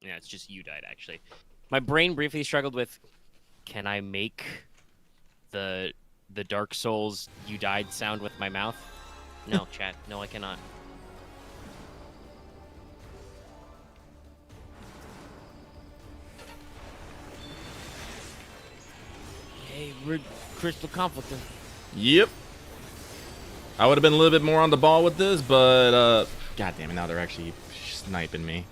Yeah, it's just you died, actually. My brain briefly struggled with, can I make the Dark Souls you died sound with my mouth? No, chat. No, I cannot. Hey, we're Crystal Conflicting. Yep. I would have been a little bit more on the ball with this, but god damn it, now they're actually sniping me.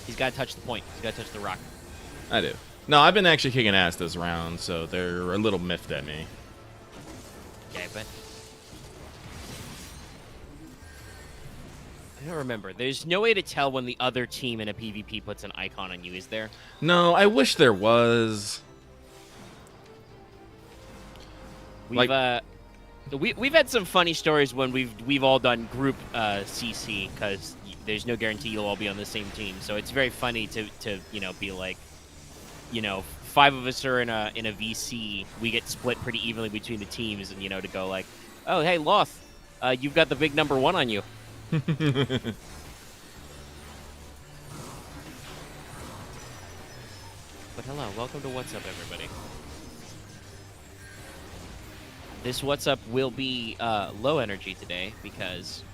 He's got to touch the point. He's got to touch the rock. I do. No, I've been actually kicking ass this round, so they're a little miffed at me. Okay, but I don't remember. There's no way to tell when the other team in a PvP puts an icon on you, is there? No, I wish there was. We've had some funny stories when we've all done group CC, because there's no guarantee you'll all be on the same team. So it's very funny to be like, 5 of us are in a VC. We get split pretty evenly between the teams, and to go like, oh hey Loth, you've got the big number 1 on you. But hello, welcome to What's Up, everybody. This What's Up will be low energy today because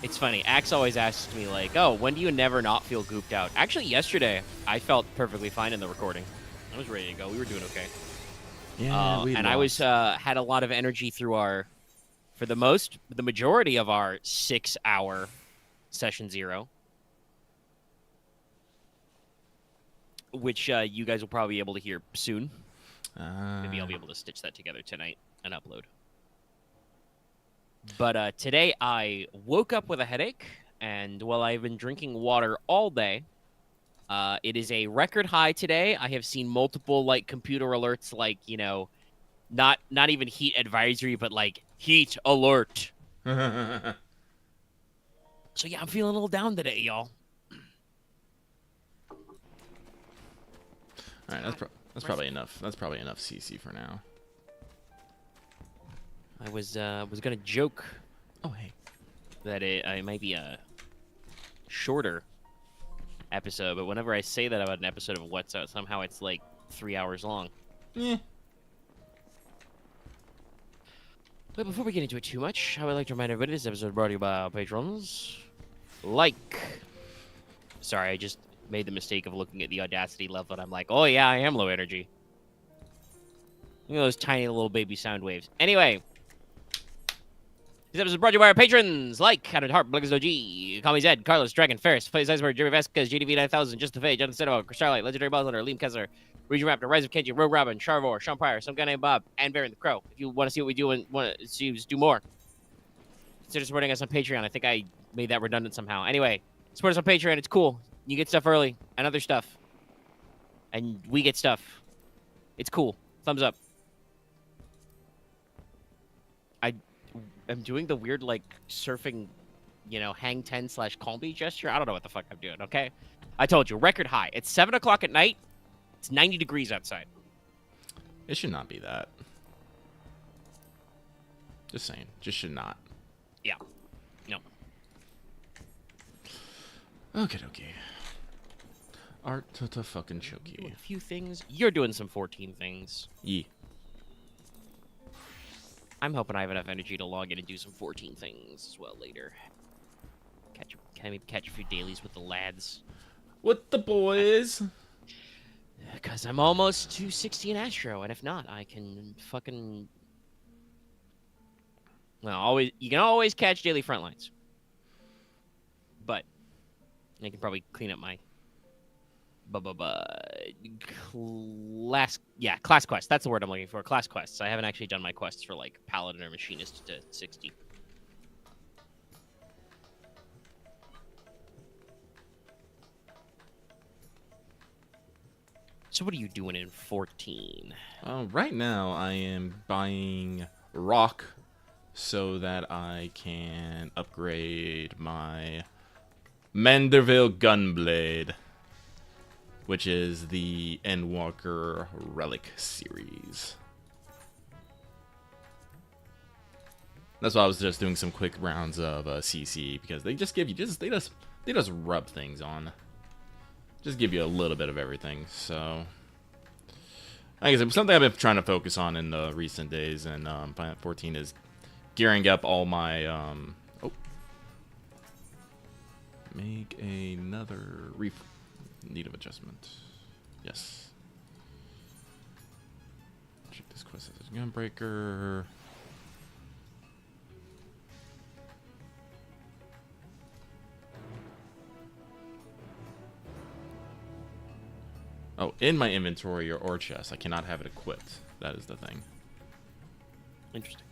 it's funny. Axe always asks me, like, oh, when do you never not feel gooped out? Actually, yesterday, I felt perfectly fine in the recording. I was ready to go. We were doing okay. Yeah, and I was had a lot of energy through the majority of our 6-hour session 0, which you guys will probably be able to hear soon. Maybe I'll be able to stitch that together tonight and upload. But today I woke up with a headache, and while I've been drinking water all day, it is a record high today. I have seen multiple computer alerts, not even heat advisory, but heat alert. So yeah, I'm feeling a little down today, y'all. All right, that's probably enough. That's probably enough CC for now. I was gonna joke. Oh hey, that it might be a shorter episode, but whenever I say that about an episode of What's Up, somehow it's like 3 hours long. Yeah. But before we get into it too much, I would like to remind everybody this episode is brought to you by our patrons. Sorry, I just made the mistake of looking at the Audacity level, and I'm like, oh yeah, I am low energy. Look at those tiny little baby sound waves. Anyway, this episode is brought to you by our patrons, like Counted Harp, Bliggers OG, Call Me Zed, Carlos, Dragon, Ferris, Plays Iceberg, Jeremy Vasquez, GDV 9000, Just the Fade, Jonathan Cinema, Starlight, Legendary Ballslander, Liam Kessler, Region Raptor, Rise of Kenji, Rogue Robin, Charvor, Sean Pryor, some guy named Bob, and Baron the Crow. If you want to see what we do and want to see us do more, consider supporting us on Patreon. I think I made that redundant somehow. Anyway, support us on Patreon. It's cool. You get stuff early and other stuff. And we get stuff. It's cool. Thumbs up. I'm doing the weird, surfing, hang 10/call me gesture. I don't know what the fuck I'm doing, okay? I told you, record high. It's 7 o'clock at night. It's 90 degrees outside. It should not be that. Just saying. Just should not. Yeah. No. Okay. Art to fucking choky. Doing a few things. You're doing some 14 things. Yeah. I'm hoping I have enough energy to log in and do some 14 things as well later. Can I maybe catch a few dailies with the lads? With the boys. Because I'm almost to 60 in Astro, and if not, I can fucking... Well, you can always catch daily frontlines. But I can probably clean up my... class quest. That's the word I'm looking for. Class quests. I haven't actually done my quests for paladin or machinist to 60. So what are you doing in 14? Right now I am buying rock so that I can upgrade my Manderville Gunblade, which is the Endwalker Relic series. That's why I was just doing some quick rounds of CC, because they just give you they just rub things on. just give you a little bit of everything. So, I guess something I've been trying to focus on in the recent days, and Final 14 is gearing up all my oh, make another need of adjustment. Yes. Check this quest as a Gunbreaker. Oh, in my inventory or chest. I cannot have it equipped. That is the thing. Interesting.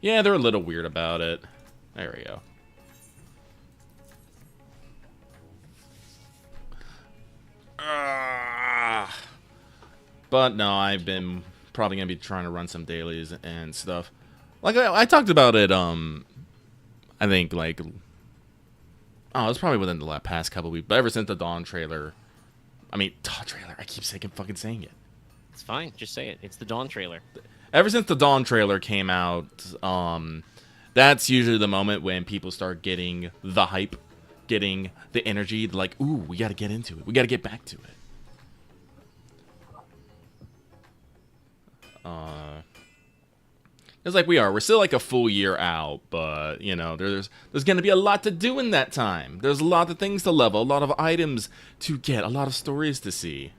Yeah, they're a little weird about it. There we go. But no, I've been probably gonna be trying to run some dailies and stuff. Like I talked about it. I think like it's probably within the past couple weeks. But ever since the Dawn trailer, I keep fucking saying it. It's fine. Just say it. It's the Dawn trailer. Ever since the Dawn trailer came out, that's usually the moment when people start getting the hype, getting the energy. Like, ooh, we got to get into it. We got to get back to it. It's like we're still like a full year out, but you know, there's gonna be a lot to do in that time. There's a lot of things to level, a lot of items to get, a lot of stories to see.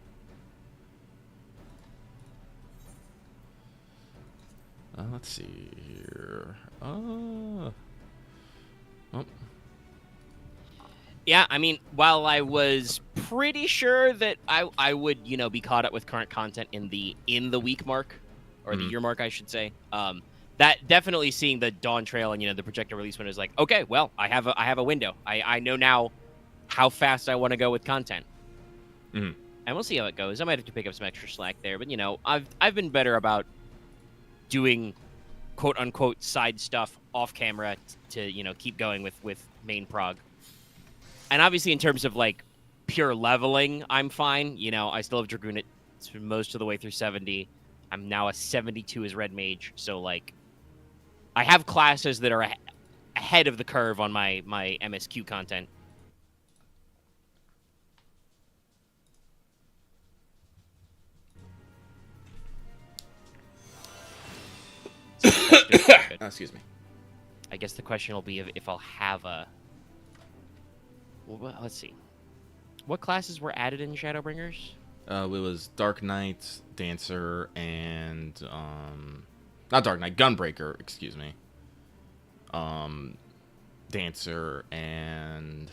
Let's see here. Oh. Yeah, I mean, while I was pretty sure that I would, you know, be caught up with current content in the week mark, or the year mark, I should say. That definitely seeing the Dawn trail and, you know, the projected release window is like, okay, well, I have a window. I know now how fast I want to go with content. And we'll see how it goes. I might have to pick up some extra slack there, but you know, I've been better about doing quote unquote side stuff off camera to, you know, keep going with main prog. And obviously in terms of like pure leveling, I'm fine. You know, I still have Dragoon it most of the way through 70. I'm now a 72 as Red Mage, so like I have classes that are ahead of the curve on my MSQ content. Excuse me. I guess the question will be if I'll have a... Well, let's see. What classes were added in Shadowbringers? It was Dark Knight, Dancer, and not Dark Knight, Gunbreaker, excuse me. Dancer and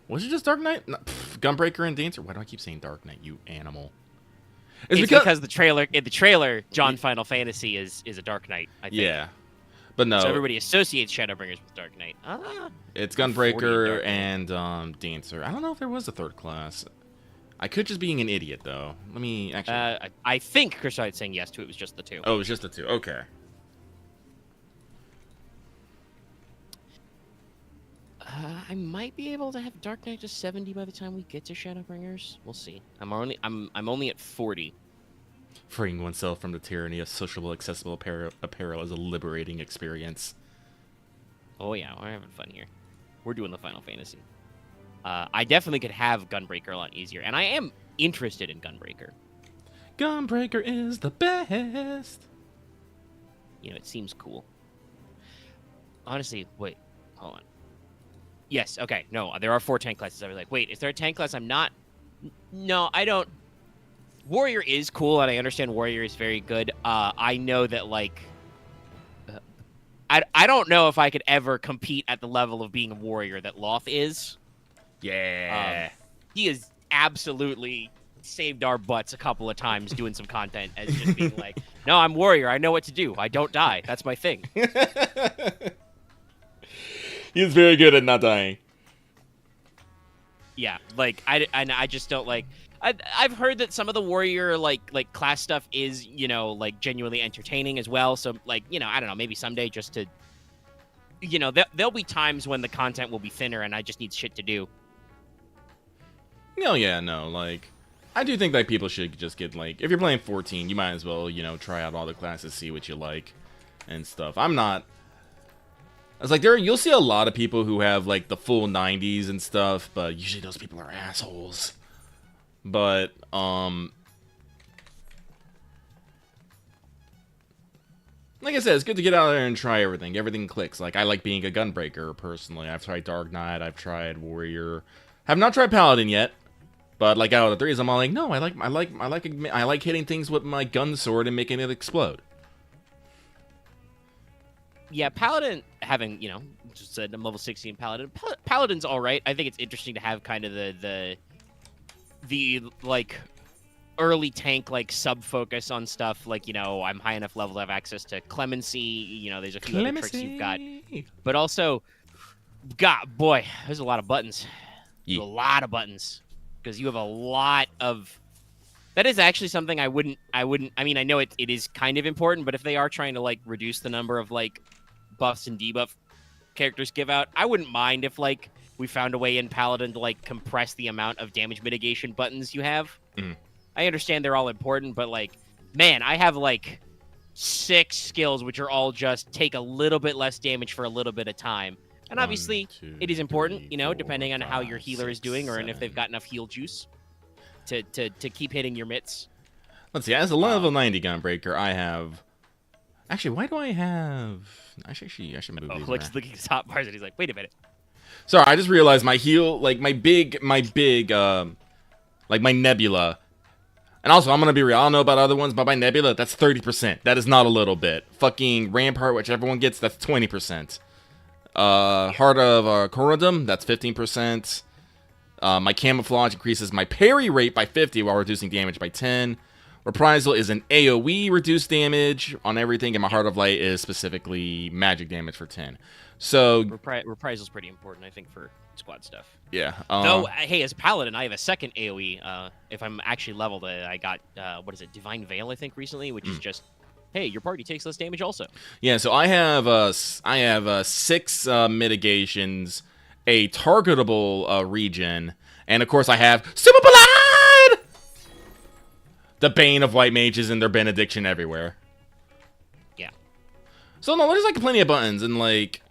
was it just Dark Knight? No, Gunbreaker and Dancer. Why do I keep saying Dark Knight, you animal? It's because in the trailer, John Final Fantasy is a Dark Knight, I think. Yeah. But no. So everybody associates Shadowbringers with Dark Knight. It's Gunbreaker and Dancer. I don't know if there was a third class. I could just being an idiot though. Let me actually. I think Chris is saying yes to it was just the two. Oh, it was just the two. Okay. I might be able to have Dark Knight to 70 by the time we get to Shadowbringers. We'll see. I'm only at 40. Freeing oneself from the tyranny of sociable, accessible apparel is a liberating experience. Oh yeah, we're having fun here. We're doing the Final Fantasy. I definitely could have Gunbreaker a lot easier, and I am interested in Gunbreaker. Gunbreaker is the best. You know, it seems cool. Honestly, wait, hold on. Yes, okay, no, there are 4 tank classes. I was like, wait, is there a tank class I'm not? No, I don't. Warrior is cool, and I understand Warrior is very good. I know that, like, I don't know if I could ever compete at the level of being a Warrior that Loth is. Yeah. He has absolutely saved our butts a couple of times doing some content as just being like, no, I'm Warrior. I know what to do. I don't die. That's my thing. He's very good at not dying. Yeah, like, I just don't like... I've heard that some of the Warrior, like class stuff is, you know, like, genuinely entertaining as well. So, like, you know, I don't know, maybe someday just to... You know, there'll be times when the content will be thinner and I just need shit to do. No, yeah, no, like... I do think that people should just get, like... If you're playing 14, you might as well, you know, try out all the classes, see what you like, and stuff. I'm not... It's like you'll see a lot of people who have like the full 90s and stuff, but usually those people are assholes. But like I said, it's good to get out there and try everything. Everything clicks. Like, I like being a gunbreaker, personally. I've tried Dark Knight, I've tried Warrior. Have not tried Paladin yet. But, like, out of the threes, I'm all like, no, I like hitting things with my gun sword and making it explode. Yeah, Paladin, having, you know, just said I'm level 16 Paladin. Paladin's alright. I think it's interesting to have kind of the like, early tank, like, sub-focus on stuff. Like, you know, I'm high enough level to have access to Clemency. You know, there's a few other tricks you've got. But also, God, boy, there's a lot of buttons. Yeah. A lot of buttons. Because you have a lot of... That is actually something I wouldn't... I mean, I know it is kind of important, but if they are trying to, like, reduce the number of, like, buffs and debuff characters give out, I wouldn't mind if, like, we found a way in Paladin to, like, compress the amount of damage mitigation buttons you have. Mm. I understand they're all important, but, like, man, I have, like, 6 skills which are all just take a little bit less damage for a little bit of time. And obviously, 1, 2, it is important, 3, you know, 4, depending on 5, how your healer 6, is doing or 7. if they've got enough heal juice to keep hitting your mitts. Let's see, as a level 90 Gunbreaker, I have... Actually, why do I have... I should move these Looks back. looking at his top bars and he's like, wait a minute. Sorry, I just realized my heal, like, my big, like, my Nebula. And also, I'm gonna be real, I don't know about other ones, but my Nebula, that's 30%. That is not a little bit. Fucking Rampart, which everyone gets, that's 20%. Heart of Corundum, that's 15%. My Camouflage increases my parry rate by 50 while reducing damage by 10. Reprisal is an AoE reduced damage on everything, and my Heart of Light is specifically magic damage for 10. So Reprisal's pretty important, I think, for squad stuff. yeah. Though, hey, as Paladin, I have a second AoE. If I'm actually leveled, I got, what is it, Divine Veil, I think, recently, which is just, hey, your party takes less damage also. Yeah, so I have 6 mitigations, a targetable regen, and of course I have Super Blood! The bane of white mages and their benediction everywhere. Yeah. So no, there's like plenty of buttons, and like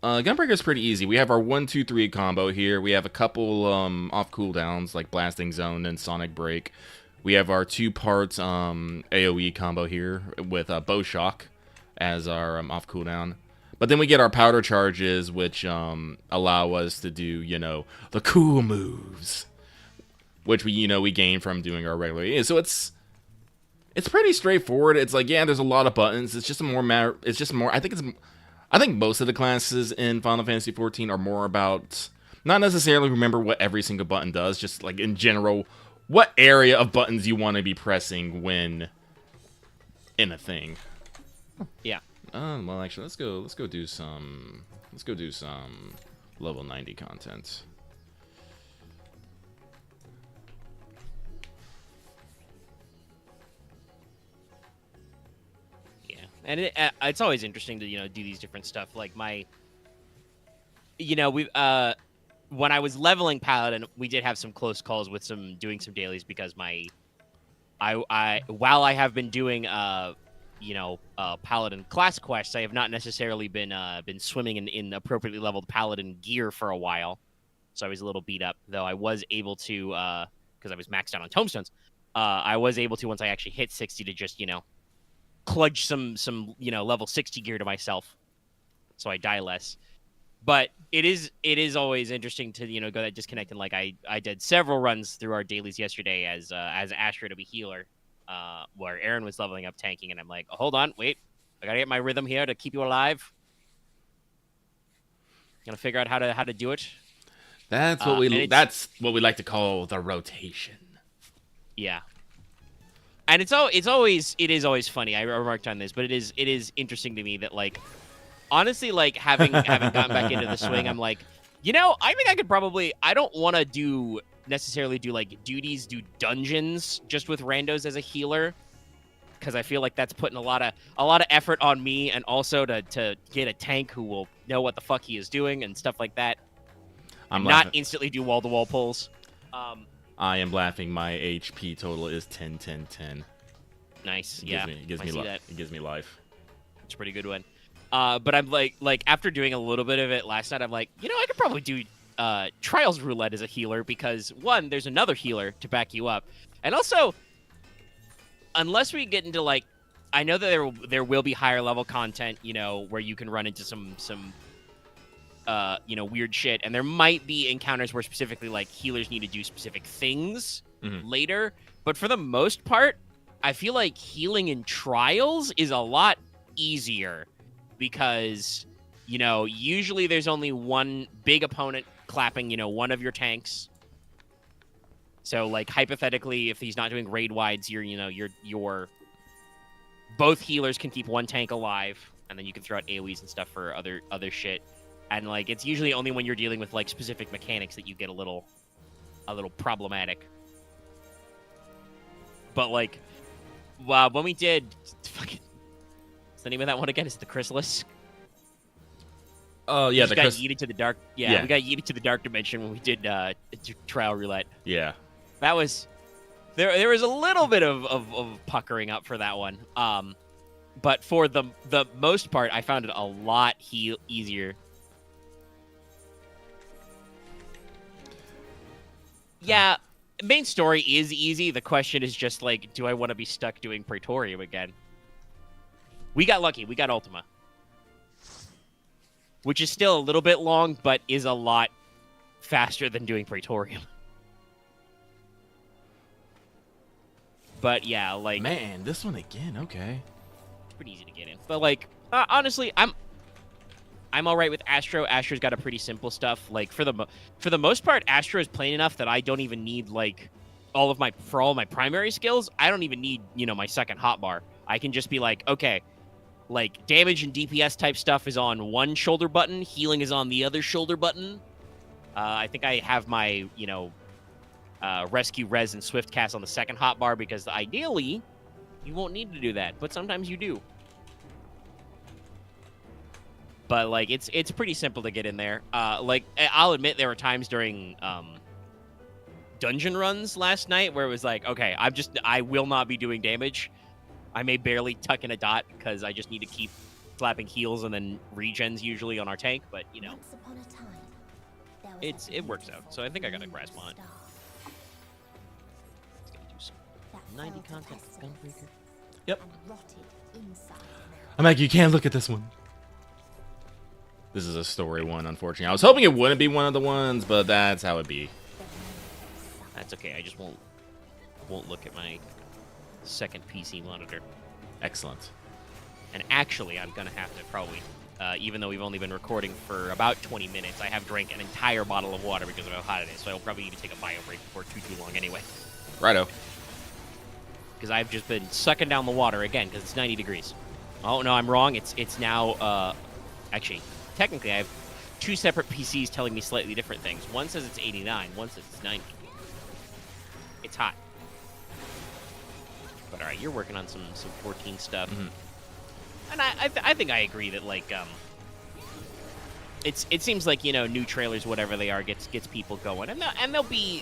Gunbreaker is pretty easy. We have our 1-2-3 combo here. We have a couple off cooldowns like Blasting Zone and Sonic Break. We have our 2-part AoE combo here with Bow Shock as our off cooldown. But then we get our powder charges, which allow us to do, you know, the cool moves, which we gain from doing our regular AoE. So it's pretty straightforward. It's like, yeah, there's a lot of buttons. It's just more. I think most of the classes in Final Fantasy XIV are more about not necessarily remember what every single button does, just like in general, what area of buttons you want to be pressing when in a thing. Yeah. Well, actually, let's go do some level 90 content. Yeah, and it's always interesting to do these different stuff. Like we when I was leveling Paladin, we did have some close calls with doing some dailies because while I have been doing Paladin class quests, I have not necessarily been swimming in appropriately leveled Paladin gear for a while, so I was a little beat up. Though I was able to, because I was maxed out on tomestones, I was able to, once I actually hit 60, to just kludge some level 60 gear to myself, so I die less. But it is always interesting to go that disconnect, and like I did several runs through our dailies yesterday as Astra to be healer. Where Aaron was leveling up tanking, and I'm like, hold on, wait, I gotta get my rhythm here to keep you alive. Gonna figure out how to do it. That's what we like to call the rotation. Yeah, and it is always funny. I remarked on this, but it is interesting to me that, like, honestly, like having gotten back into the swing, I'm like, I think I could probably. I don't want to necessarily do like duties, do dungeons just with randos as a healer, because I feel like that's putting a lot of effort on me, and also to get a tank who will know what the fuck he is doing and stuff like that. I'm not instantly do wall-to-wall pulls. I am laughing. My HP total is 10, 10, 10. Nice. It gives me life. It's a pretty good one. But I'm like after doing a little bit of it last night, I'm like, I could probably do Trials Roulette as a healer because one, there's another healer to back you up, and also, unless we get into like, I know that there will be higher level content, where you can run into some weird shit, and there might be encounters where specifically like healers need to do specific things later. But for the most part, I feel like healing in Trials is a lot easier because, usually there's only one big opponent clapping, one of your tanks. So like hypothetically, if he's not doing raid wides, you're both healers can keep one tank alive, and then you can throw out AoEs and stuff for other shit. And like it's usually only when you're dealing with like specific mechanics that you get a little problematic. But like, when we did fucking, what's the name of that one again? Is it the Chrysalis? Oh yeah, we got yeeted to the dark. Yeah, we got yeeted to the dark dimension when we did Trial Roulette. Yeah, that was there was a little bit of puckering up for that one. But for the most part, I found it a lot easier. Yeah, main story is easy. The question is just like, do I want to be stuck doing Praetorium again? We got lucky. We got Ultima. Which is still a little bit long, but is a lot faster than doing Praetorium. But yeah, like... Man, this one again, okay. It's pretty easy to get in. But like, honestly, I'm all right with Astro. Astro's got a pretty simple stuff. Like for the most part, Astro is plain enough that I don't even need like all of my primary skills. I don't even need my second hotbar. I can just be like, okay, like damage and DPS type stuff is on one shoulder button, healing is on the other shoulder button. I think I have my rescue, res, and swift cast on the second hotbar because ideally you won't need to do that, but sometimes you do. But like it's pretty simple to get in there. Like I'll admit there were times during dungeon runs last night where it was like, okay, I will not be doing damage. I may barely tuck in a dot because I just need to keep slapping heals and then regens usually on our tank. But it works out. So I think I got a grasp on it. Let's do some 90 content Gunbreaker. Yep. I'm like, you can't look at this one. This is a story one, unfortunately. I was hoping it wouldn't be one of the ones, but that's how it be. That's okay. I just won't look at my second PC monitor. Excellent. And actually, I'm gonna have to probably, even though we've only been recording for about 20 minutes, I have drank an entire bottle of water because of how hot it is. So I'll probably need to take a bio break before too long anyway. Righto. Because I've just been sucking down the water again because it's 90 degrees. Oh no, I'm wrong. It's now actually. Technically, I have two separate PCs telling me slightly different things. One says it's 89, one says it's 90. It's hot. But all right, you're working on some 14 stuff. And I think I agree that like it seems like new trailers, whatever they are, gets people going, and there'll be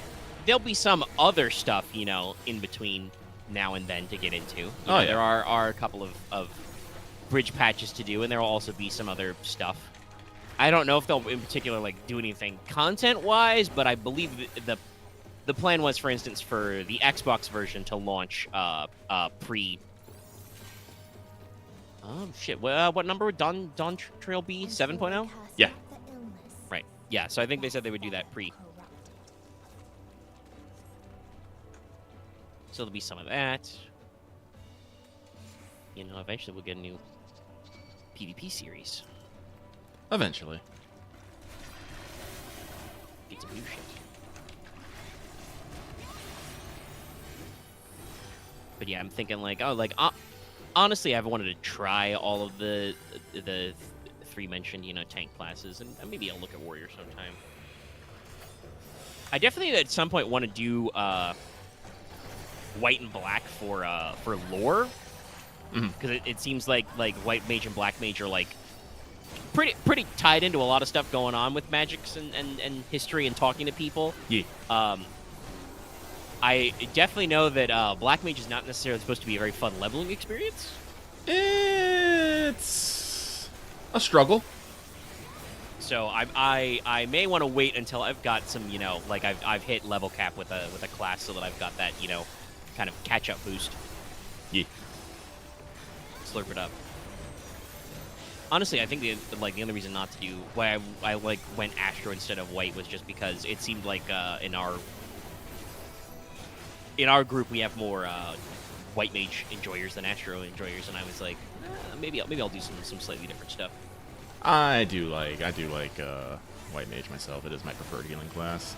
some other stuff in between now and then to get into. There are a couple of bridge patches to do, and there will also be some other stuff. I don't know if they'll in particular like do anything content-wise, but I believe the plan was, for instance, for the Xbox version to launch pre. Oh shit! What number would Dawn Trail be? 7.0? Yeah. Right. Yeah. So I think they said they would do that pre. So there'll be some of that. Eventually we'll get a new PvP series. Eventually. Get some new shit. But yeah, I'm thinking like, honestly, I've wanted to try all of the three mentioned, tank classes, and maybe I'll look at warrior sometime. I definitely at some point want to do white and black for lore, because it seems like white mage and black mage are like pretty tied into a lot of stuff going on with magics and history and talking to people. Yeah. I definitely know that Black Mage is not necessarily supposed to be a very fun leveling experience. It's a struggle. So I may want to wait until I've got some, you know, like I've hit level cap with a class, so that I've got that, you know, kind of catch up boost. Yeah. Slurp it up. Honestly, I think the only reason not to do why I like went Astro instead of White was just because it seemed like in our group we have more White Mage enjoyers than Astro enjoyers, and I was like, maybe I'll do some slightly different stuff. I do like White Mage myself. It is my preferred healing class.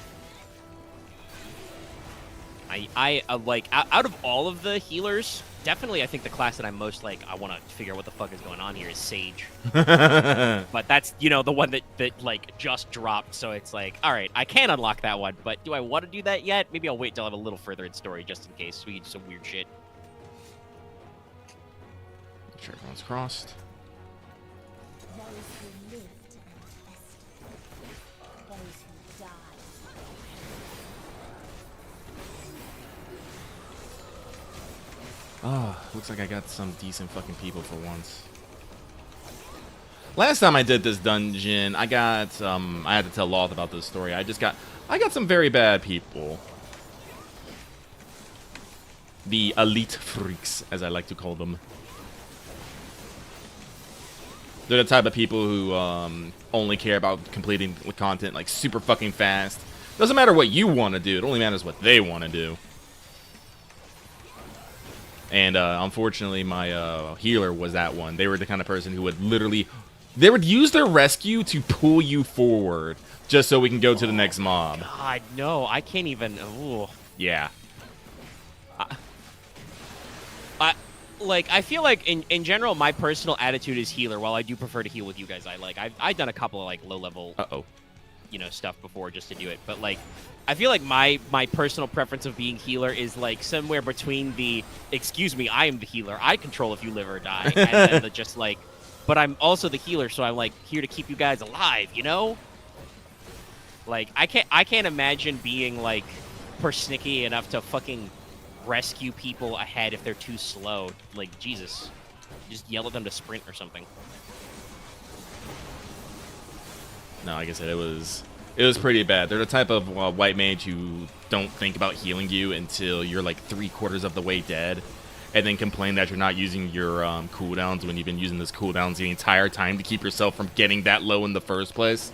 I like out of all of the healers, definitely I think the class that I'm most like I want to figure out what the fuck is going on here is Sage. But that's, you know, the one that like just dropped, so it's like, all right, I can unlock that one, but do I want to do that yet? Maybe I'll wait till I have a little further in story just in case we can do some weird shit. Make sure everyone's crossed. Oh, looks like I got some decent fucking people for once. Last time I did this dungeon, I got I had to tell Loth about this story. I got some very bad people. The elite freaks, as I like to call them. They're the type of people who only care about completing the content like super fucking fast. Doesn't matter what you want to do, it only matters what they want to do. And unfortunately, my healer was that one. They were the kind of person who would literally... They would use their rescue to pull you forward just so we can go to the next mob. God, no. I can't even... Ooh. Yeah. I feel like, in general, my personal attitude is healer. While I do prefer to heal with you guys, I've done a couple of, like, low-level... you know, stuff before just to do it, but like I feel like my personal preference of being healer is like somewhere between the excuse me, I am the healer, I control if you live or die, and the just like, but I'm also the healer, so I'm like here to keep you guys alive, you know? Like I can't imagine being like persnickety enough to fucking rescue people ahead if they're too slow. Like Jesus, just yell at them to sprint or something. No, like I said, it was pretty bad. They're the type of white mage who don't think about healing you until you're like 3/4 of the way dead, and then complain that you're not using your cooldowns when you've been using those cooldowns the entire time to keep yourself from getting that low in the first place.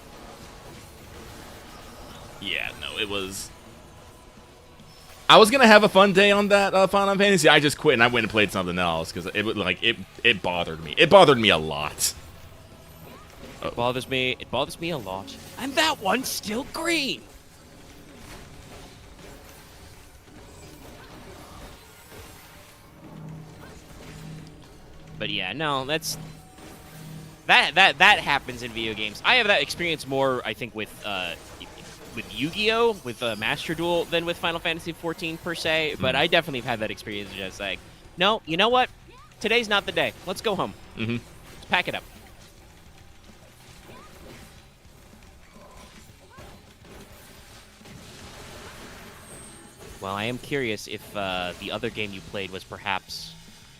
Yeah, no, it was... I was gonna have a fun day on that Final Fantasy. I just quit and I went and played something else because it bothered me. It bothered me a lot. It bothers me a lot. And that one's still green. But yeah, no, that happens in video games. I have that experience more, I think, with Yu-Gi-Oh, with Master Duel than with Final Fantasy XIV per se. But I definitely have had that experience of just like, no, you know what? Today's not the day. Let's go home. Let's pack it up. Well, I am curious if the other game you played was perhaps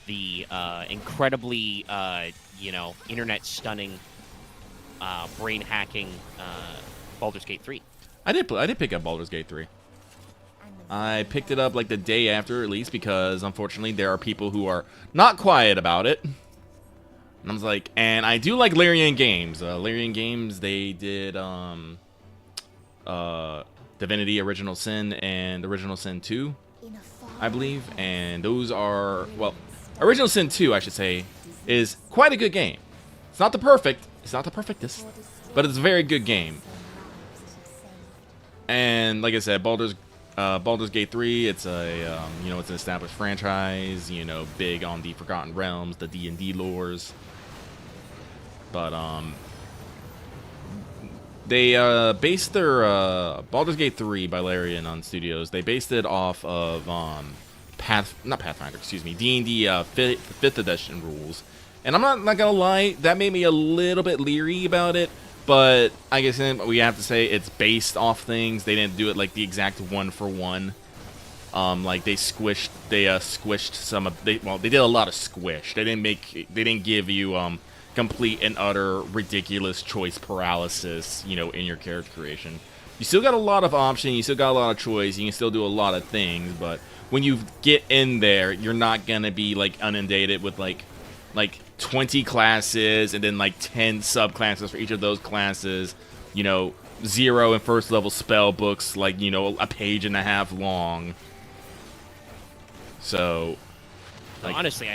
the incredibly, you know, internet-stunning, brain-hacking Baldur's Gate 3. I did pick up Baldur's Gate 3. I picked it up like the day after release because, unfortunately, there are people who are not quiet about it. And I was like, and I do like Larian Games. Larian Games, they did Divinity Original Sin and Original Sin 2, I believe. And those are, well, Original Sin 2, I should say, is quite a good game. It's not the perfectest, but it's a very good game. And like I said, Baldur's Gate 3, it's a you know, it's an established franchise, you know, big on the Forgotten Realms, the D&D lores. But they based their Baldur's Gate 3 by Larian on Studios. They based it off of D&D 5th edition rules. And I'm not gonna lie, that made me a little bit leery about it. But I guess we have to say it's based off things. They didn't do it like the exact one for one. Like they squished some of they did a lot of squish. They didn't give you complete and utter ridiculous choice paralysis, you know, in your character creation. You still got a lot of options, you still got a lot of choice, you can still do a lot of things, but when you get in there, you're not gonna be like inundated with like 20 classes and then like 10 subclasses for each of those classes, you know, 0 and first level spell books like, you know, a page and a half long. So like, honestly,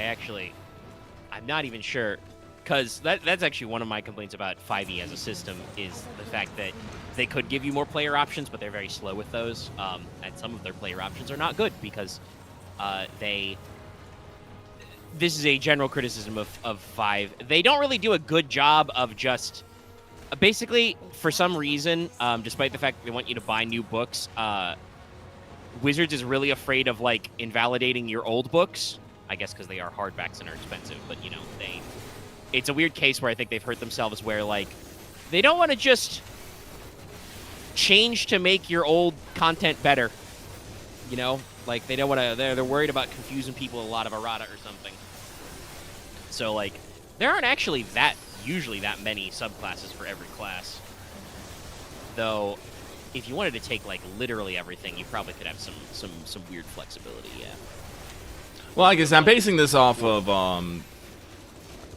I'm not even sure, because that's actually one of my complaints about 5e as a system, is the fact that they could give you more player options, but they're very slow with those, and some of their player options are not good, because this is a general criticism of 5. They don't really do a good job of just, basically, for some reason, despite the fact that they want you to buy new books, Wizards is really afraid of, like, invalidating your old books. I guess because they are hardbacks and are expensive, but, you know, it's a weird case where I think they've hurt themselves, where, like, they don't want to just change to make your old content better, you know? Like, they don't want to, they're worried about confusing people a lot of errata or something. So, like, there aren't actually usually that many subclasses for every class. Though, if you wanted to take, like, literally everything, you probably could have some weird flexibility, yeah. well, I guess I'm basing this off of,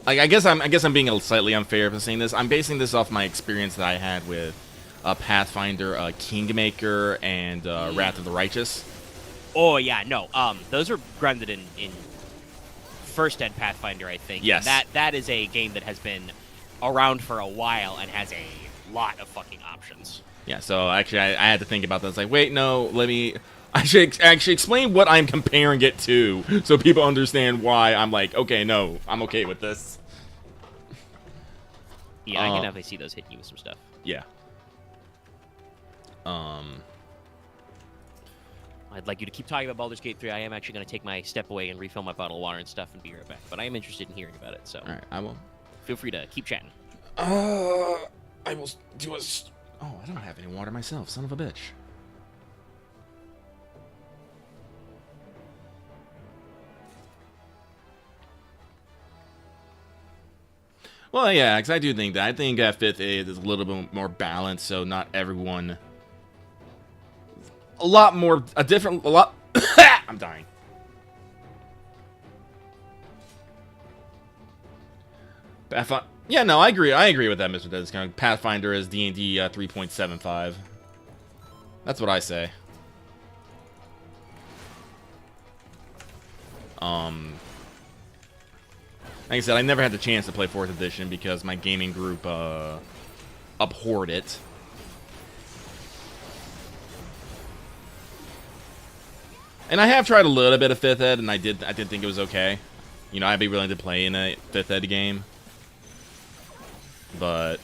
like, I guess I'm being slightly unfair for saying this. I'm basing this off my experience that I had with Pathfinder, Kingmaker, and Wrath of the Righteous. Oh, yeah, no. Those were grounded in first ed Pathfinder, I think. Yes. And that is a game that has been around for a while and has a lot of fucking options. Yeah, so actually I had to think about this. Like, wait, no, I should actually explain what I'm comparing it to so people understand why I'm like, okay, no, I'm okay with this. Yeah, I can definitely see those hitting you with some stuff. Yeah. I'd like you to keep talking about Baldur's Gate 3. I am actually going to take my step away and refill my bottle of water and stuff and be right back. But I am interested in hearing about it, so... Alright, I will. Feel free to keep chatting. I will do a... Oh, I don't have any water myself, son of a bitch. Well, yeah, because I do think that. I think 5th aid is a little bit more balanced, so not everyone... A lot... I'm dying. Yeah, no, I agree with that, Mr. Discount. Pathfinder is D&D 3.75. That's what I say. Like I said, I never had the chance to play 4th edition because my gaming group abhorred it. And I have tried a little bit of 5th ed, and I did think it was okay. You know, I'd be willing to play in a 5th ed game. But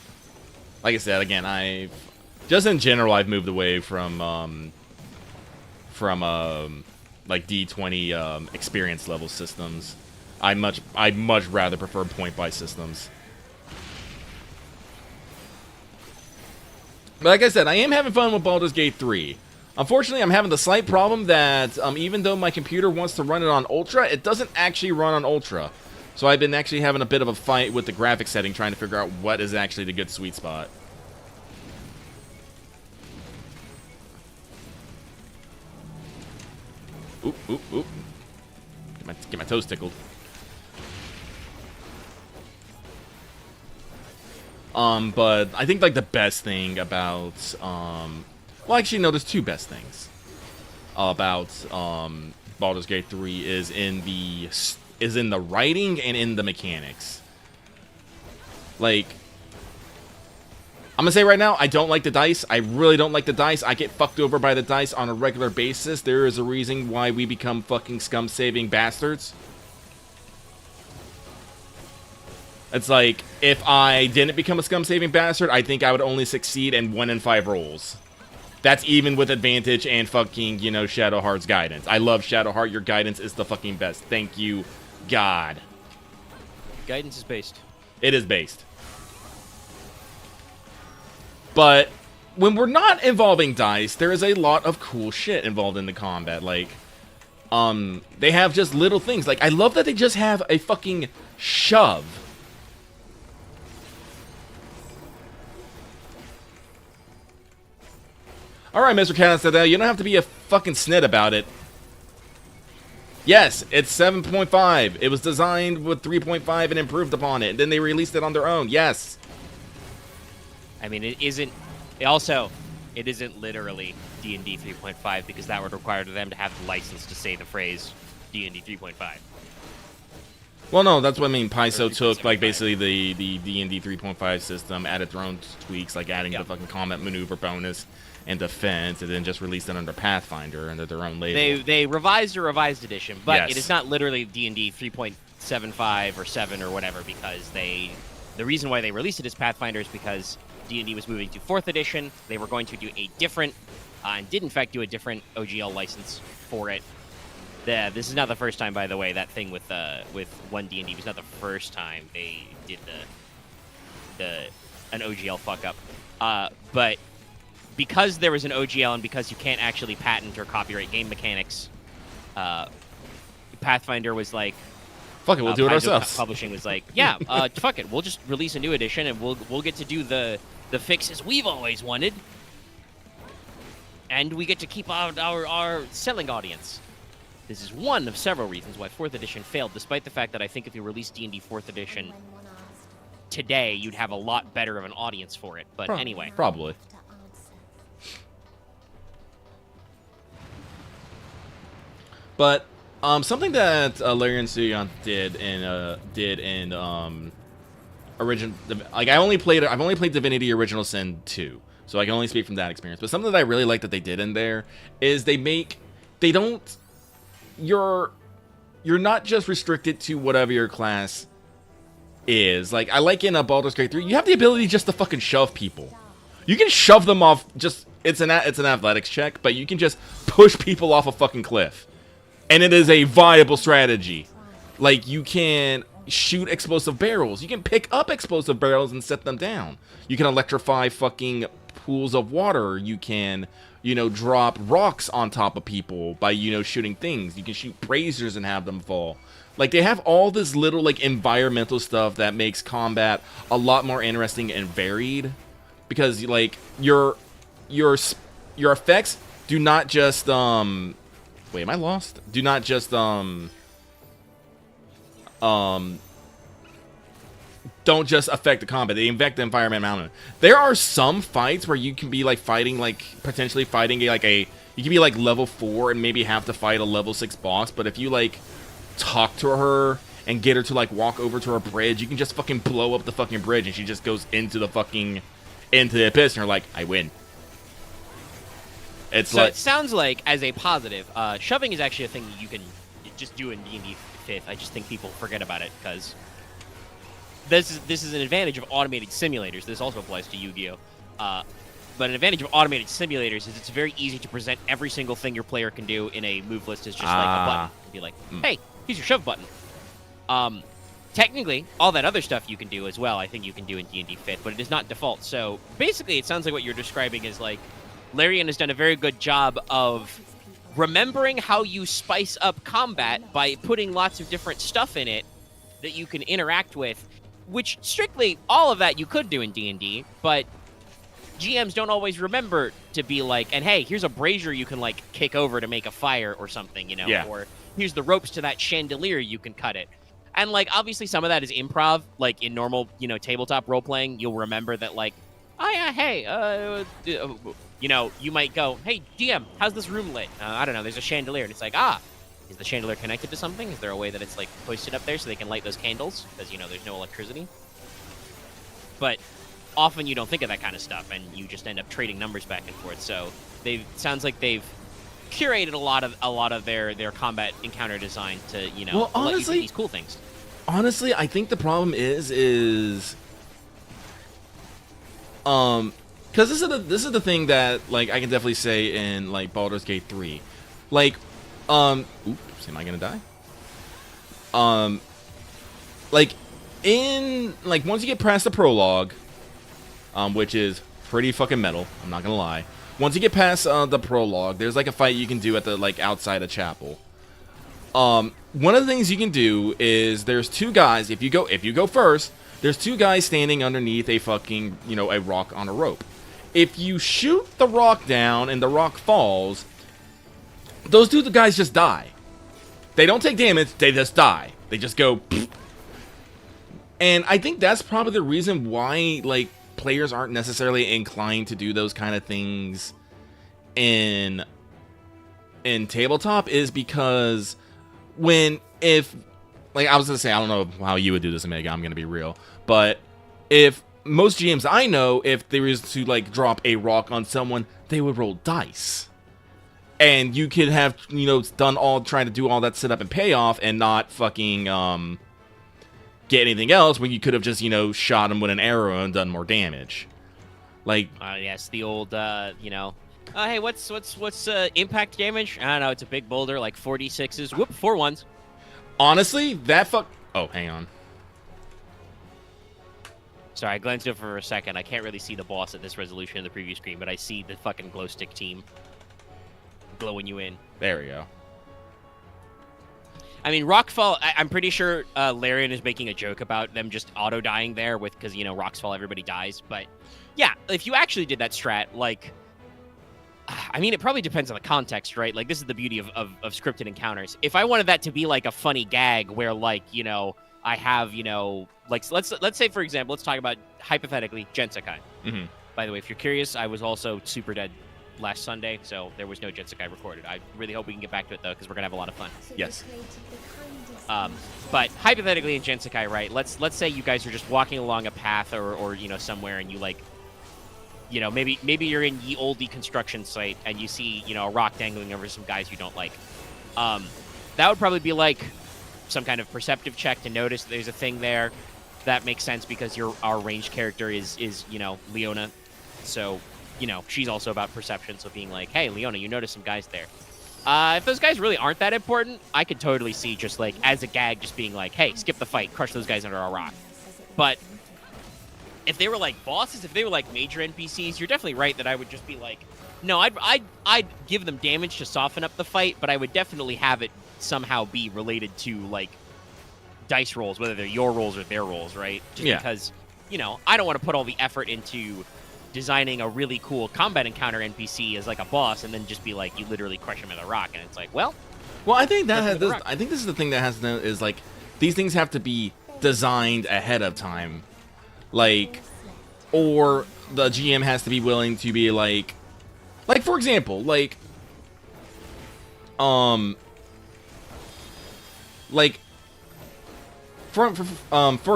like I said, again, just in general, I've moved away from like D20 experience level systems. I much rather prefer point-buy systems. But like I said, I am having fun with Baldur's Gate 3. Unfortunately, I'm having the slight problem that even though my computer wants to run it on Ultra, it doesn't actually run on Ultra. So I've been actually having a bit of a fight with the graphics setting, trying to figure out what is actually the good sweet spot. Oop, oop, oop. Get my toes tickled. But I think, like, the best thing about, well, actually, no, there's two best things about, Baldur's Gate 3 is in the writing and in the mechanics. Like, I'm gonna say right now, I don't like the dice. I really don't like the dice. I get fucked over by the dice on a regular basis. There is a reason why we become fucking scum-saving bastards. It's like, if I didn't become a scum-saving bastard, I think I would only succeed in 1 in 5 rolls. That's even with advantage and fucking, you know, Shadowheart's guidance. I love Shadowheart. Your guidance is the fucking best. Thank you, God. Guidance is based. It is based. But when we're not involving dice, there is a lot of cool shit involved in the combat. Like, they have just little things. Like, I love that they just have a fucking shove. Alright, Mr. Canastadel, you don't have to be a fucking snit about it. Yes, it's 7.5. It was designed with 3.5 and improved upon it. And then they released it on their own. Yes. I mean, it isn't literally D&D 3.5 because that would require them to have the license to say the phrase D&D 3.5. Well, no, that's what I mean. Paizo took, like, basically the D&D 3.5 system, added their own tweaks, like adding the fucking combat maneuver bonus and defense, and then just released it under Pathfinder under their own label. They revised a revised edition, but Yes. it is not literally D&D 3.75 or 7 or whatever because the reason why they released it as Pathfinder is because D&D was moving to 4th edition. They were going to do a different, and did in fact do a different OGL license for it. This is not the first time, by the way, that thing with 1D&D was not the first time they did an OGL fuck up. But because there was an OGL and because you can't actually patent or copyright game mechanics, Pathfinder was like, fuck it, we'll do it Paizo ourselves. Publishing was like, yeah, fuck it, we'll just release a new edition and we'll get to do the fixes we've always wanted, and we get to keep our selling audience. This is one of several reasons why 4th edition failed, despite the fact that I think if you released D&D 4th edition today, you'd have a lot better of an audience for it. But anyway. Probably. But something that Larry and Suyon did in original, like I've only played Divinity Original Sin 2, so I can only speak from that experience. But something that I really like that they did in there is you're not just restricted to whatever your class is. Like, I like in Baldur's Gate 3, you have the ability just to fucking shove people. You can shove them off, it's an athletics check, but you can just push people off a fucking cliff. And it is a viable strategy. Like, you can shoot explosive barrels. You can pick up explosive barrels and set them down. You can electrify fucking pools of water. You can, drop rocks on top of people by, shooting things. You can shoot braziers and have them fall. Like, they have all this little, like, environmental stuff that makes combat a lot more interesting and varied. Because, like, your effects do not just, wait, am I lost? Do not just, don't just affect the combat. They affect the environment around it. There are some fights where you can be like fighting, like potentially fighting you can be like level 4 and maybe have to fight a level 6 boss. But if you like talk to her and get her to like walk over to her bridge, you can just fucking blow up the fucking bridge and she just goes into the abyss and you're like, I win. It's so like, it sounds like, as a positive, shoving is actually a thing you can just do in D&D 5th. I just think people forget about it because this is an advantage of automated simulators. This also applies to Yu-Gi-Oh! But an advantage of automated simulators is it's very easy to present every single thing your player can do in a move list as just like a button. And be like, hey, here's your shove button. Technically, all that other stuff you can do as well, I think you can do in D&D 5th, but it is not default. So basically, it sounds like what you're describing is like, Larian has done a very good job of remembering how you spice up combat by putting lots of different stuff in it that you can interact with, which strictly all of that you could do in D&D, but GMs don't always remember to be like, and hey, here's a brazier you can like kick over to make a fire or something, Yeah. or here's the ropes to that chandelier, you can cut it. And like obviously some of that is improv, like in normal, tabletop role playing, you'll remember that like, oh yeah, hey, you might go, hey, DM, how's this room lit? I don't know, there's a chandelier. And it's like, is the chandelier connected to something? Is there a way that it's, like, hoisted up there so they can light those candles? Because, there's no electricity. But often you don't think of that kind of stuff, and you just end up trading numbers back and forth. So sounds like they've curated a lot of their combat encounter design to, well, honestly, let you do these cool things. Honestly, I think the problem is because this is the thing that like I can definitely say in like Baldur's Gate 3, like, oops, am I gonna die? Like in like once you get past the prologue, which is pretty fucking metal, I'm not gonna lie. Once you get past the prologue, there's like a fight you can do at the like outside a chapel. One of the things you can do is there's two guys. If you go first, there's two guys standing underneath a fucking a rock on a rope. if you shoot the rock down and the rock falls, those two guys just die. They don't take damage, they just die. They just go pfft. And I think that's probably the reason why, like, players aren't necessarily inclined to do those kind of things in tabletop, is because if like, I was gonna say, I don't know how you would do this, Omega, I'm gonna be real, but if most GMs I know, if they was to like drop a rock on someone, they would roll dice. And you could have, you know, trying to do all that setup and payoff and not fucking get anything else, when you could have just, you know, shot him with an arrow and done more damage. Like, yes, the old, you know, hey, what's impact damage? I don't know, it's a big boulder, like 46s. Whoop, 4 1s. Honestly, that oh, hang on. Sorry, I glanced over for a second. I can't really see the boss at this resolution in the preview screen, but I see the fucking glow stick team glowing you in. There we go. I mean, Rockfall, I'm pretty sure Larian is making a joke about them just auto-dying there because, you know, rocks fall, everybody dies. But, yeah, if you actually did that strat, like, I mean, it probably depends on the context, right? Like, this is the beauty of scripted encounters. If I wanted that to be, like, a funny gag where, like, you know, I have, you know, like, let's say, for example, let's talk about, hypothetically, Gensekai. Mm-hmm. By the way, if you're curious, I was also super dead last Sunday, so there was no Gensekai recorded. I really hope we can get back to it, though, because we're going to have a lot of fun. Yes. But hypothetically in Gensekai, right, let's say you guys are just walking along a path or you know, somewhere, and you, like, you know, maybe you're in ye olde construction site, and you see, you know, a rock dangling over some guys you don't like. That would probably be, like, some kind of perceptive check to notice there's a thing there. That makes sense because our ranged character is you know, Leona. So, you know, she's also about perception, so being like, hey, Leona, you notice some guys there. If those guys really aren't that important, I could totally see just, like, as a gag, just being like, hey, skip the fight, crush those guys under a rock. But if they were, like, bosses, if they were, like, major NPCs, you're definitely right that I would just be like, no, I'd give them damage to soften up the fight, but I would definitely have it somehow be related to, like, dice rolls, whether they're your rolls or their rolls, right? Just because, you know, I don't want to put all the effort into designing a really cool combat encounter NPC as, like, a boss, and then just be like, you literally crush him with a rock, and it's like, well, I think I think this is the thing that has to, is, like, these things have to be designed ahead of time, like, or the GM has to be willing to be like, for example, like, for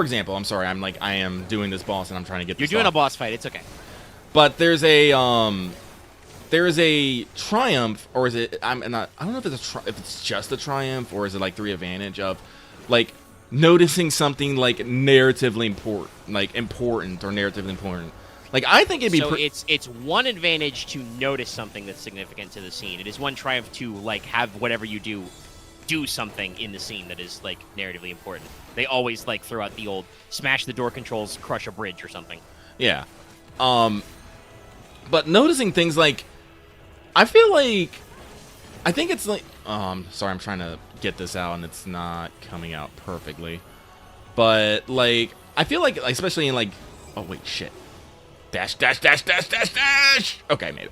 example, I'm sorry, I am doing this boss and I'm trying to get. You're doing a boss fight. It's okay. But there's a triumph, or is it? I don't know if it's just a triumph, or is it like 3 advantage of, like, noticing something like narratively important, or narratively important. Like, I think it'd be. So it's 1 advantage to notice something that's significant to the scene. It is 1 triumph to, like, have whatever you do something in the scene that is, like, narratively important. They always, like, throw out the old smash the door controls, crush a bridge or something. Yeah. But noticing things like, I think it's like, sorry, I'm trying to get this out and it's not coming out perfectly. But, like, I feel like, especially in, like, oh wait, shit. Dash, dash, dash, dash, dash, dash! Okay, I made it.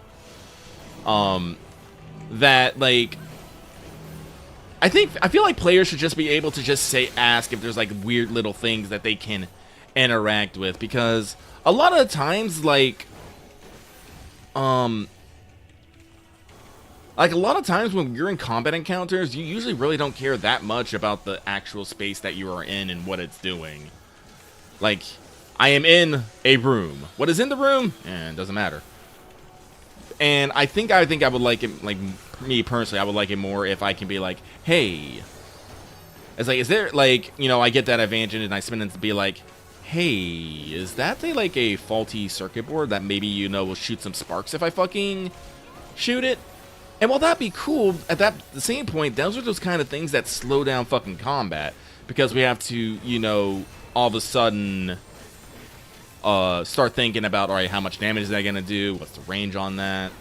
That, like, I feel like players should just be able to just ask if there's, like, weird little things that they can interact with, because a lot of the times, like a lot of times when you're in combat encounters, you usually really don't care that much about the actual space that you are in and what it's doing. Like, I am in a room. What is in the room? It doesn't matter. And I think I would like it, like, me personally, I would like it more if I can be like, hey, it's like, is there, like, you know, I get that advantage and I spin it to be like, hey, is that a faulty circuit board that maybe, you know, will shoot some sparks if I fucking shoot it? And while that'd be cool, at the same point, those are those kind of things that slow down fucking combat, because we have to, you know, all of a sudden start thinking about, all right, how much damage is that gonna do? What's the range on that?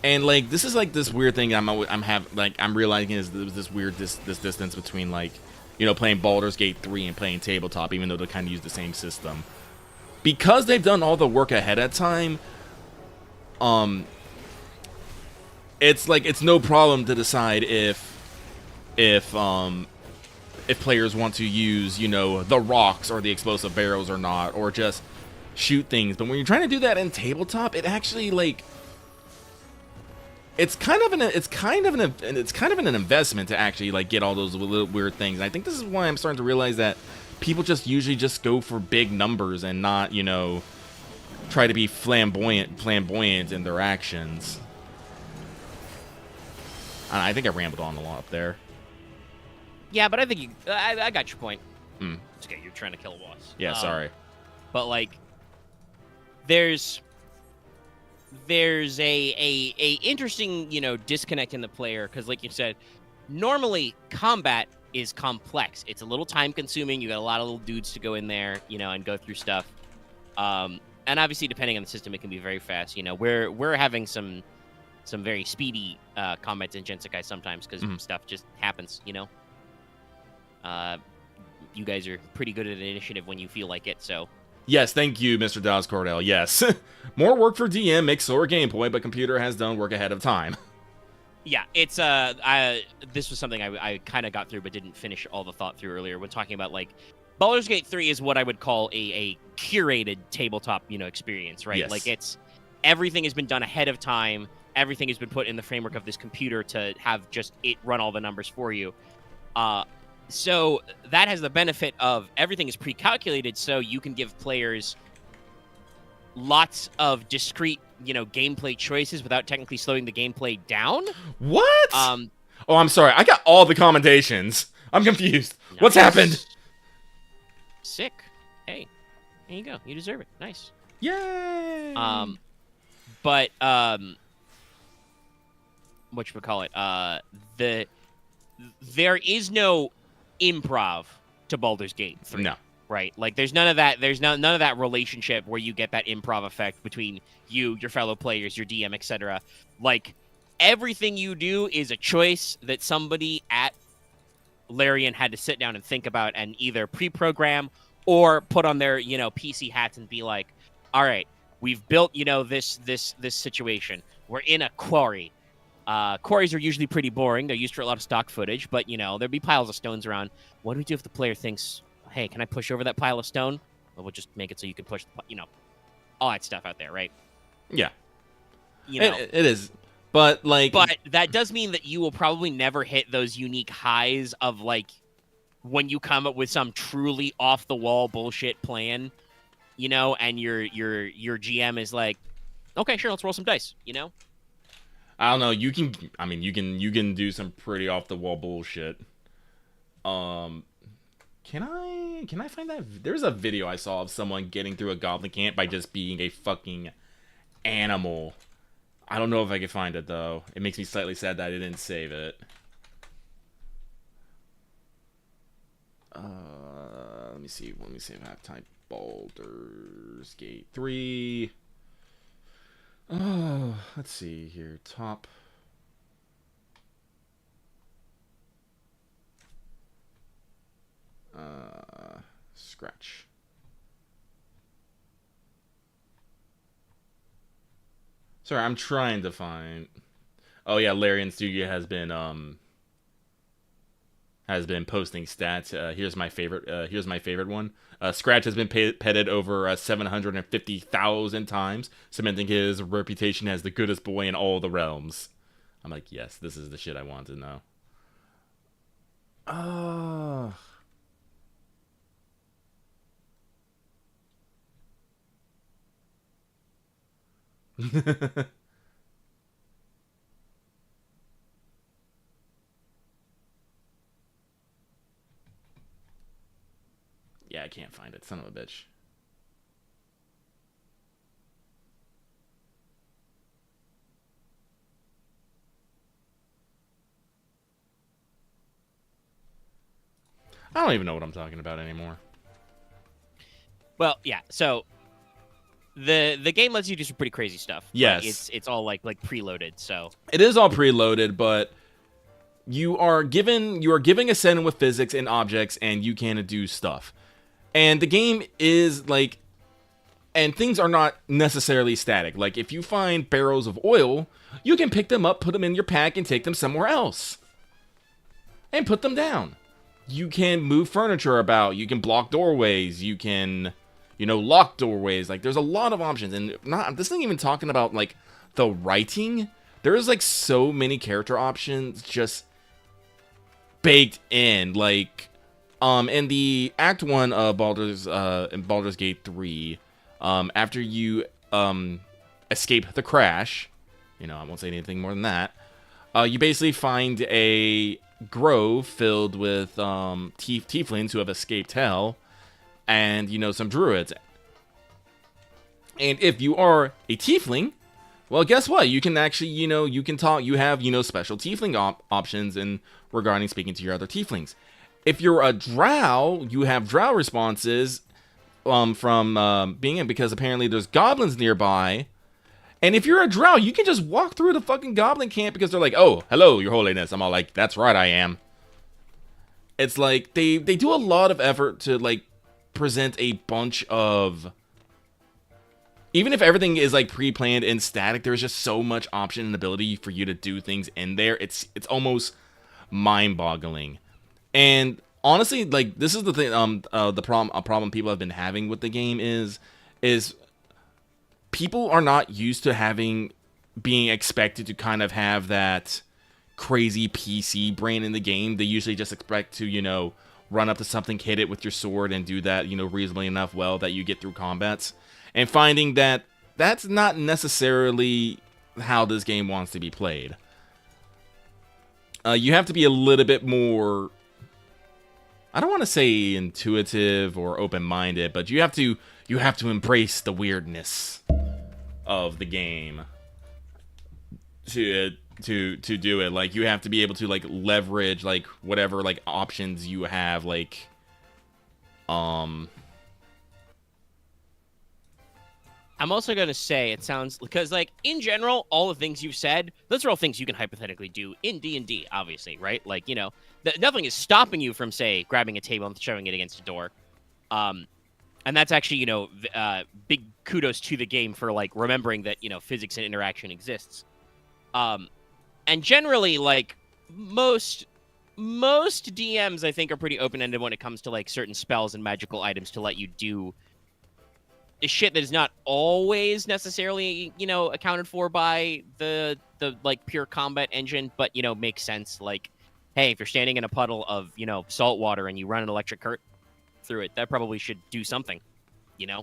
And, like, this is, like, this weird thing I'm realizing is this weird distance between, like, you know, playing Baldur's Gate 3 and playing Tabletop, even though they kind of use the same system. Because they've done all the work ahead of time, it's like it's no problem to decide if players want to use, you know, the rocks or the explosive barrels or not, or just shoot things. But when you're trying to do that in tabletop, it actually like it's kind of an investment to actually like get all those little weird things. And I think this is why I'm starting to realize that people just usually just go for big numbers and not, you know, try to be flamboyant in their actions. I think I rambled on a lot up there. Yeah, but I think I got your point. It's okay, you're trying to kill a boss. Yeah, sorry. But like, there's a interesting, you know, disconnect in the player, because like you said, normally combat is complex. It's a little time consuming. You got a lot of little dudes to go in there, you know, and go through stuff. And obviously, depending on the system, it can be very fast. You know, we're having some very speedy combats in Gensekai sometimes because stuff just happens. You know, you guys are pretty good at initiative when you feel like it. So yes, thank you, Mr. Dawes Cordell. Yes, more work for DM makes slower gameplay, but computer has done work ahead of time. Yeah, it's this was something I kind of got through but didn't finish all the thought through earlier when talking about like Baldur's Gate 3 is what I would call a curated tabletop, you know, experience, right? Yes. Like it's everything has been done ahead of time. Everything has been put in the framework of this computer to have just it run all the numbers for you. So that has the benefit of everything is pre-calculated, so you can give players lots of discrete, you know, gameplay choices without technically slowing the gameplay down. What? Oh, I'm sorry. I got all the commentations. I'm confused. Nice. What's happened? Sick. Hey, there you go. You deserve it. Nice. Yay. But whatchamacallit? There is no improv to Baldur's Gate 3. No. Right? Like there's none of that. There's none of that relationship where you get that improv effect between you, your fellow players, your DM, etc. Like everything you do is a choice that somebody at Larian had to sit down and think about and either pre-program or put on their, you know, PC hats and be like, all right, we've built, you know, this situation. We're in a quarry. Quarries are usually pretty boring. They're used for a lot of stock footage, but, you know, there'd be piles of stones around. What do we do if the player thinks, hey, can I push over that pile of stone? Well, we'll just make it so you can push, you know, all that stuff out there, right? Yeah. You know, it is. But, like... But that does mean that you will probably never hit those unique highs of, like, when you come up with some truly off-the-wall bullshit plan, you know, and your GM is like, okay, sure, let's roll some dice, you know? I don't know. You can do some pretty off-the-wall bullshit. Can I find that? There's a video I saw of someone getting through a goblin camp by just being a fucking animal. I don't know if I can find it, though. It makes me slightly sad that I didn't save it. Let me see. Let me see if I have time. Baldur's Gate 3. Oh, let's see here. Top. Scratch. Sorry, I'm trying to find. Oh yeah, Larian Studio has been posting stats. Here's my favorite one. Scratch has been petted over 750,000 times, cementing his reputation as the goodest boy in all the realms. I'm like, yes, this is the shit I want to know. Yeah, I can't find it. Son of a bitch. I don't even know what I'm talking about anymore. Well, yeah. So the game lets you do some pretty crazy stuff. Yes, it's all like preloaded. So it is all preloaded, but you are giving a setting with physics and objects, and you can do stuff. And the game is like, And things are not necessarily static. Like, if you find barrels of oil, you can pick them up, put them in your pack, and take them somewhere else. And put them down. You can move furniture about. You can block doorways. You can, lock doorways. Like, there's a lot of options. And this isn't even talking about, like, the writing. There's, like, so many character options just baked in. Like, in the Act 1 of in Baldur's Gate 3... after you escape the crash, I won't say anything more than that, you basically find a grove filled with tieflings who have escaped hell, and, some druids. And if you are a tiefling, well, guess what? You can actually, you can talk, you have, special tiefling options in regarding speaking to your other tieflings. If you're a drow, you have drow responses from being in, because apparently there's goblins nearby, and if you're a drow, you can just walk through the fucking goblin camp because they're like, oh, hello, your holiness. I'm all like, that's right, I am. It's like they do a lot of effort to, like, present a bunch of, even if everything is, like, pre-planned and static, there's just so much option and ability for you to do things in there. It's almost mind-boggling. And honestly, like, this is the thing, a problem people have been having with the game is people are not used to being expected to kind of have that crazy PC brain in the game. They usually just expect to, run up to something, hit it with your sword, and do that, reasonably enough well that you get through combats. And finding that that's not necessarily how this game wants to be played. You have to be a little bit more, I don't want to say intuitive or open-minded, but you have to embrace the weirdness of the game to do it. Like, you have to be able to, like, leverage, like, whatever, like, options you have, like, I'm also going to say, it sounds, because, like, in general, all the things you've said, those are all things you can hypothetically do in D&D, obviously, right? Like, nothing is stopping you from, say, grabbing a table and shoving it against a door. And that's actually, big kudos to the game for, like, remembering that, physics and interaction exists. And generally, like, most DMs, I think, are pretty open-ended when it comes to, like, certain spells and magical items to let you do shit that is not always necessarily, accounted for by the like, pure combat engine, but, makes sense. Like, hey, if you're standing in a puddle of, salt water and you run an electric current through it, that probably should do something, Yeah.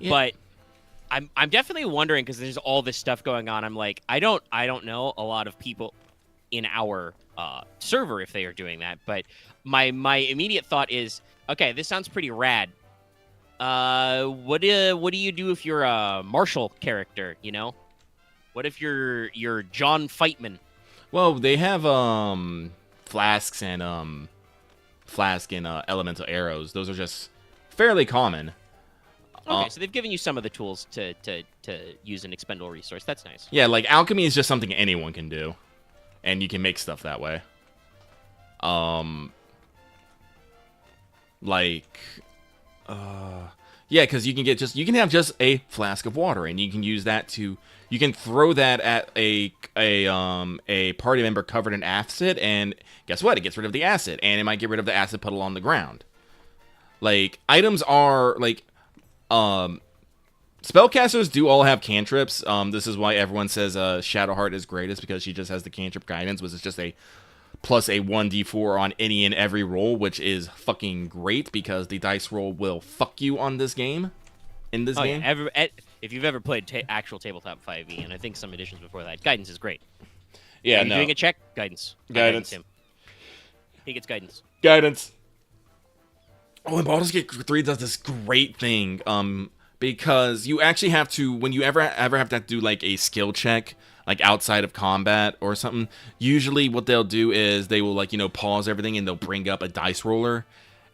But I'm definitely wondering, because there's all this stuff going on. I'm like, I don't know a lot of people in our server if they are doing that, but my immediate thought is, okay, this sounds pretty rad. What do you do if you're a martial character, What if you're John Fightman? well, they have flasks and elemental arrows. Those are just fairly common. Okay, so they've given you some of the tools to use an expendable resource. That's nice. Yeah, like, alchemy is just something anyone can do, and you can make stuff that way. Yeah, because you can have just a flask of water, and you can use that you can throw that at a party member covered in acid, and guess what? It gets rid of the acid, and it might get rid of the acid puddle on the ground. Like, items are, like, spellcasters do all have cantrips. This is why everyone says Shadowheart is greatest, because she just has the cantrip guidance, which is just a plus a 1d4 on any and every roll, which is fucking great, because the dice roll will fuck you on this game. In this game. Yeah, if you've ever played actual Tabletop 5e, and I think some editions before that, guidance is great. Yeah, Are you doing a check? Guidance. Guidance. Him. He gets guidance. Guidance. Oh, and Baldur's Gate 3 does this great thing, because you actually have to, when you ever have to do, like, a skill check, like, outside of combat or something, usually what they'll do is they will, like, pause everything, and they'll bring up a dice roller.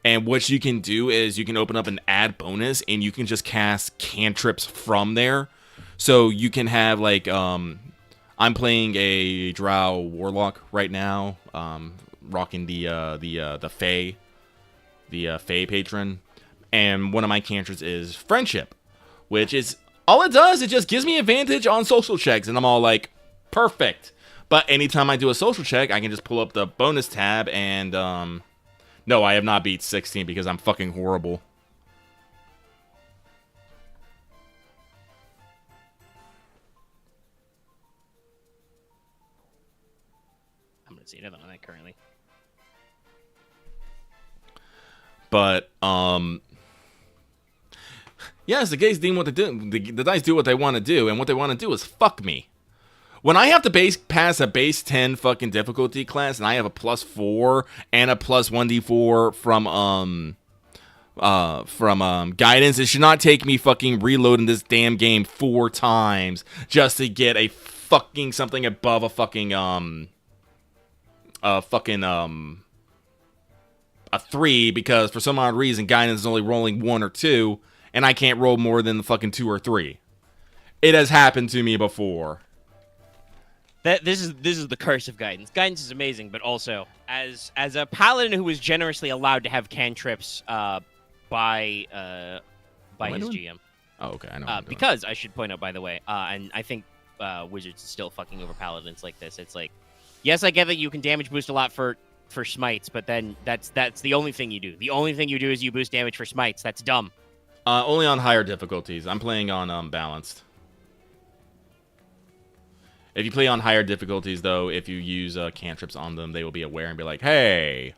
And what you can do is you can open up an add bonus, and you can just cast cantrips from there. So you can have, like, I'm playing a Drow Warlock right now, rocking the Fae patron. And one of my cantrips is friendship, which is all it does. It just gives me advantage on social checks, and I'm all like, perfect. But anytime I do a social check, I can just pull up the bonus tab and no, I have not beat 16 because I'm fucking horrible. I'm gonna see another on that currently. But yes, the guys do what they do. The dice do what they want to do, and what they want to do is fuck me. When I have to pass a base 10 fucking difficulty class, and I have a +4 and a +1d4 from guidance, it should not take me fucking reloading this damn game 4 times just to get a fucking something above a fucking a 3, because for some odd reason guidance is only rolling 1 or 2, and I can't roll more than the fucking 2 or 3. It has happened to me before. This is the curse of guidance. Guidance is amazing, but also as a paladin who was generously allowed to have cantrips by his GM. Oh, okay, I know. Because I should point out, by the way, and I think wizards still fucking over paladins like this. It's like, yes, I get that you can damage boost a lot for smites, but then that's the only thing you do. The only thing you do is you boost damage for smites. That's dumb. Only on higher difficulties. I'm playing on balanced. If you play on higher difficulties, though, if you use cantrips on them, they will be aware and be like, hey.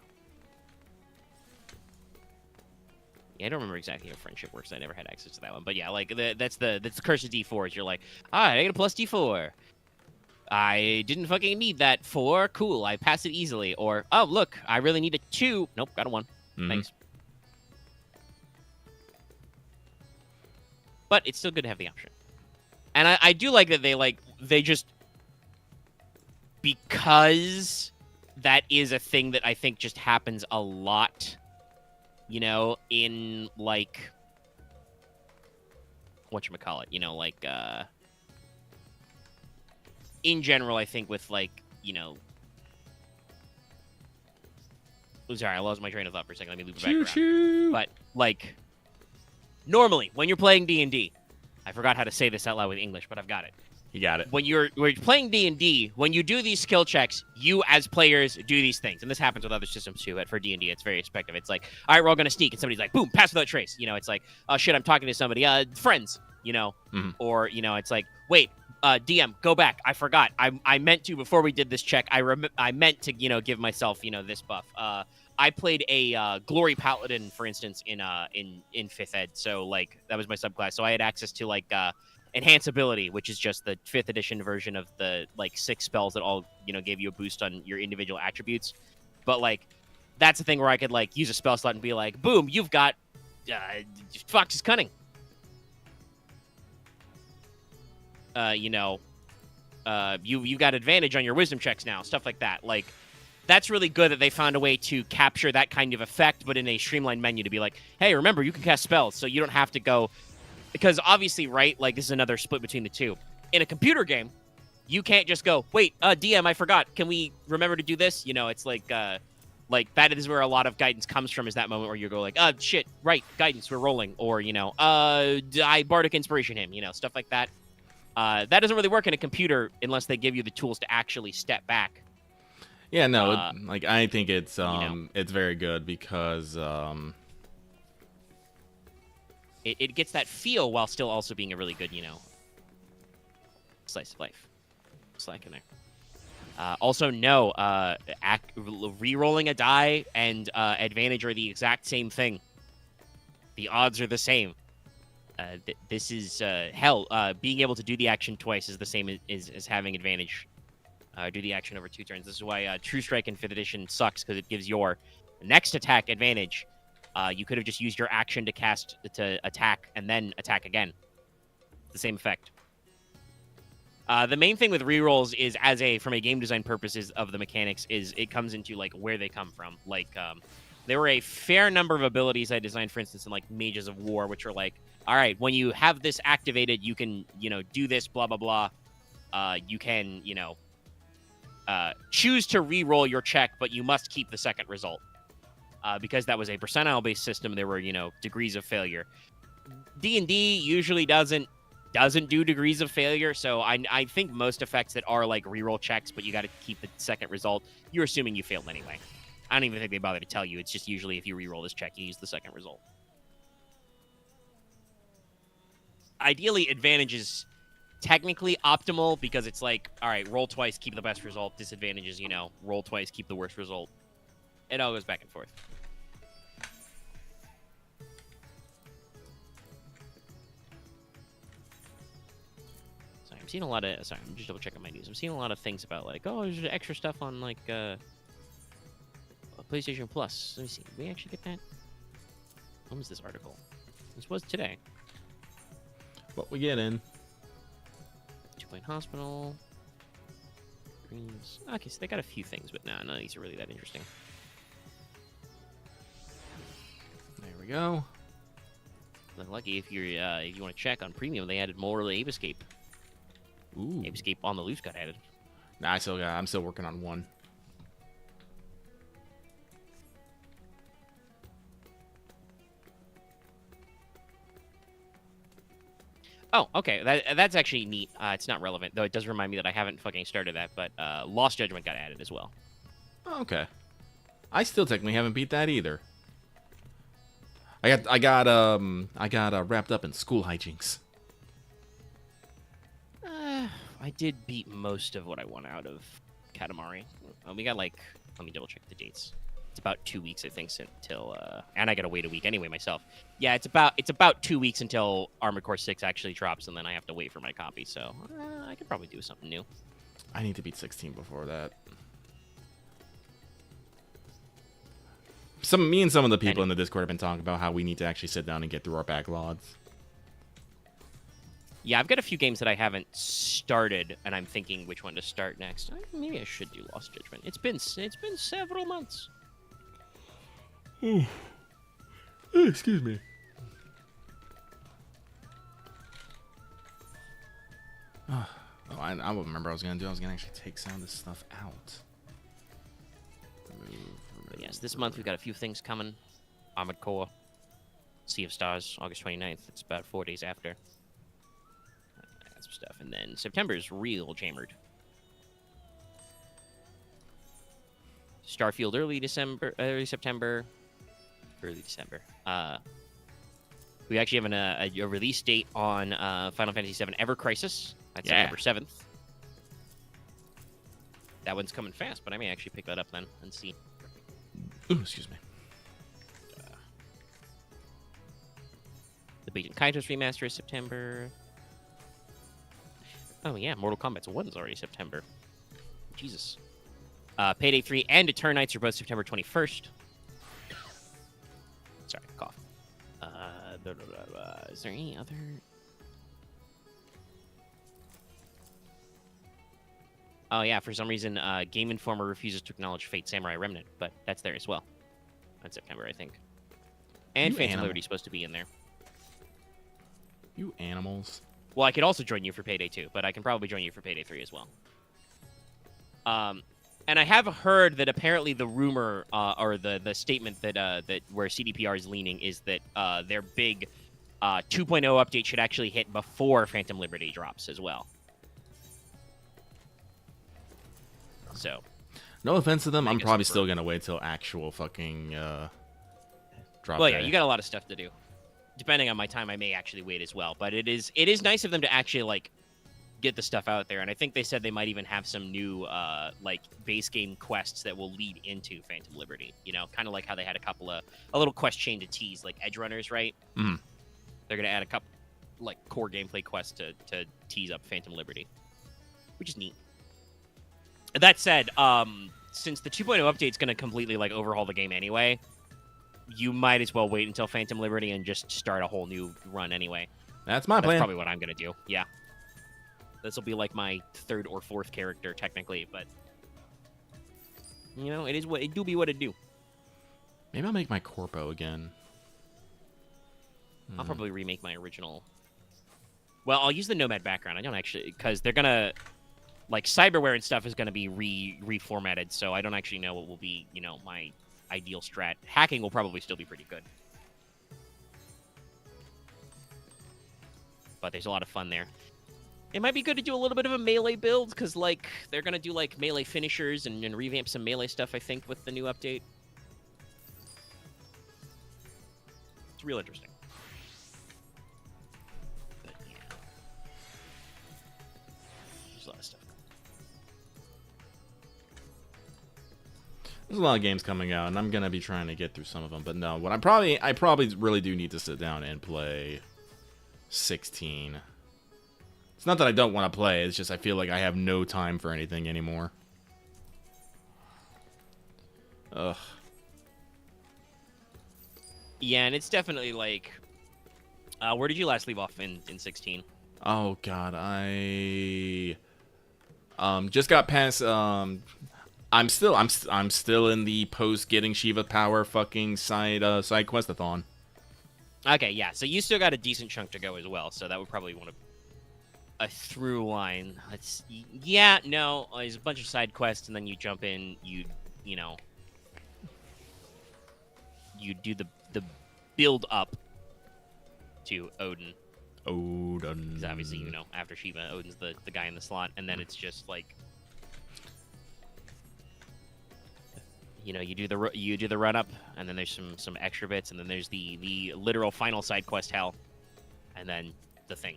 Yeah, I don't remember exactly how friendship works. I never had access to that one. But yeah, like that's the curse of D4s. You're like, I get a plus D4. I didn't fucking need that 4. Cool, I passed it easily. Or, oh, look, I really need a 2. Nope, got a 1. Thanks. But it's still good to have the option. And I do like that they just... Because that is a thing that I think just happens a lot, you know, in, like... Whatchamacallit, you know, like, in general, I think with, like, you know... Oh, sorry, I lost my train of thought for a second. Let me loop it back around. But, like, normally, when you're playing D&D... I forgot how to say this out loud with English, but I've got it. You got it. When you're playing D&D, when you do these skill checks, you as players do these things. And this happens with other systems too, but for D&D, it's very effective. It's like, all right, we're all going to sneak. And somebody's like, boom, pass without trace. You know, it's like, oh, shit, I'm talking to somebody. Friends, you know. Or, you know, it's like, wait, DM, go back. I forgot. I meant to, before we did this check, I meant to, you know, give myself, you know, this buff. I played a Glory Paladin, for instance, in 5th Ed. So, like, that was my subclass. So I had access to, like, Enhance Ability, which is just the 5th edition version of the, like, 6 spells that all, you know, gave you a boost on your individual attributes. But, like, that's the thing where I could, like, use a spell slot and be like, boom, you've got Fox's Cunning. You know, you got advantage on your wisdom checks now, stuff like that. Like, that's really good that they found a way to capture that kind of effect, but in a streamlined menu to be like, hey, remember, you can cast spells, so you don't have to go... Because obviously, right, like, this is another split between the two. In a computer game, you can't just go, wait, DM, I forgot. Can we remember to do this? You know, it's like that is where a lot of guidance comes from, is that moment where you go like, shit, right, guidance, we're rolling. Or, you know, I Bardic Inspiration him, you know, stuff like that. That doesn't really work in a computer unless they give you the tools to actually step back. Yeah, no, like, I think it's you know, it's very good because it gets that feel while still also being a really good, you know, slice of life. Slack in there. Also, no, re-rolling a die and advantage are the exact same thing. The odds are the same. This is hell. Being able to do the action twice is the same as having advantage. Do the action over 2 turns. This is why True Strike in 5th edition sucks, because it gives your next attack advantage. You could have just used your action to attack and then attack again. The same effect. The main thing with rerolls is, from a game design purposes of the mechanics, is it comes into, like, where they come from. Like, there were a fair number of abilities I designed, for instance, in, like, Mages of War, which are like, all right, when you have this activated, you can, you know, do this, blah, blah, blah. You can, you know, choose to re-roll your check, but you must keep the second result. because that was a percentile-based system. There were, degrees of failure. D&D usually doesn't do degrees of failure, so I think most effects that are like reroll checks, but you got to keep the second result, you're assuming you failed anyway. I don't even think they bother to tell you. It's just usually if you reroll this check, you use the second result. Ideally, advantage is technically optimal because it's like, all right, roll twice, keep the best result. Disadvantage is, roll twice, keep the worst result. It all goes back and forth. Sorry, I'm seeing a lot of... Sorry, I'm just double-checking my news. I'm seeing a lot of things about, like, oh, there's extra stuff on, like, PlayStation Plus. Let me see. Did we actually get that? When was this article? This was today. What we get in? 2-Point Hospital. Greens. Okay, so they got a few things, but none of these are really that interesting. There we go. Lucky if you want to check on premium, they added more Ape Escape. Ooh. Ape Escape on the Loose got added. Nah, I'm still working on one. Oh, okay. That's actually neat. It's not relevant, though it does remind me that I haven't fucking started that, but Lost Judgment got added as well. Oh, okay. I still technically haven't beat that either. I got wrapped up in school hijinks. I did beat most of what I want out of Katamari. We got like, let me double check the dates. It's about 2 weeks, I think, until and I gotta wait a week anyway myself. Yeah, it's about 2 weeks until Armored Core 6 actually drops, and then I have to wait for my copy. So I could probably do something new. I need to beat 16 before that. Me and some of the people in the Discord have been talking about how we need to actually sit down and get through our backlogs. Yeah, I've got a few games that I haven't started, and I'm thinking which one to start next. Maybe I should do Lost Judgment. It's been several months. Excuse me. Oh, I remember I was gonna actually take some of this stuff out. But yes, this month we've got a few things coming. Armored Core, Sea of Stars, August 29th. It's about 4 days after. I got some stuff. And then September's real jammered. Starfield early September. We actually have a release date on Final Fantasy VII Ever Crisis. That's September 7th. That one's coming fast, but I may actually pick that up then and see. Ooh, excuse me. The Bajan Kaitos remaster is September. Oh yeah, Mortal Kombat 1 is already September. Jesus. Payday 3 and Eternights are both September 21st. Sorry, cough. Is there any other? Oh yeah, for some reason, Game Informer refuses to acknowledge Fate Samurai Remnant, but that's there as well. That's September, I think. And Phantom Liberty's supposed to be in there. You animals. Well, I could also join you for Payday 2, but I can probably join you for Payday 3 as well. And I have heard that apparently the rumor or the statement that where CDPR is leaning is that their big 2.0 update should actually hit before Phantom Liberty drops as well. So, no offense to them, I'm probably still gonna wait till actual fucking drop. Well, yeah, you got a lot of stuff to do. Depending on my time, I may actually wait as well. But it is nice of them to actually like get the stuff out there, and I think they said they might even have some new like base game quests that will lead into Phantom Liberty. You know, kind of like how they had a little quest chain to tease, like Edge Runners, right? Mm-hmm. They're gonna add a couple like core gameplay quests to tease up Phantom Liberty, which is neat. That said, since the 2.0 update is gonna completely like overhaul the game anyway, you might as well wait until Phantom Liberty and just start a whole new run anyway. That's my plan. That's probably what I'm gonna do. Yeah. This will be like my third or fourth character technically, but you know, it do be what it do. Maybe I'll make my Corpo again. I'll probably remake my original. Well, I'll use the Nomad background. I don't actually, because they're gonna like cyberware and stuff is gonna be reformatted, so I don't actually know what will be. You know, ideal strat. Hacking will probably still be pretty good. But there's a lot of fun there. It might be good to do a little bit of a melee build, because, like, they're going to do, like, melee finishers and revamp some melee stuff, I think, with the new update. It's real interesting. But, yeah. There's a lot of stuff. There's a lot of games coming out, and I'm going to be trying to get through some of them. But no, what I probably really do need to sit down and play 16. It's not that I don't want to play, it's just I feel like I have no time for anything anymore. Ugh. Yeah, and it's definitely like... where did you last leave off in 16? Oh, God, I... just got past, I'm still in the post getting Shiva power fucking side questathon. Okay, yeah, so you still got a decent chunk to go as well, so that would probably want to... a through line. Let's... Yeah, no, there's a bunch of side quests, and then you jump in, you know... You do the build up to Odin. Odin. Because obviously, you know, after Shiva, Odin's the guy in the slot, and then it's just like... You know, you do the run up, and then there's some extra bits, and then there's the literal final side quest hell, and then the thing.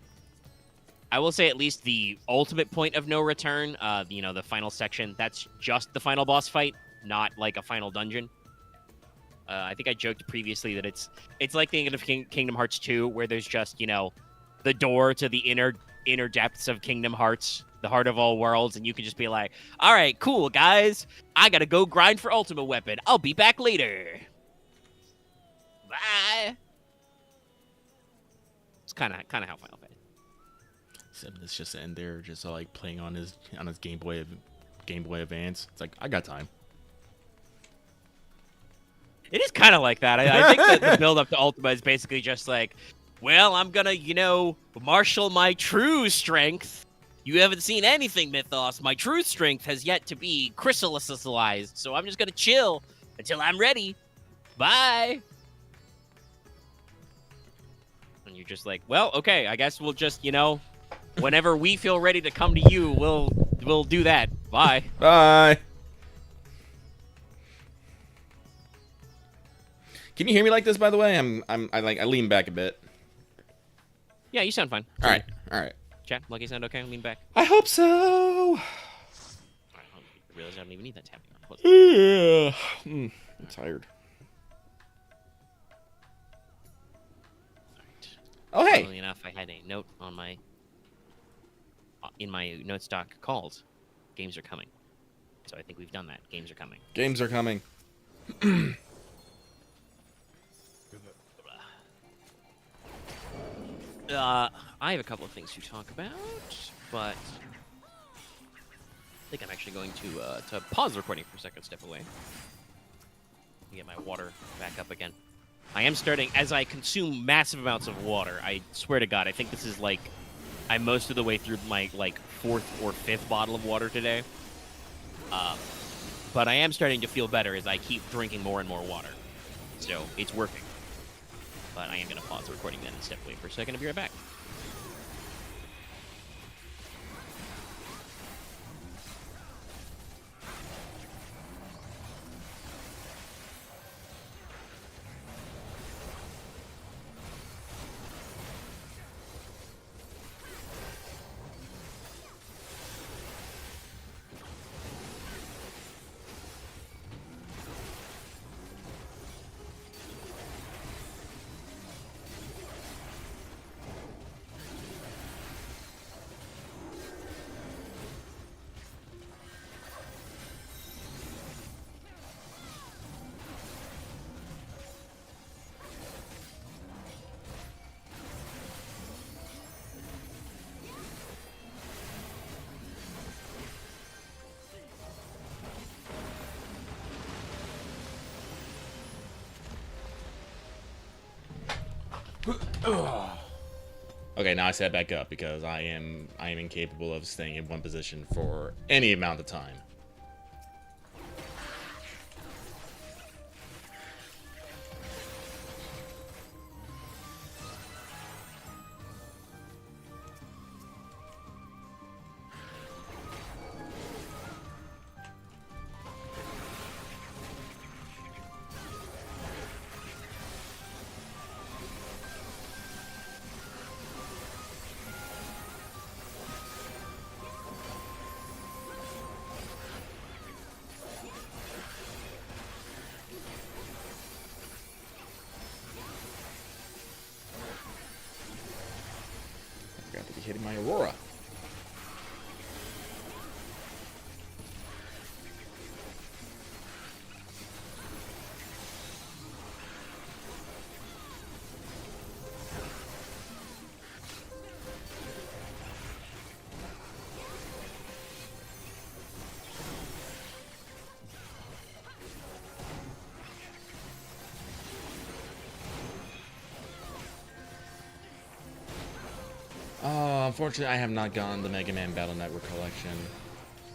I will say at least the ultimate point of no return, you know, the final section, that's just the final boss fight, not like a final dungeon. I think I joked previously that it's like the end of Kingdom Hearts 2, where there's just, you know, the door to the inner depths of Kingdom Hearts, the heart of all worlds, and you can just be like, all right, cool, guys. I gotta go grind for Ultimate Weapon. I'll be back later. Bye. It's kind of how Final Fight. Except it's just in there, just like playing on his Game Boy Advance. It's like, I got time. It is kind of like that. I think that the build up to Ultima is basically just like, well, I'm gonna, you know, marshal my true strength. You haven't seen anything, Mythos. My true strength has yet to be crystallized, so I'm just gonna chill until I'm ready. Bye. And you're just like, well, okay, I guess we'll just, you know, whenever we feel ready to come to you, we'll do that. Bye. Bye. Can you hear me like this, by the way? I lean back a bit. Yeah, you sound fine. All right. Chat, Lucky, sound okay? Lean back. I hope so. I realize I don't even need that tapping. Yeah. I'm tired. All right. Oh, hey. Funnily enough, I had a note on my in my notes doc called "Games are coming," so I think we've done that. Games are coming. Games are coming. I have a couple of things to talk about, but I think I'm actually going to pause the recording for a second, step away, get my water back up again. I am starting, as I consume massive amounts of water, I swear to God, I think this is like, I'm most of the way through my, like, 4th or 5th bottle of water today. But I am starting to feel better as I keep drinking more and more water. So, it's working. But I am going to pause the recording then and step away for a second and be right back. Okay, now I set back up because I am incapable of staying in one position for any amount of time. my Aurora. Unfortunately, I have not gotten the Mega Man Battle Network collection.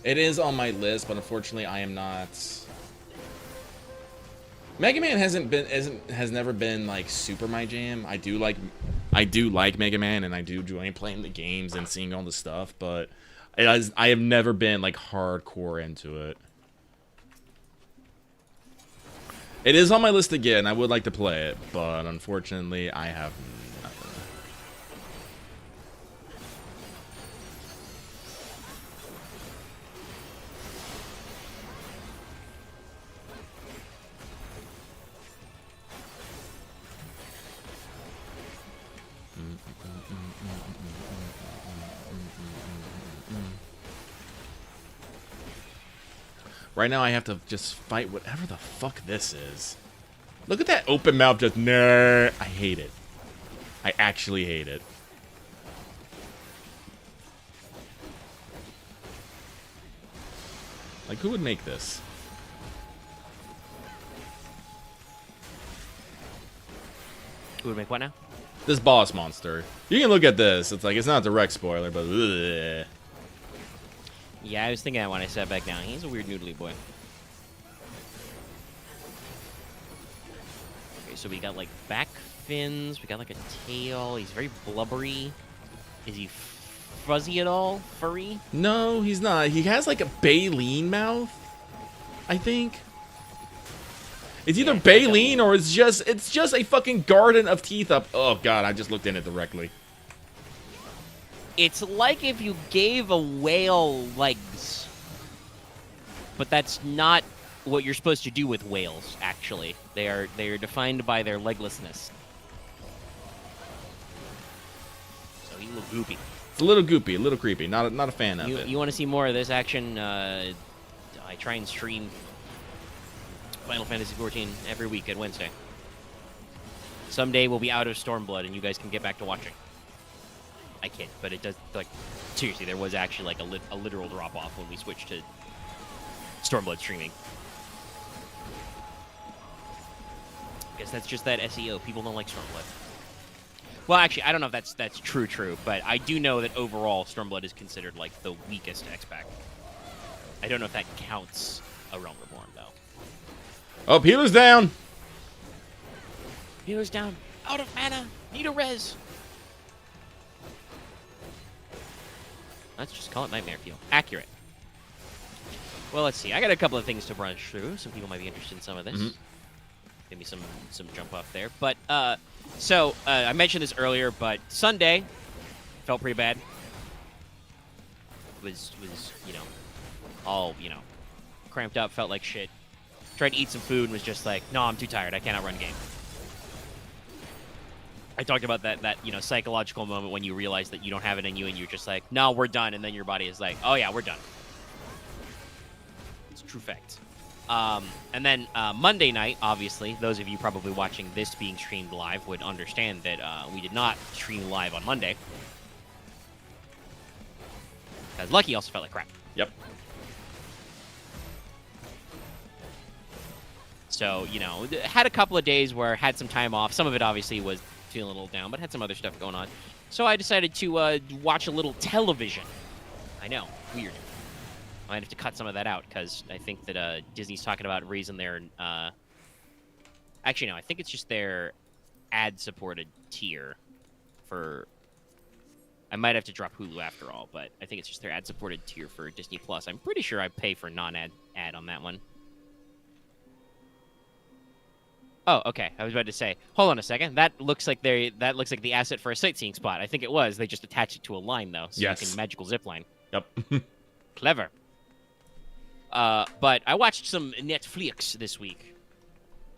It is on my list, but unfortunately, I am not. Mega Man has never been like super my jam. I do like Mega Man, and I do enjoy playing the games and seeing all the stuff, but I have never been like hardcore into it. It is on my list again. I would like to play it, but unfortunately, I have nothing. Right now, I have to just fight whatever the fuck this is. Look at that open mouth just nah. I hate it. I actually hate it. Like, who would make this? Who would make what now? This boss monster. You can look at this. It's like, it's not a direct spoiler, but ugh. Yeah, I was thinking that when I sat back down. He's a weird noodly boy. Okay, so we got like back fins. We got like a tail. He's very blubbery. Is he fuzzy at all? Furry? No, he's not. He has like a baleen mouth, I think. It's either baleen or it's just a fucking garden of teeth up. Oh god, I just looked in it directly. It's like if you gave a whale legs. But that's not what you're supposed to do with whales, actually. They are defined by their leglessness. So he's a little goopy. It's a little goopy, a little creepy. Not a fan of it. You want to see more of this action? I try and stream Final Fantasy XIV every week at Wednesday. Someday we'll be out of Stormblood and you guys can get back to watching. I kid, but it does, like, seriously, there was actually, like, a literal drop-off when we switched to Stormblood streaming. I guess that's just that SEO. People don't like Stormblood. Well, actually, I don't know if that's true, but I do know that overall Stormblood is considered, like, the weakest X-Pack. I don't know if that counts a Realm Reborn, though. Oh, healer's down! Healer's down. Out of mana. Need a res. Let's just call it Nightmare Fuel. Accurate. Well, let's see. I got a couple of things to brush through. Some people might be interested in some of this. Give me some jump off there. But, so, I mentioned this earlier, but Sunday felt pretty bad. Was, you know, all, you know, cramped up, felt like shit. Tried to eat some food and was just like, no, I'm too tired. I cannot run game. I talked about that you know, psychological moment when you realize that you don't have it in you and you're just like, no, we're done. And then your body is like, oh, yeah, we're done. It's a true fact. And then Monday night, obviously, those of you probably watching this being streamed live would understand that we did not stream live on Monday. Because Lucky also felt like crap. Yep. So, you know, had a couple of days where I had some time off. Some of it obviously was feeling a little down, but had some other stuff going on. So I decided to watch a little television. I know, weird. I might have to cut some of that out because I think that Disney's talking about raising their... Actually, no, I think it's just their ad-supported tier for... I might have to drop Hulu after all, but I think it's just their ad-supported tier for Disney Plus. I'm pretty sure I pay for non-ad on that one. Oh, okay. I was about to say, hold on a second. That looks like the asset for a sightseeing spot. I think it was. They just attached it to a line though, so yes. You can magical zip line. Yep. Clever. But I watched some Netflix this week,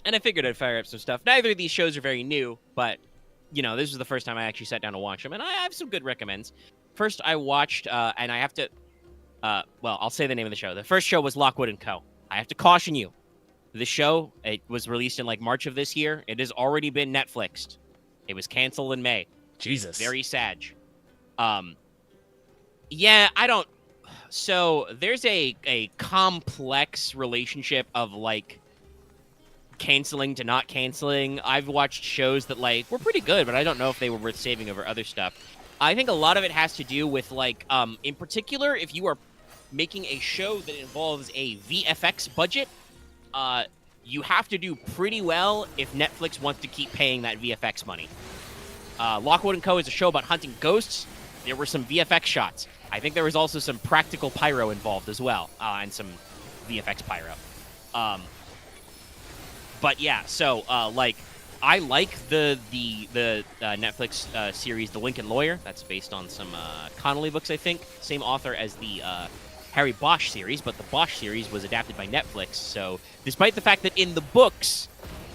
and I figured I'd fire up some stuff. Neither of these shows are very new, but you know, this was the first time I actually sat down to watch them, and I have some good recommends. First, I watched, and I have to, well, I'll say the name of the show. The first show was Lockwood & Co. I have to caution you. The show, it was released in like March of this year. It has already been Netflixed. It was canceled in May. Jesus. Very sad. Yeah, I don't. So there's a complex relationship of like canceling to not canceling. I've watched shows that like were pretty good, but I don't know if they were worth saving over other stuff. I think a lot of it has to do with like, in particular, if you are making a show that involves a VFX budget, you have to do pretty well if Netflix wants to keep paying that VFX money. Lockwood & Co. is a show about hunting ghosts. There were some VFX shots. I think there was also some practical pyro involved as well, and some VFX pyro. But yeah, so like I like the Netflix series The Lincoln Lawyer. That's based on some Connolly books, I think. Same author as the Harry Bosch series, but the Bosch series was adapted by Netflix. So despite the fact that in the books,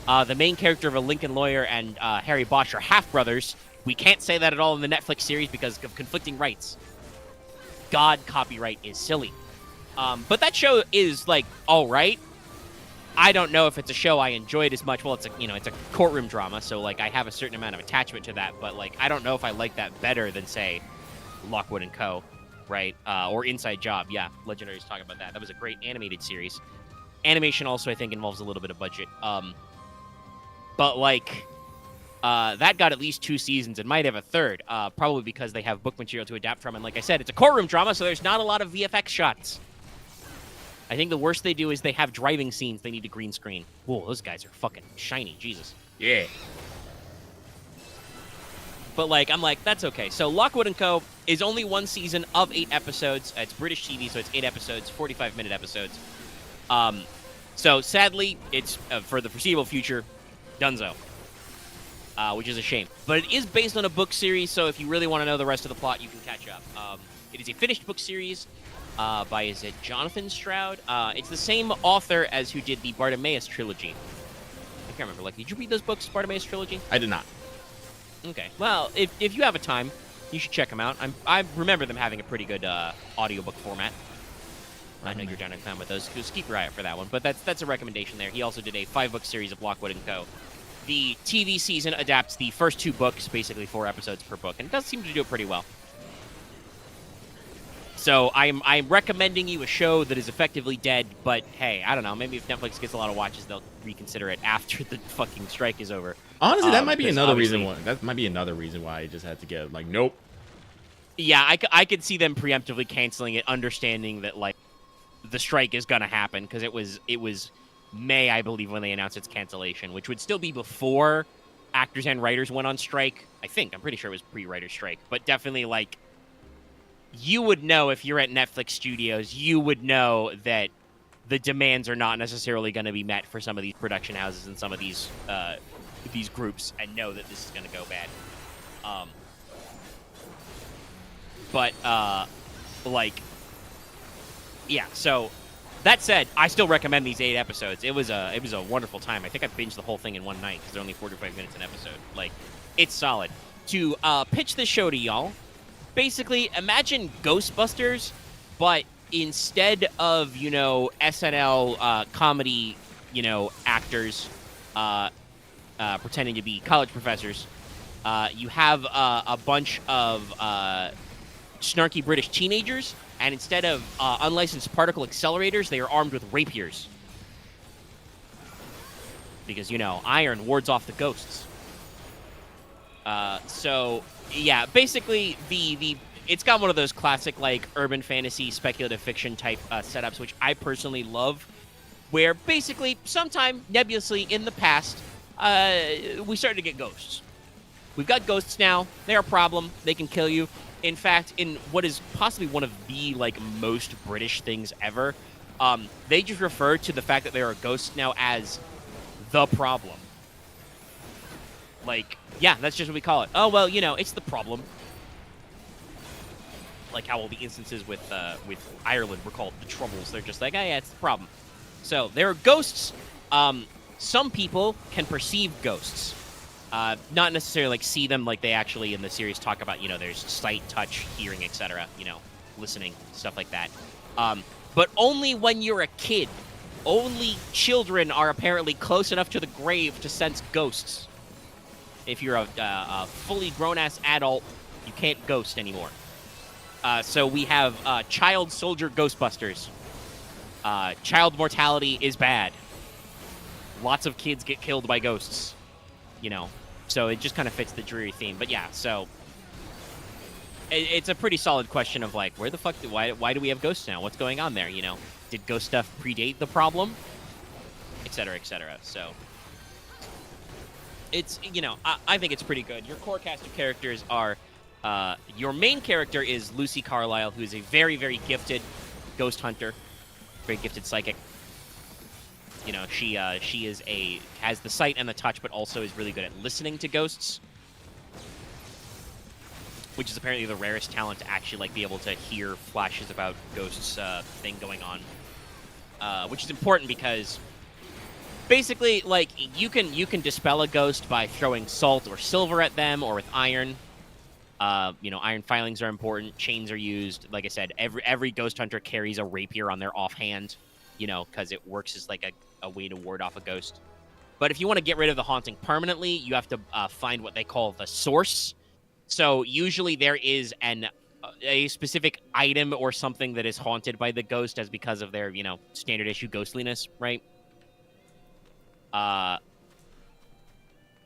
the main character of A Lincoln Lawyer and Harry Bosch are half-brothers, we can't say that at all in the Netflix series because of conflicting rights. God, copyright is silly. But that show is, like, all right. I don't know if it's a show I enjoyed as much. Well, it's a courtroom drama, so, like, I have a certain amount of attachment to that. But, like, I don't know if I like that better than, say, Lockwood & Co., right? Or Inside Job. Yeah, Legendary's talking about that. That was a great animated series. Animation also, I think, involves a little bit of budget. But, like, that got at least 2 seasons and might have a third, probably because they have book material to adapt from. And like I said, it's a courtroom drama, so there's not a lot of VFX shots. I think the worst they do is they have driving scenes they need to green screen. Whoa, those guys are fucking shiny. Jesus. Yeah. But, like, I'm like, that's okay. So Lockwood & Co. is only 1 season of 8 episodes. It's British TV, so it's 8 episodes, 45-minute episodes. So sadly, it's, for the foreseeable future, donezo. Which is a shame. But it is based on a book series, so if you really want to know the rest of the plot, you can catch up. It is a finished book series by, is it Jonathan Stroud? It's the same author as who did the Bartimaeus trilogy. I can't remember. Like, did you read those books, Bartimaeus trilogy? I did not. Okay. Well, if you have a time, you should check them out. I remember them having a pretty good audiobook format. I know you're down in town with those. Just keep your eye out for that one. But that's a recommendation there. He also did a 5-book series of Lockwood & Co. The TV season adapts the first 2 books, basically 4 episodes per book, and it does seem to do it pretty well. So I'm recommending you a show that is effectively dead, but hey, I don't know. Maybe if Netflix gets a lot of watches, they'll reconsider it after the fucking strike is over. Honestly, that might be another reason why. That might be another reason why I just had to get like, nope. Yeah, I could see them preemptively canceling it, understanding that like the strike is gonna happen because it was May, I believe, when they announced its cancellation, which would still be before actors and writers went on strike. I'm pretty sure it was pre-writer strike, but definitely, like, you would know if you're at Netflix Studios, you would know that the demands are not necessarily going to be met for some of these production houses and some of these groups, and know that this is going to go bad. Like, yeah, so that said, I still recommend these 8 episodes. It was a wonderful time. I think I binged the whole thing in one night because they're only 45 minutes an episode. Like, it's solid. To pitch this show to y'all, basically imagine Ghostbusters, but instead of, SNL comedy, actors pretending to be college professors, you have a bunch of snarky British teenagers. And instead of unlicensed particle accelerators, they are armed with rapiers. Because, iron wards off the ghosts. So, yeah, basically, it's got one of those classic, like, urban fantasy, speculative fiction type setups, which I personally love, where basically, sometime nebulously in the past, we started to get ghosts. We've got ghosts now. They're a problem. They can kill you. In fact, in what is possibly one of the, like, most British things ever, they just refer to the fact that there are ghosts now as the problem. Like, yeah, that's just what we call it. Oh, well, it's the problem. Like how all the instances with Ireland were called the Troubles. They're just like, oh, yeah, it's the problem. So, there are ghosts. Some people can perceive ghosts. Not necessarily like see them like they actually in the series talk about, there's sight, touch, hearing, etc., listening, stuff like that. But only when you're a kid. Only children are apparently close enough to the grave to sense ghosts. If you're a fully grown-ass adult, you can't ghost anymore. So we have child soldier Ghostbusters. Child mortality is bad. Lots of kids get killed by ghosts. So it just kind of fits the dreary theme. But yeah, so it's a pretty solid question of like, where the fuck, why do we have ghosts now? What's going on there? Did ghost stuff predate the problem? Et cetera, et cetera. So it's, I think it's pretty good. Your core cast of characters are, your main character is Lucy Carlisle, who is a very, very gifted ghost hunter, very gifted psychic. She has the sight and the touch, but also is really good at listening to ghosts, which is apparently the rarest talent to actually like be able to hear flashes about ghosts thing going on, which is important because basically like you can dispel a ghost by throwing salt or silver at them or with iron. Iron filings are important. Chains are used. Like I said, every ghost hunter carries a rapier on their offhand, because it works as like a way to ward off a ghost. But if you want to get rid of the haunting permanently, you have to find what they call the source. So usually there is a specific item or something that is haunted by the ghost as because of their, standard issue ghostliness, right?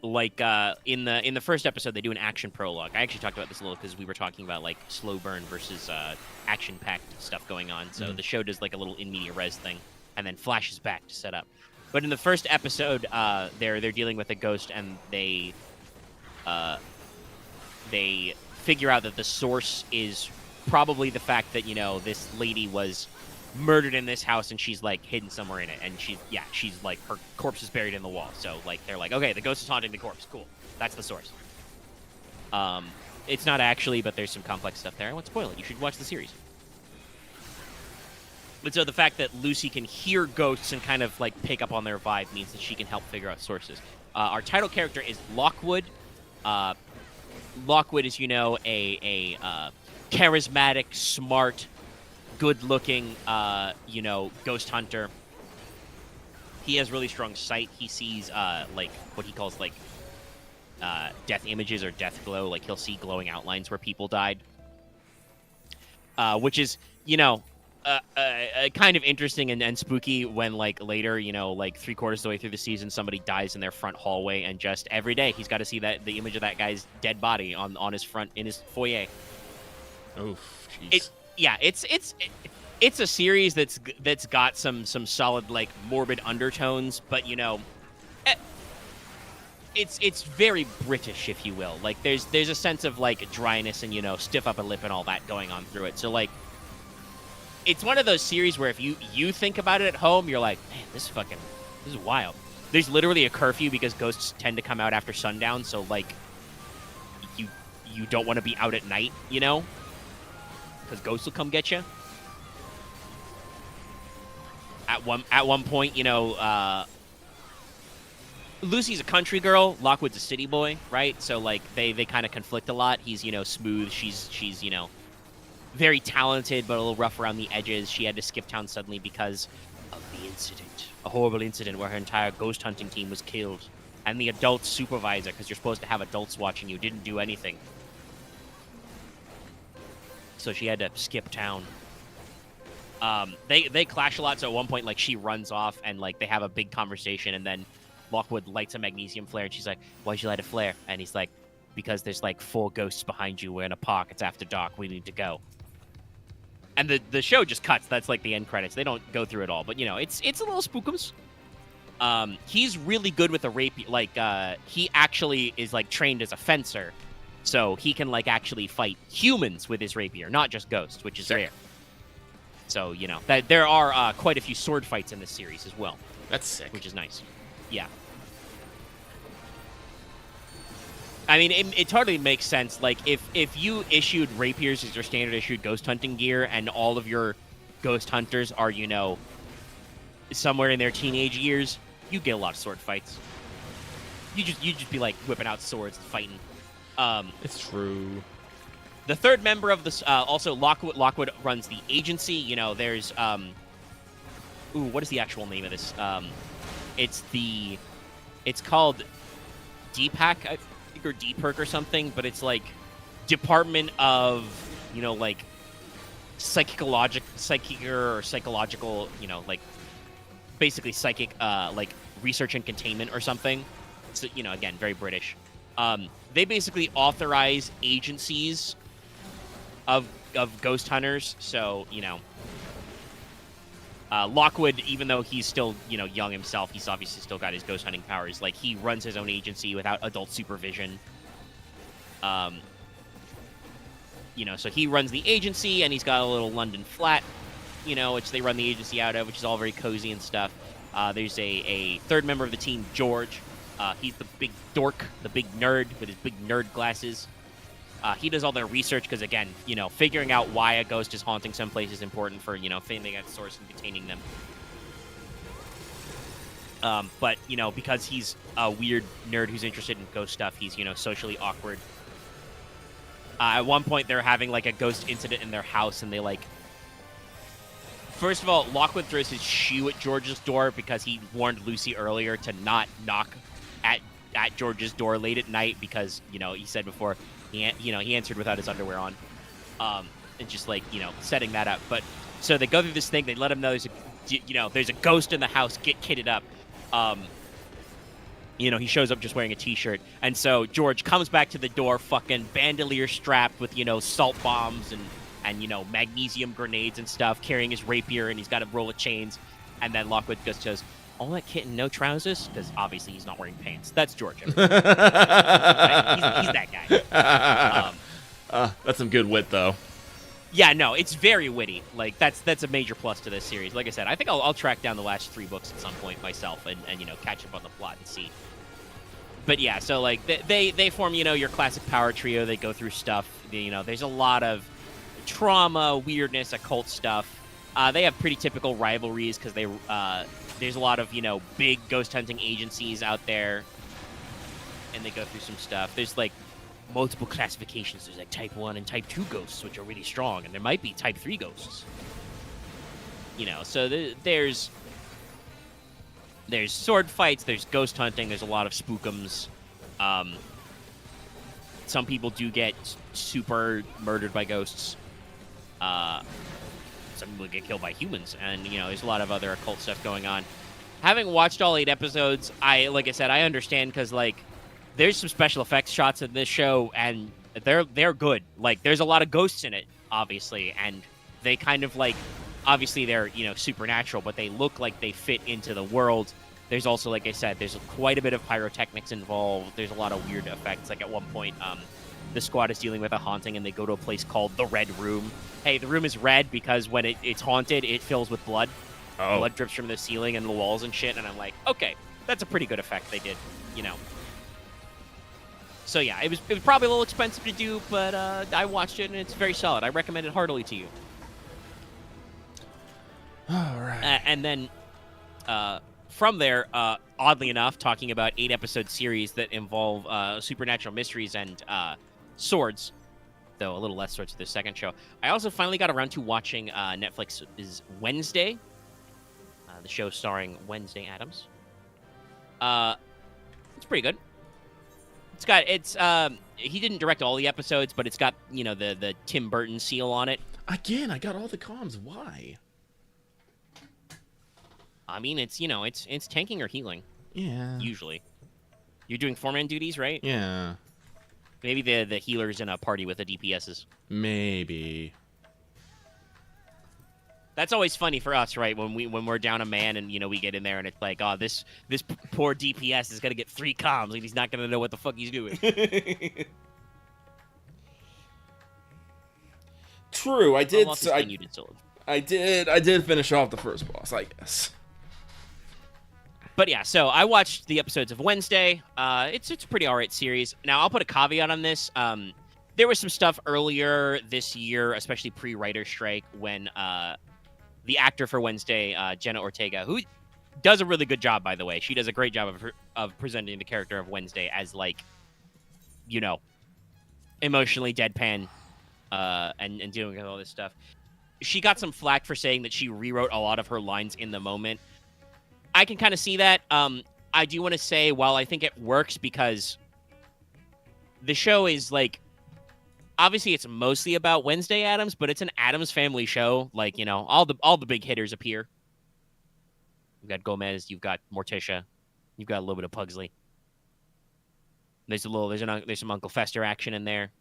In the first episode, they do an action prologue. I actually talked about this a little because we were talking about like slow burn versus action-packed stuff going on. So the show does like a little in media res thing and then flashes back to set up. But in the first episode, they're dealing with a ghost and they figure out that the source is probably the fact that this lady was murdered in this house and she's like hidden somewhere in it, and she's like her corpse is buried in the wall. So like they're like, okay, the ghost is haunting the corpse. Cool, that's the source. It's not actually, but there's some complex stuff there. I won't spoil it. You should watch the series. But so the fact that Lucy can hear ghosts and kind of like pick up on their vibe means that she can help figure out sources. Our title character is Lockwood. Lockwood is, a charismatic, smart, good-looking, ghost hunter. He has really strong sight. He sees, like, what he calls, like, death images or death glow. Like, he'll see glowing outlines where people died. Which is, kind of interesting and spooky when, like, later, like, 3/4 of the way through the season, somebody dies in their front hallway, and just every day he's got to see the image of that guy's dead body on his front, in his foyer. Oh, jeez. It's a series that's got some solid like morbid undertones, but it's very British, if you will. Like there's a sense of like dryness and stiff upper lip and all that going on through it. So like it's one of those series where if you think about it at home, you're like, man, this is wild. There's literally a curfew because ghosts tend to come out after sundown, so like you don't want to be out at night, because ghosts will come get you. At one point, Lucy's a country girl, Lockwood's a city boy, right? So like they kind of conflict a lot. He's smooth, she's very talented but a little rough around the edges. She had to skip town suddenly because of the incident, a horrible incident where her entire ghost hunting team was killed, and the adult supervisor, because you're supposed to have adults watching you, didn't do anything. So she had to skip town. They clash a lot, so at one point, like, she runs off, and, like, they have a big conversation, and then Lockwood lights a magnesium flare, and she's like, why'd you light a flare? And he's like, because there's, like, 4 ghosts behind you. We're in a park. It's after dark. We need to go. And the show just cuts. That's, like, the end credits. They don't go through it all, but, it's a little spookums. He's really good with a rapier. Like, he actually is, like, trained as a fencer. So he can, like, actually fight humans with his rapier, not just ghosts, which is rare. So, that there are quite a few sword fights in this series as well. That's sick. Which is nice. Yeah. I mean, it totally makes sense. Like, if you issued rapiers as your standard issued ghost hunting gear and all of your ghost hunters are, somewhere in their teenage years, you get a lot of sword fights. you just be like whipping out swords and fighting. It's true. The third member of this, also Lockwood runs the agency. You know, there's what is the actual name of this? It's called DPAC, I think, or DPERC or something, but it's like Department of, you know, like psychic or psychological, you know, like basically psychic, like research and containment or something. So, you know, again, very British. They basically authorize agencies of ghost hunters. So, you know, Lockwood, even though he's still, you know, young himself, he's obviously still got his ghost hunting powers. Like, he runs his own agency without adult supervision. You know, so he runs the agency, and he's got a little London flat, you know, which they run the agency out of, which is all very cozy and stuff. There's a third member of the team, George. He's the big dork, the big nerd with his big nerd glasses. He does all their research because, again, you know, figuring out why a ghost is haunting some place is important for, you know, finding out the source and containing them. But, you know, because he's a weird nerd who's interested in ghost stuff, he's, you know, socially awkward. At one point, they're having, like, a ghost incident in their house, and they, like... First of all, Lockwood throws his shoe at George's door because he warned Lucy earlier to not knock at George's door late at night because, you know, he said before, he answered without his underwear on. And just, like, you know, setting that up. But, so they go through this thing, they let him know there's a ghost in the house, get kitted up. You know, he shows up just wearing a t-shirt. And so George comes back to the door fucking bandolier strapped with, you know, salt bombs and you know, magnesium grenades and stuff, carrying his rapier, and he's got a roll of chains. And then Lockwood just goes, all that kit and no trousers? Because obviously he's not wearing pants. That's George. He's that guy. That's some good wit, though. Yeah, no, it's very witty. Like, that's a major plus to this series. Like I said, I think I'll track down the last 3 books at some point myself and you know, catch up on the plot and see. But yeah, so like they form, you know, your classic power trio. They go through stuff. You know, there's a lot of trauma, weirdness, occult stuff. They have pretty typical rivalries because there's a lot of, you know, big ghost hunting agencies out there, and they go through some stuff. There's like multiple classifications. There's like type 1 and type 2 ghosts, which are really strong, and there might be type 3 ghosts. You know, so there's sword fights, there's ghost hunting, there's a lot of spookums. Some people do get super murdered by ghosts. Some people get killed by humans, and, you know, there's a lot of other occult stuff going on. Having watched all 8 episodes, like I said, I understand, because, like, there's some special effects shots in this show, and they're good. Like, there's a lot of ghosts in it, obviously, and they kind of, like, obviously they're, you know, supernatural, but they look like they fit into the world. There's also, like I said, there's quite a bit of pyrotechnics involved. There's a lot of weird effects. Like, at one point, the squad is dealing with a haunting, and they go to a place called the Red Room. Hey, the room is red because when it's haunted, it fills with blood. Oh. Blood drips from the ceiling and the walls and shit, and I'm like, okay, that's a pretty good effect they did, you know. So yeah, it was probably a little expensive to do, but I watched it, and it's very solid. I recommend it heartily to you. All right. And then from there, oddly enough, talking about 8-episode series that involve supernatural mysteries and swords, though a little less swords to the second show. I also finally got around to watching Netflix's Wednesday, the show starring Wednesday Addams. It's pretty good. He didn't direct all the episodes, but it's got, you know, the Tim Burton seal on it. Again, I got all the comms. Why? I mean, it's, you know, it's tanking or healing. Yeah. Usually. You're doing 4-man duties, right? Yeah. Maybe the healer's in a party with the DPSs. Maybe. That's always funny for us, right? When we're down a man and, you know, we get in there and it's like, oh, this poor DPS is gonna get 3 comms and he's not gonna know what the fuck he's doing. True, I did. I did finish off the first boss, I guess. But yeah, so I watched the episodes of Wednesday. It's a pretty alright series. Now, I'll put a caveat on this. There was some stuff earlier this year, especially pre-writer strike, when the actor for Wednesday, Jenna Ortega, who does a really good job, by the way. She does a great job of presenting the character of Wednesday as, like, you know, emotionally deadpan and doing all this stuff. She got some flack for saying that she rewrote a lot of her lines in the moment. I can kind of see that. I do want to say, while I think it works because the show is, like, obviously it's mostly about Wednesday Addams, but it's an Addams Family show. Like, you know, all the big hitters appear. You've got Gomez, you've got Morticia, you've got a little bit of Pugsley. There's some Uncle Fester action in there.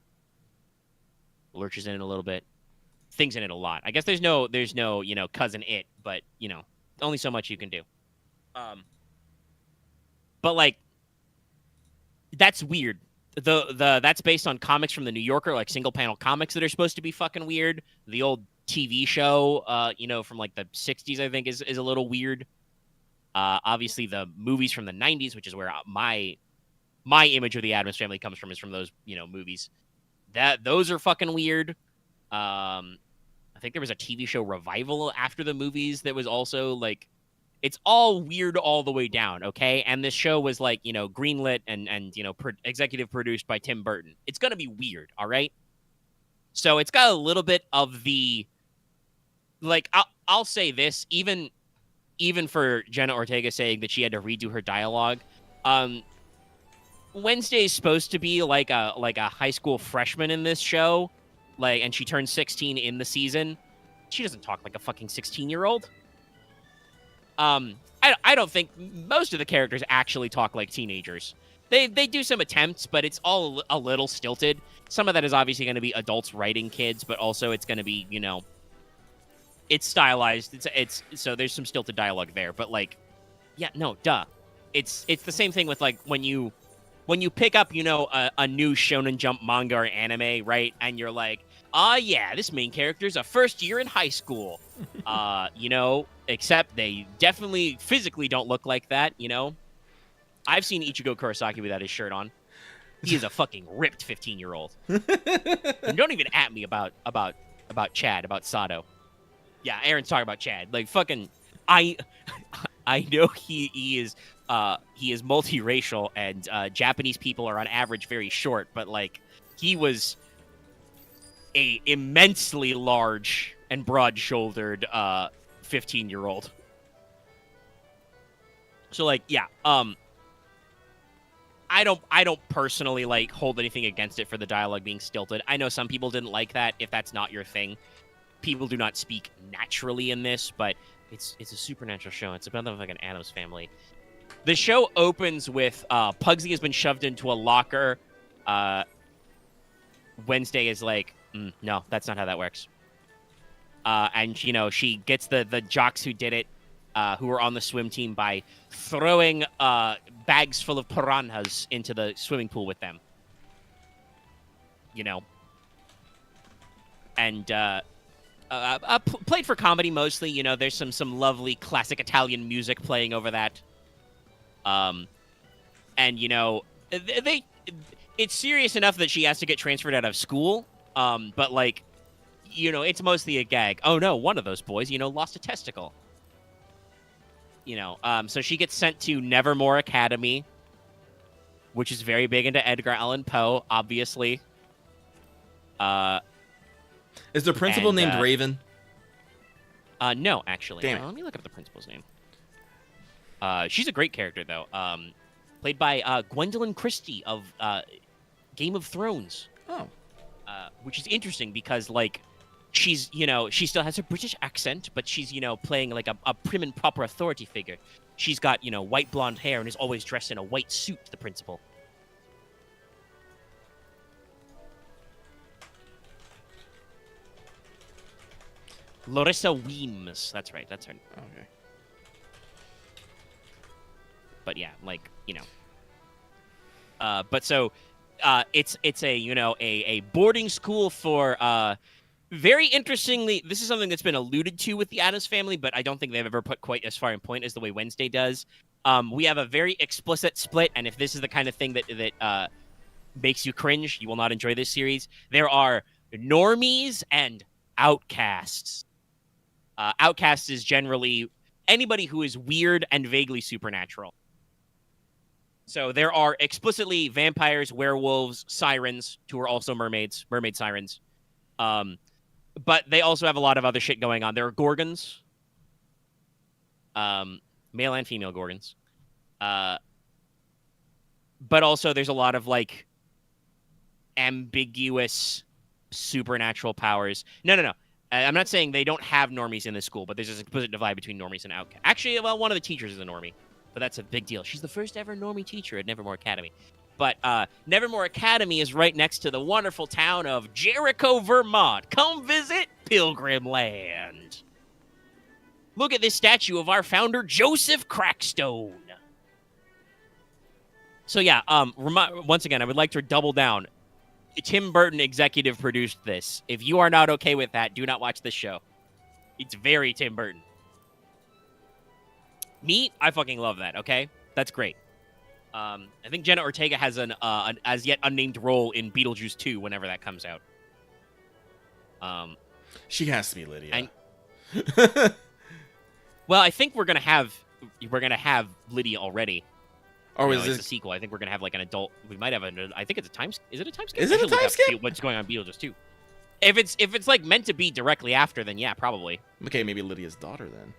Lurch is in it a little bit. Things in it a lot. I guess there's no cousin It, but only so much you can do. But like, that's weird. That's based on comics from the New Yorker, like single panel comics that are supposed to be fucking weird. The old TV show, from like the 60s, I think is a little weird. Obviously the movies from the 90s, which is where my image of the Addams Family comes from, is from those, movies. Those are fucking weird. I think there was a TV show revival after the movies that was also like, it's all weird all the way down, okay? And this show was like, greenlit and executive produced by Tim Burton. It's gonna be weird, all right? So it's got a little bit of the, like, I'll say this, even for Jenna Ortega saying that she had to redo her dialogue, Wednesday is supposed to be like a high school freshman in this show, like, and she turned 16 in the season. She doesn't talk like a fucking 16-year-old. I don't think most of the characters actually talk like teenagers. They do some attempts, but it's all a little stilted. Some of that is obviously going to be adults writing kids, but also it's going to be, it's stylized. It's so there's some stilted dialogue there, but like, yeah, no, duh. It's the same thing with like when you pick up, a new Shonen Jump manga or anime, right? And you're like, yeah, this main character's a first year in high school. Except they definitely physically don't look like that, I've seen Ichigo Kurosaki without his shirt on. He is a fucking ripped 15-year-old. And don't even at me about Chad, about Sato. Yeah, Aaron's talking about Chad. Like, fucking, I know he is multiracial, and Japanese people are on average very short, but like, he was a immensely large and broad-shouldered 15-year-old. So like, yeah, I don't personally like hold anything against it for the dialogue being stilted. I know some people didn't like that. If that's not your thing, people do not speak naturally in this, but it's a supernatural show. It's about like an Addams Family. The show opens with Pugsley has been shoved into a locker. Wednesday is like, no, that's not how that works. And she gets the jocks who did it, who were on the swim team, by throwing bags full of piranhas into the swimming pool with them. And played for comedy mostly. There's some lovely classic Italian music playing over that. And it's serious enough that she has to get transferred out of school. But like, it's mostly a gag. Oh no, one of those boys, lost a testicle. So she gets sent to Nevermore Academy, which is very big into Edgar Allan Poe, obviously. Is the principal named Raven? No, actually. Damn it. Let me look up the principal's name. She's a great character, though. Played by Gwendolyn Christie of Game of Thrones. Oh. Which is interesting because, like, she's, she still has a British accent, but she's, playing like a prim and proper authority figure. She's got, white blonde hair and is always dressed in a white suit, the principal. Larissa Weems. That's right. That's her. Okay. But yeah, like, but so it's a a boarding school for very interestingly, this is something that's been alluded to with the Addams Family, but I don't think they've ever put quite as far in point as the way Wednesday does. We have a very explicit split, and if this is the kind of thing that makes you cringe, you will not enjoy this series. There are normies and outcasts. Outcasts is generally anybody who is weird and vaguely supernatural. So there are explicitly vampires, werewolves, sirens, who are also mermaids, mermaid sirens. But they also have a lot of other shit going on. There are gorgons, male and female gorgons. But also there's a lot of like ambiguous supernatural powers. No. I'm not saying they don't have normies in this school, but there's this explicit divide between normies and outcasts. Actually, well, one of the teachers is a normie, but that's a big deal. She's the first ever normie teacher at Nevermore Academy. But Nevermore Academy is right next to the wonderful town of Jericho, Vermont. Come visit Pilgrim Land. Look at this statue of our founder, Joseph Crackstone. So yeah, once again, I would like to double down. Tim Burton executive produced this. If you are not okay with that, do not watch this show. It's very Tim Burton. Me, I fucking love that, okay? That's great. I think Jenna Ortega has an as yet unnamed role in Beetlejuice 2 whenever that comes out. She has to be Lydia. Well, I think we're gonna have Lydia already. Or it's a sequel. I think we're gonna have like an adult. We might have I think it's a time. Is it a time skip? Is it a time skip? What's going on Beetlejuice 2? If it's like meant to be directly after, then yeah, probably. Okay, maybe Lydia's daughter then.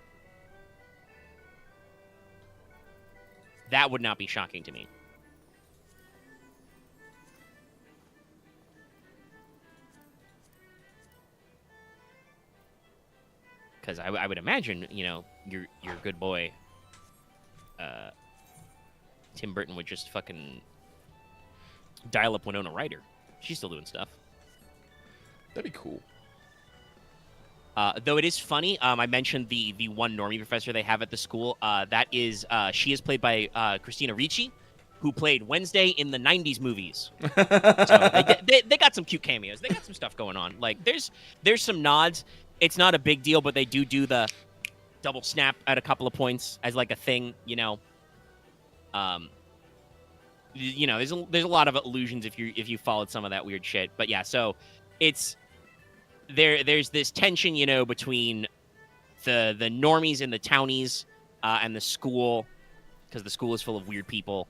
That would not be shocking to me. Because I would imagine, your good boy, Tim Burton would just fucking dial up Winona Ryder. She's still doing stuff. That'd be cool. Though it is funny, I mentioned the one normie professor they have at the school. She is played by Christina Ricci, who played Wednesday in the '90s movies. So they got some cute cameos. They got some stuff going on. Like there's some nods. It's not a big deal, but they do the double snap at a couple of points as like a thing. There's a lot of illusions if you followed some of that weird shit. But yeah, so it's. There's this tension, between the normies and the townies and the school, because the school is full of weird people.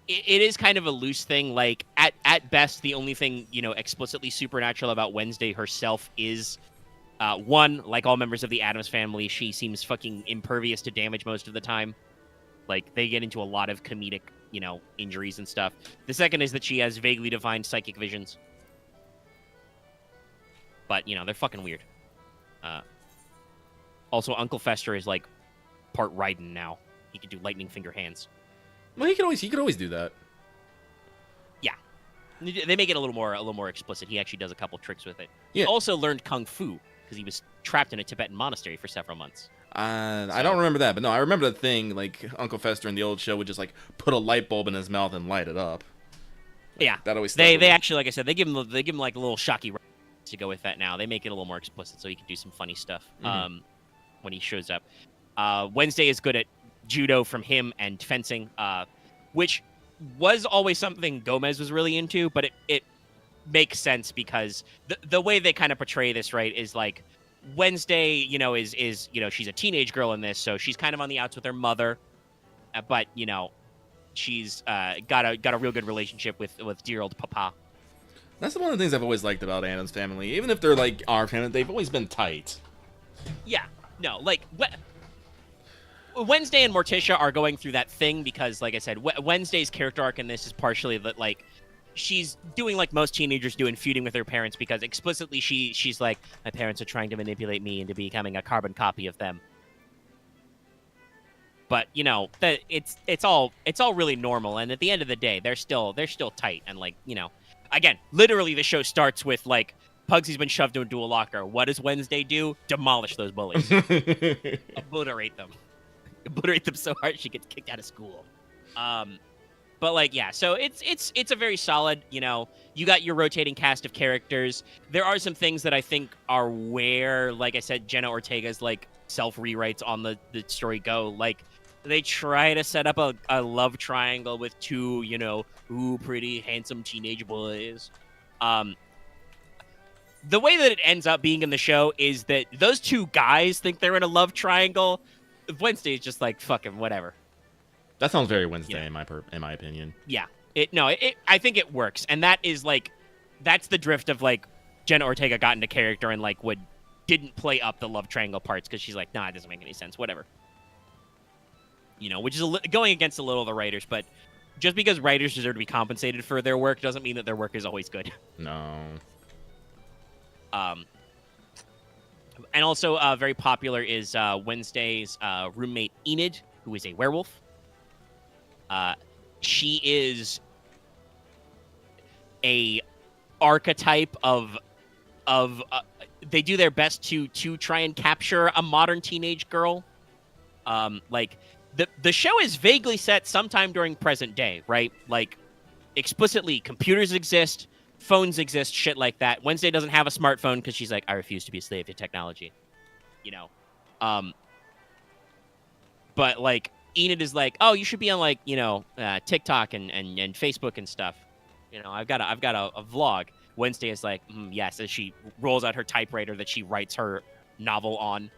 It is kind of a loose thing. Like at best, the only thing explicitly supernatural about Wednesday herself is one, like all members of the Addams family, she seems fucking impervious to damage most of the time. Like they get into a lot of comedic injuries and stuff. The second is that she has vaguely defined psychic visions. But, they're fucking weird. Also, Uncle Fester is, like, part Raiden now. He can do lightning finger hands. Well, he could always do that. Yeah. They make it a little more explicit. He actually does a couple tricks with it. Yeah. He also learned Kung Fu, because he was trapped in a Tibetan monastery for several months. I don't remember that, but no, I remember the thing, like, Uncle Fester in the old show would just, like, put a light bulb in his mouth and light it up. Yeah. That always They actually, like I said, they give him like, a little shocky to go with that now. They make it a little more explicit so he can do some funny stuff when he shows up. Wednesday is good at judo from him and fencing, which was always something Gomez was really into, but it makes sense because the way they kind of portray this, right, is like Wednesday, is she's a teenage girl in this, so she's kind of on the outs with her mother, but she's got a real good relationship with dear old Papa. That's one of the things I've always liked about Addams Family. Even if they're like our family, they've always been tight. Yeah, no, like Wednesday and Morticia are going through that thing because, like I said, Wednesday's character arc in this is partially that, like, she's doing like most teenagers do and feuding with her parents because explicitly she's like, my parents are trying to manipulate me into becoming a carbon copy of them. But that it's all really normal, and at the end of the day, they're still tight and like again, literally the show starts with like Pugsy's been shoved into a locker. What does Wednesday do? Demolish those bullies, obliterate them so hard she gets kicked out of school. But like yeah, so it's a very solid. You got your rotating cast of characters. There are some things that I think are where, like I said, Jenna Ortega's like self rewrites on the story go. Like they try to set up a love triangle with two, pretty handsome teenage boys. the way that it ends up being in the show is that those two guys think they're in a love triangle. Wednesday is just like fucking whatever. That sounds very Wednesday in my opinion. Yeah. I think it works, and that is like, that's the drift of like Jenna Ortega got into character and like didn't play up the love triangle parts because she's like, nah, it doesn't make any sense. Whatever. Which is going against a little of the writers, but just because writers deserve to be compensated for their work doesn't mean that their work is always good. No. And also very popular is Wednesday's roommate Enid, who is a werewolf. She is a archetype of they do their best to try and capture a modern teenage girl. Like the show is vaguely set sometime during present day, right? Like explicitly computers exist, phones exist, shit like that. Wednesday doesn't have a smartphone because she's like, I refuse to be a slave to technology. But like Enid is like, oh, you should be on like, TikTok and Facebook and stuff. I've got a vlog. Wednesday is like, yes, as she rolls out her typewriter that she writes her novel on.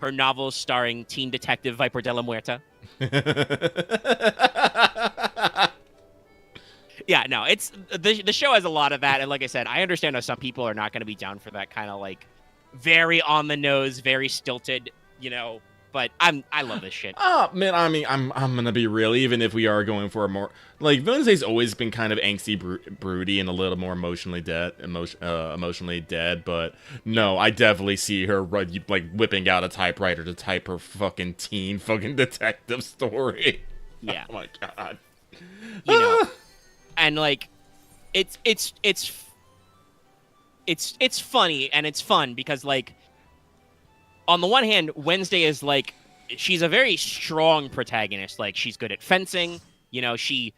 Her novel starring teen detective Viper de la Muerta. Yeah, no, it's the show has a lot of that, and like I said, I understand how some people are not going to be down for that kind of like very on the nose, very stilted, But I love this shit. Oh man, I mean, I'm gonna be real. Even if we are going for a more like Wednesday's always been kind of angsty, broody, and a little more emotionally dead. But no, I definitely see her like whipping out a typewriter to type her fucking teen fucking detective story. Yeah. Oh my god. And like, it's funny and it's fun because like, on the one hand, Wednesday is like, she's a very strong protagonist. Like, she's good at fencing. She,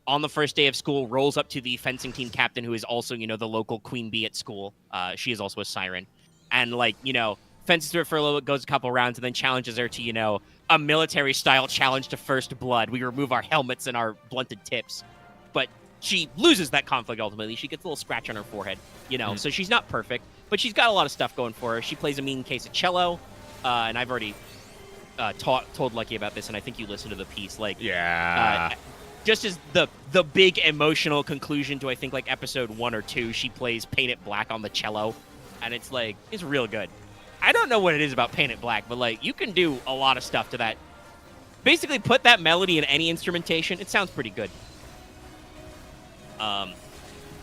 on the first day of school, rolls up to the fencing team captain, who is also, the local queen bee at school. She is also a siren. And, like, fences her for a little bit, goes a couple rounds, and then challenges her to, a military-style challenge to first blood. We remove our helmets and our blunted tips. But she loses that conflict ultimately. She gets a little scratch on her forehead, so she's not perfect. But she's got a lot of stuff going for her. She plays a mean case of cello, and I've already told Lucky about this, and I think you listened to the piece. Like, yeah, just as the big emotional conclusion to I think like episode 1 or 2, she plays Paint It Black on the cello, and it's like it's real good. I don't know what it is about Paint It Black, but like you can do a lot of stuff to that. Basically, put that melody in any instrumentation, it sounds pretty good.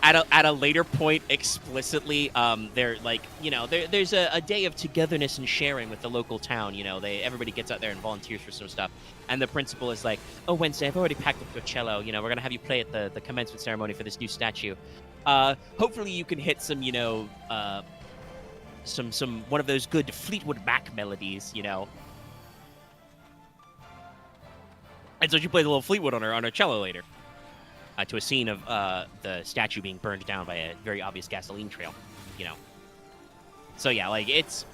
At a later point, explicitly, they're like, there's a day of togetherness and sharing with the local town. Everybody gets out there and volunteers for some stuff. And the principal is like, oh, Wednesday, I've already packed up your cello. We're going to have you play at the commencement ceremony for this new statue. Hopefully you can hit some, some one of those good Fleetwood Mac melodies, And so she plays a little Fleetwood on her cello later. To a scene of the statue being burned down by a very obvious gasoline trail, So yeah, like it's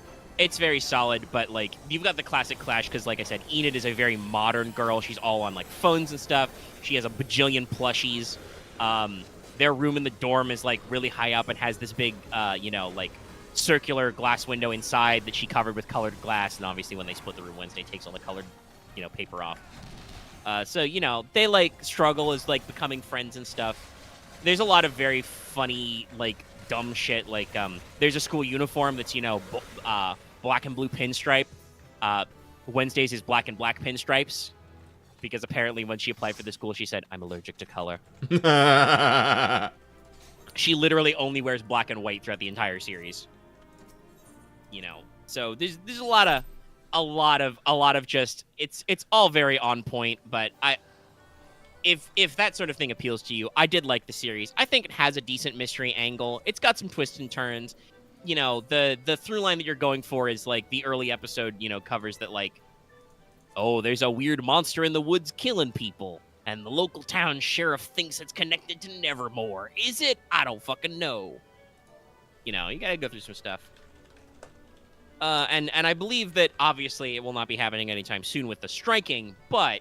very solid, but like you've got the classic clash because, like I said, Enid is a very modern girl. She's all on like phones and stuff. She has a bajillion plushies. Their room in the dorm is like really high up and has this big, like circular glass window inside that she covered with colored glass. And obviously, when they split the room, Wednesday takes all the colored, paper off. So, they, like, struggle as, like, becoming friends and stuff. There's a lot of very funny, like, dumb shit. Like, there's a school uniform that's, black and blue pinstripe. Wednesdays is black and black pinstripes. Because apparently when she applied for the school, she said, I'm allergic to color. She literally only wears black and white throughout the entire series. So there's a lot of just it's all very on point, but if that sort of thing appeals to you, I did like the series. I think it has a decent mystery angle. It's got some twists and turns. The through line that you're going for is like the early episode, covers that like, oh, there's a weird monster in the woods killing people, and the local town sheriff thinks it's connected to Nevermore. Is it? I don't fucking know. You gotta go through some stuff. And I believe that, obviously, it will not be happening anytime soon with the striking, but,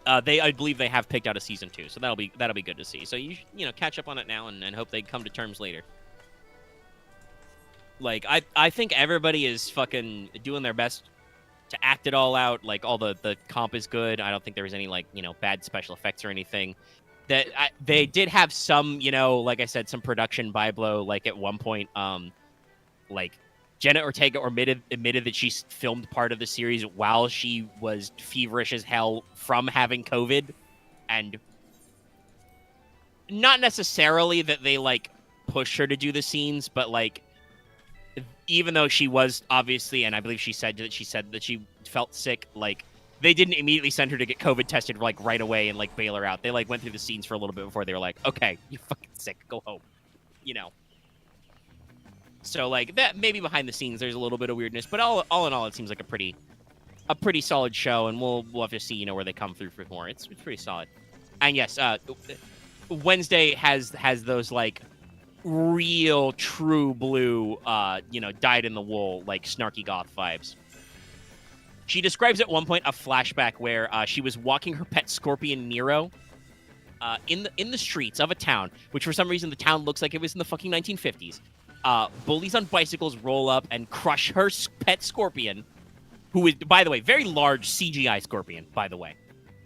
I believe they have picked out a season 2, so that'll be good to see. So you know, catch up on it now and hope they come to terms later. Like I think everybody is fucking doing their best to act it all out. Like all the comp is good. I don't think there was any like, you know, bad special effects or anything. They did have some, you know, like I said, some production byblow. Like at one point, like Jenna Ortega admitted that she filmed part of the series while she was feverish as hell from having COVID, and not necessarily that they like pushed her to do the scenes, but like even though she was obviously, and I believe she said that she felt sick, like they didn't immediately send her to get COVID tested like right away and like bail her out. They like went through the scenes for a little bit before they were like, okay, you're fucking sick, go home, you know. So like that maybe behind the scenes there's a little bit of weirdness, but all in all it seems like a pretty solid show, and we'll have to see, you know, where they come through for more. It's pretty solid. And yes, Wednesday has those like real true blue you know, dyed in the wool like snarky goth vibes. She describes at one point a flashback where she was walking her pet scorpion Nero in the streets of a town, which for some reason the town looks like it was in the fucking 1950s. Bullies on bicycles roll up and crush her pet scorpion, who is, by the way, very large CGI scorpion, by the way.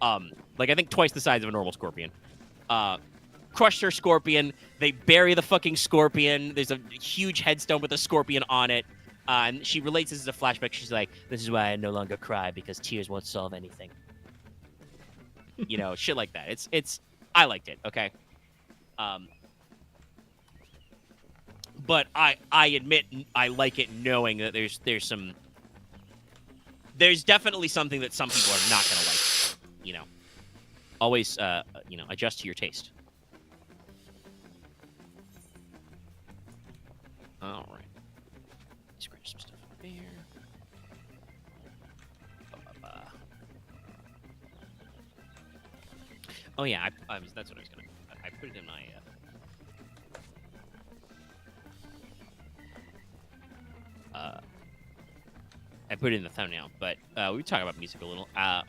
Like I think twice the size of a normal scorpion. Crush her scorpion. They bury the fucking scorpion. There's a huge headstone with a scorpion on it. And she relates this as a flashback. She's like, this is why I no longer cry, because tears won't solve anything. You know, shit like that. It's I liked it, okay? But I admit I like it knowing that there's definitely something that some people are not going to like, you know. Always, you know, adjust to your taste. All right. Scratch some stuff up there. Oh yeah, that's what I was gonna. I put it in my. I put it in the thumbnail, but we talk about music a little. I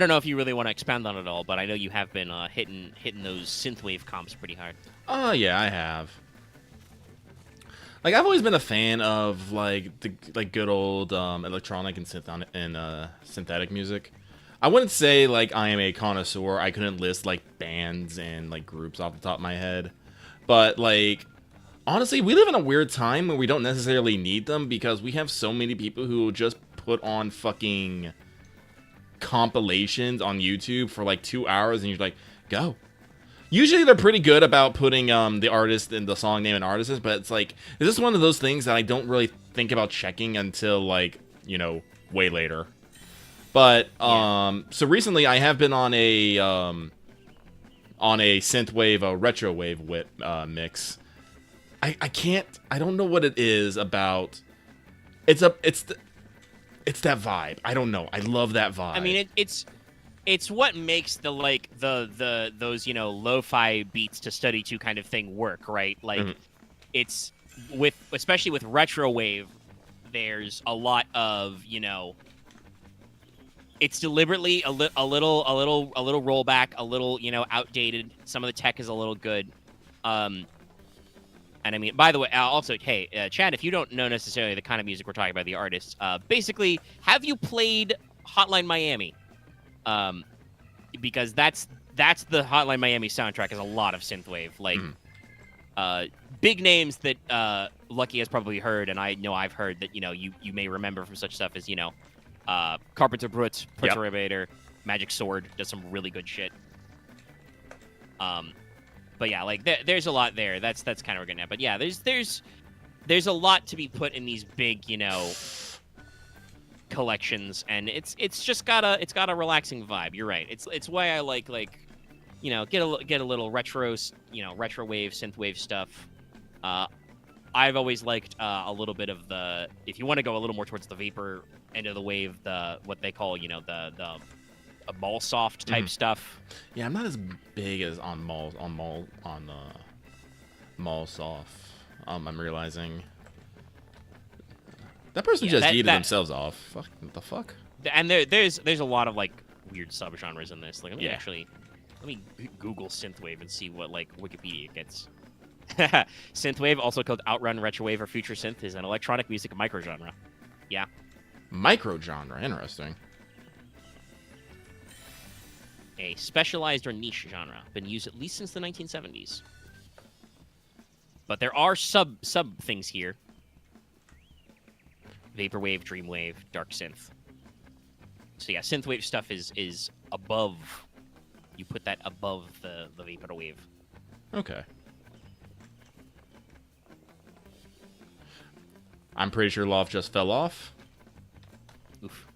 don't know if you really want to expand on it all, but I know you have been hitting those synthwave comps pretty hard. Oh yeah, I have. Like I've always been a fan of like the good old electronic and synthetic music. I wouldn't say like I am a connoisseur. I couldn't list like bands and like groups off the top of my head, but like honestly, we live in a weird time where we don't necessarily need them because we have so many people who will just put on fucking compilations on YouTube for like 2 hours, and you're like, go. Usually they're pretty good about putting the artist and the song name and artist, but it's like, is this one of those things that I don't really think about checking until like, you know, way later. But so recently I have been on a synthwave, a retrowave mix. I don't know what it is about. It's that vibe. I don't know. I love that vibe. I mean, it's what makes the those, you know, lo-fi beats to study to kind of thing work, right? Like it's especially with retrowave, there's a lot of, you know, it's deliberately a little rollback, a little, you know, outdated. Some of the tech is a little good. And I mean, by the way, also, hey, Chad, if you don't know necessarily the kind of music we're talking about, the artists, basically, have you played Hotline Miami? Because that's the Hotline Miami soundtrack is a lot of synthwave, like big names that Lucky has probably heard, and I know I've heard that, you know, you may remember from such stuff as, you know, Carpenter Brut, Perturbator, Magic Sword does some really good shit. But yeah, like there's a lot there. That's kind of what we're getting at. But yeah, there's a lot to be put in these big, you know, collections, and it's got a relaxing vibe. You're right. It's why I like, you know, get a little retro, you know, retro wave, synthwave stuff. I've always liked a little bit of the, if you want to go a little more towards the vapor end of the wave, the what they call, you know, the mall soft type stuff. Yeah, I'm not as big as on mall soft. I'm realizing that person just yeeted themselves off. Fuck, what the fuck? And there's a lot of like weird subgenres in this. Like, let me Google synthwave and see what like Wikipedia gets. Synthwave, also called outrun, retrowave, or future synth, is an electronic music microgenre. Yeah. Microgenre, interesting. A specialized or niche genre, been used at least since the 1970s. But there are sub things here. Vaporwave, dreamwave, dark synth. So yeah, synthwave stuff is above. You put that above the vaporwave. Okay. I'm pretty sure Loft just fell off. Oof.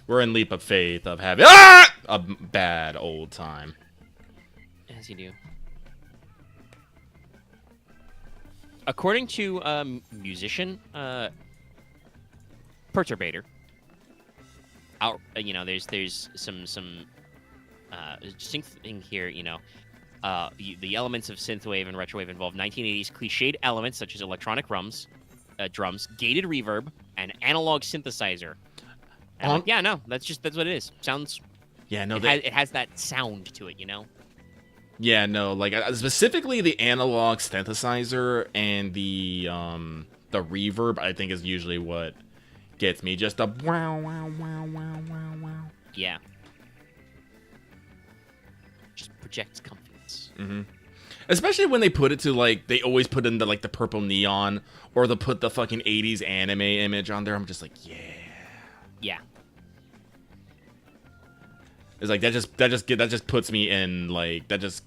We're in leap of faith of having a bad old time. As you do. According to musician Perturbator, there's some distinct thing here. The elements of synthwave and retrowave involve 1980s cliched elements such as electronic drums, gated reverb, and analog synthesizer. And that's what it is. Sounds. Yeah, no, it has that sound to it, Yeah, no, like specifically the analog synthesizer and the reverb, I think is usually what gets me. Just a wow, wow, wow, wow, wow, wow. Yeah. Just projects confidence. Mm-hmm. Especially when they put it to like they always put in the purple neon or they'll put the fucking 80s anime image on there. I'm just like, yeah. Yeah. It's like that just puts me in like it just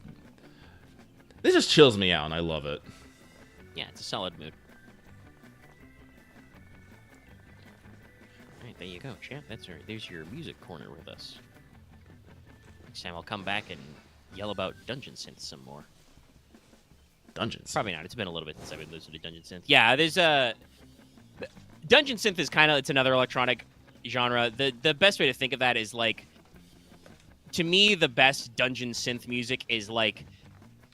chills me out and I love it. Yeah, it's a solid mood. Alright, there you go, champ. There's your music corner with us. Next time I'll come back and yell about Dungeon Synth some more. Dungeons? Probably not. It's been a little bit since I've been listening to Dungeon Synth. Yeah, there's a Dungeon Synth is it's another electronic genre. The best way to think of that is like, to me, the best Dungeon Synth music is like,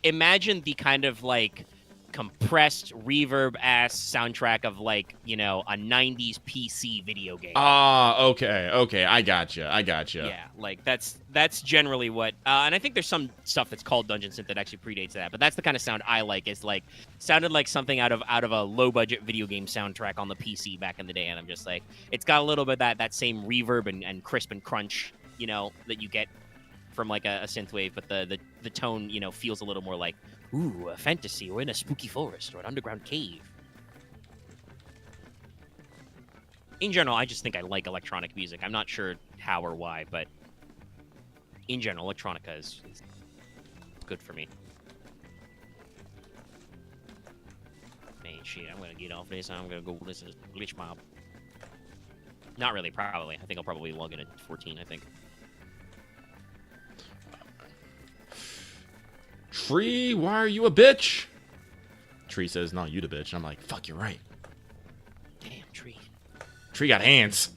imagine the kind of like compressed reverb ass soundtrack of like, a 90s PC video game. Okay, I gotcha. Yeah, like that's generally what and I think there's some stuff that's called Dungeon Synth that actually predates that, but that's the kind of sound I like. Is like sounded like something out of a low budget video game soundtrack on the PC back in the day, and I'm just like, it's got a little bit of that same reverb and crisp and crunch, that you get from like a synthwave, but the tone, feels a little more like, ooh, a fantasy, or in a spooky forest or an underground cave. In general, I just think I like electronic music. I'm not sure how or why, but in general, electronica is good for me. Man, shit, I'm gonna get off this. I'm gonna go listen to Glitch Mob. Not really, probably. I think I'll probably log in at 14, I think. Tree, why are you a bitch? Tree says, no, you the bitch. I'm like, fuck, you're right. Damn, Tree. Tree got hands.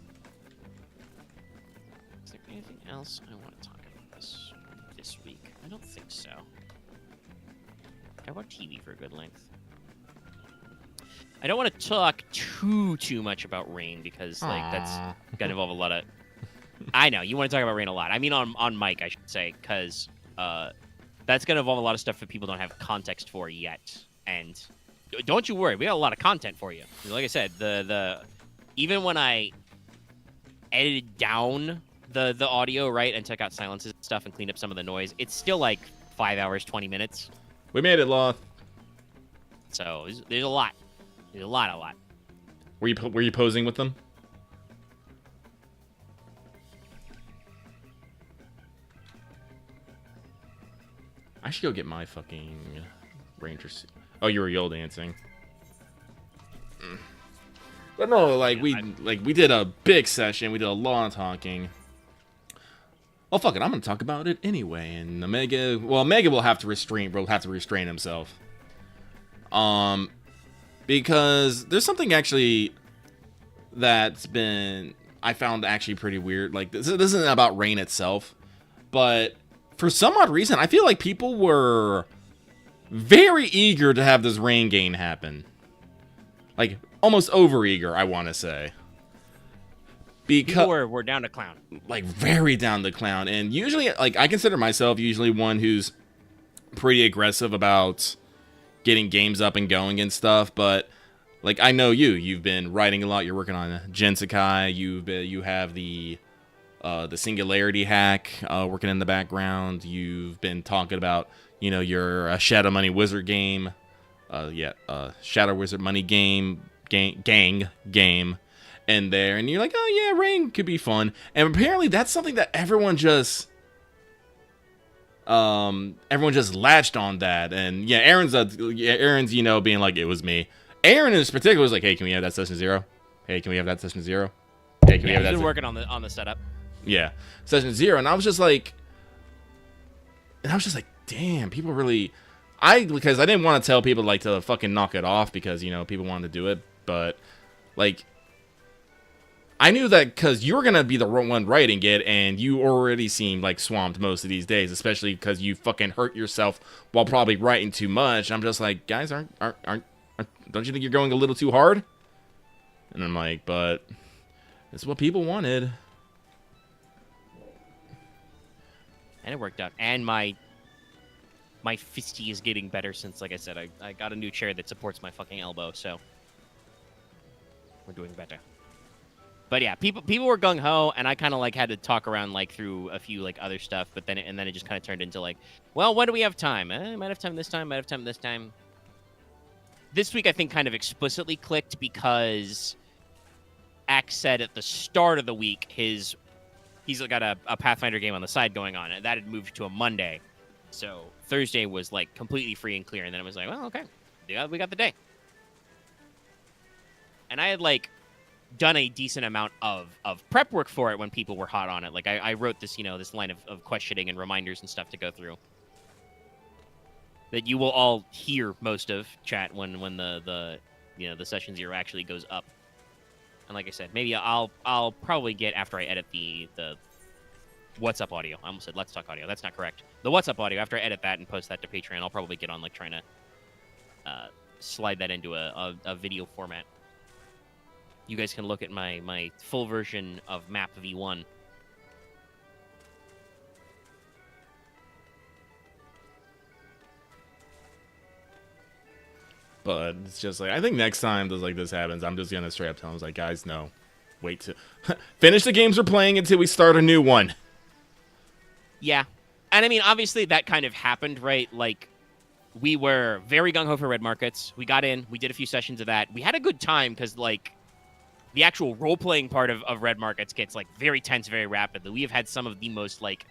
Is there anything else I want to talk about this week? I don't think so. How about TV for a good length? I don't want to talk too much about Rain because like that's gonna involve a lot of. I know you want to talk about Rain a lot. I mean on mic, I should say, because that's going to involve a lot of stuff that people don't have context for yet. And don't you worry, we got a lot of content for you. Like I said, the even when I edited down the audio, right, and took out silences and stuff and cleaned up some of the noise, it's still like 5 hours, 20 minutes. We made it, Loth. So there's a lot. There's a lot. Were you posing with them? I should go get my fucking ranger suit. Oh, you were yell dancing. But no, like we did a big session. We did a lot of talking. Oh fuck it, I'm gonna talk about it anyway. And Omega will have to restrain himself. Because there's something actually that's been I found actually pretty weird. Like this isn't about Rain itself, but for some odd reason, I feel like people were very eager to have this Rain gain happen. Like, almost over eager, I want to say. People because were down to clown. like very down the clown. And usually, like, I consider myself usually one who's pretty aggressive about getting games up and going and stuff. But like, I know you've been writing a lot. You're working on Gensakai. You have the Singularity hack working in the background. You've been talking about, your Shadow Money Wizard game. Shadow Wizard Money gang game in there, and you're like, oh yeah, rain could be fun. And apparently that's something that everyone just latched on that. And yeah, Aaron's being like, it was me. Aaron in particular was like, hey, can we have that session 0? Hey, can we have that session 0? Hey, can we have that? He's been working on the setup. Yeah, session 0, and I was just like, damn, people really. Because I didn't want to tell people like to fucking knock it off because people wanted to do it, but like I knew that because you were gonna be the one writing it, and you already seemed like swamped most of these days, especially because you fucking hurt yourself while probably writing too much. I'm just like, guys, aren't don't you think you're going a little too hard? And I'm like, but it's what people wanted, and it worked out. And my fisty is getting better since, like I said, I got a new chair that supports my fucking elbow, so we're doing better. But yeah, people were gung ho, and I kind of like had to talk around like through a few like other stuff. But then it just kind of turned into like, well, when do we have time? Might have time this time. Might have time this time. This week I think kind of explicitly clicked because Axe said at the start of the week he's got a Pathfinder game on the side going on, and that had moved to a Monday. So Thursday was like completely free and clear, and then it was like, well, okay, yeah, we got the day. And I had like done a decent amount of prep work for it when people were hot on it. Like I wrote this, this line of questioning and reminders and stuff to go through that you will all hear most of chat when the the session 0 actually goes up. And like I said, maybe I'll probably get after I edit the What's Up audio. I almost said Let's Talk audio. That's not correct. The What's Up audio, after I edit that and post that to Patreon, I'll probably get on like trying to slide that into a video format. You guys can look at my full version of Map V1. but it's just like, I think next time this happens, I'm just gonna straight up tell them, like, guys, no, wait to finish the games we're playing until we start a new one. Yeah, and I mean, obviously that kind of happened, right? Like, we were very gung-ho for Red Markets. We got in, we did a few sessions of that. We had a good time because, like, the actual role-playing part of Red Markets gets, like, very tense very rapidly. We have had some of the most, like,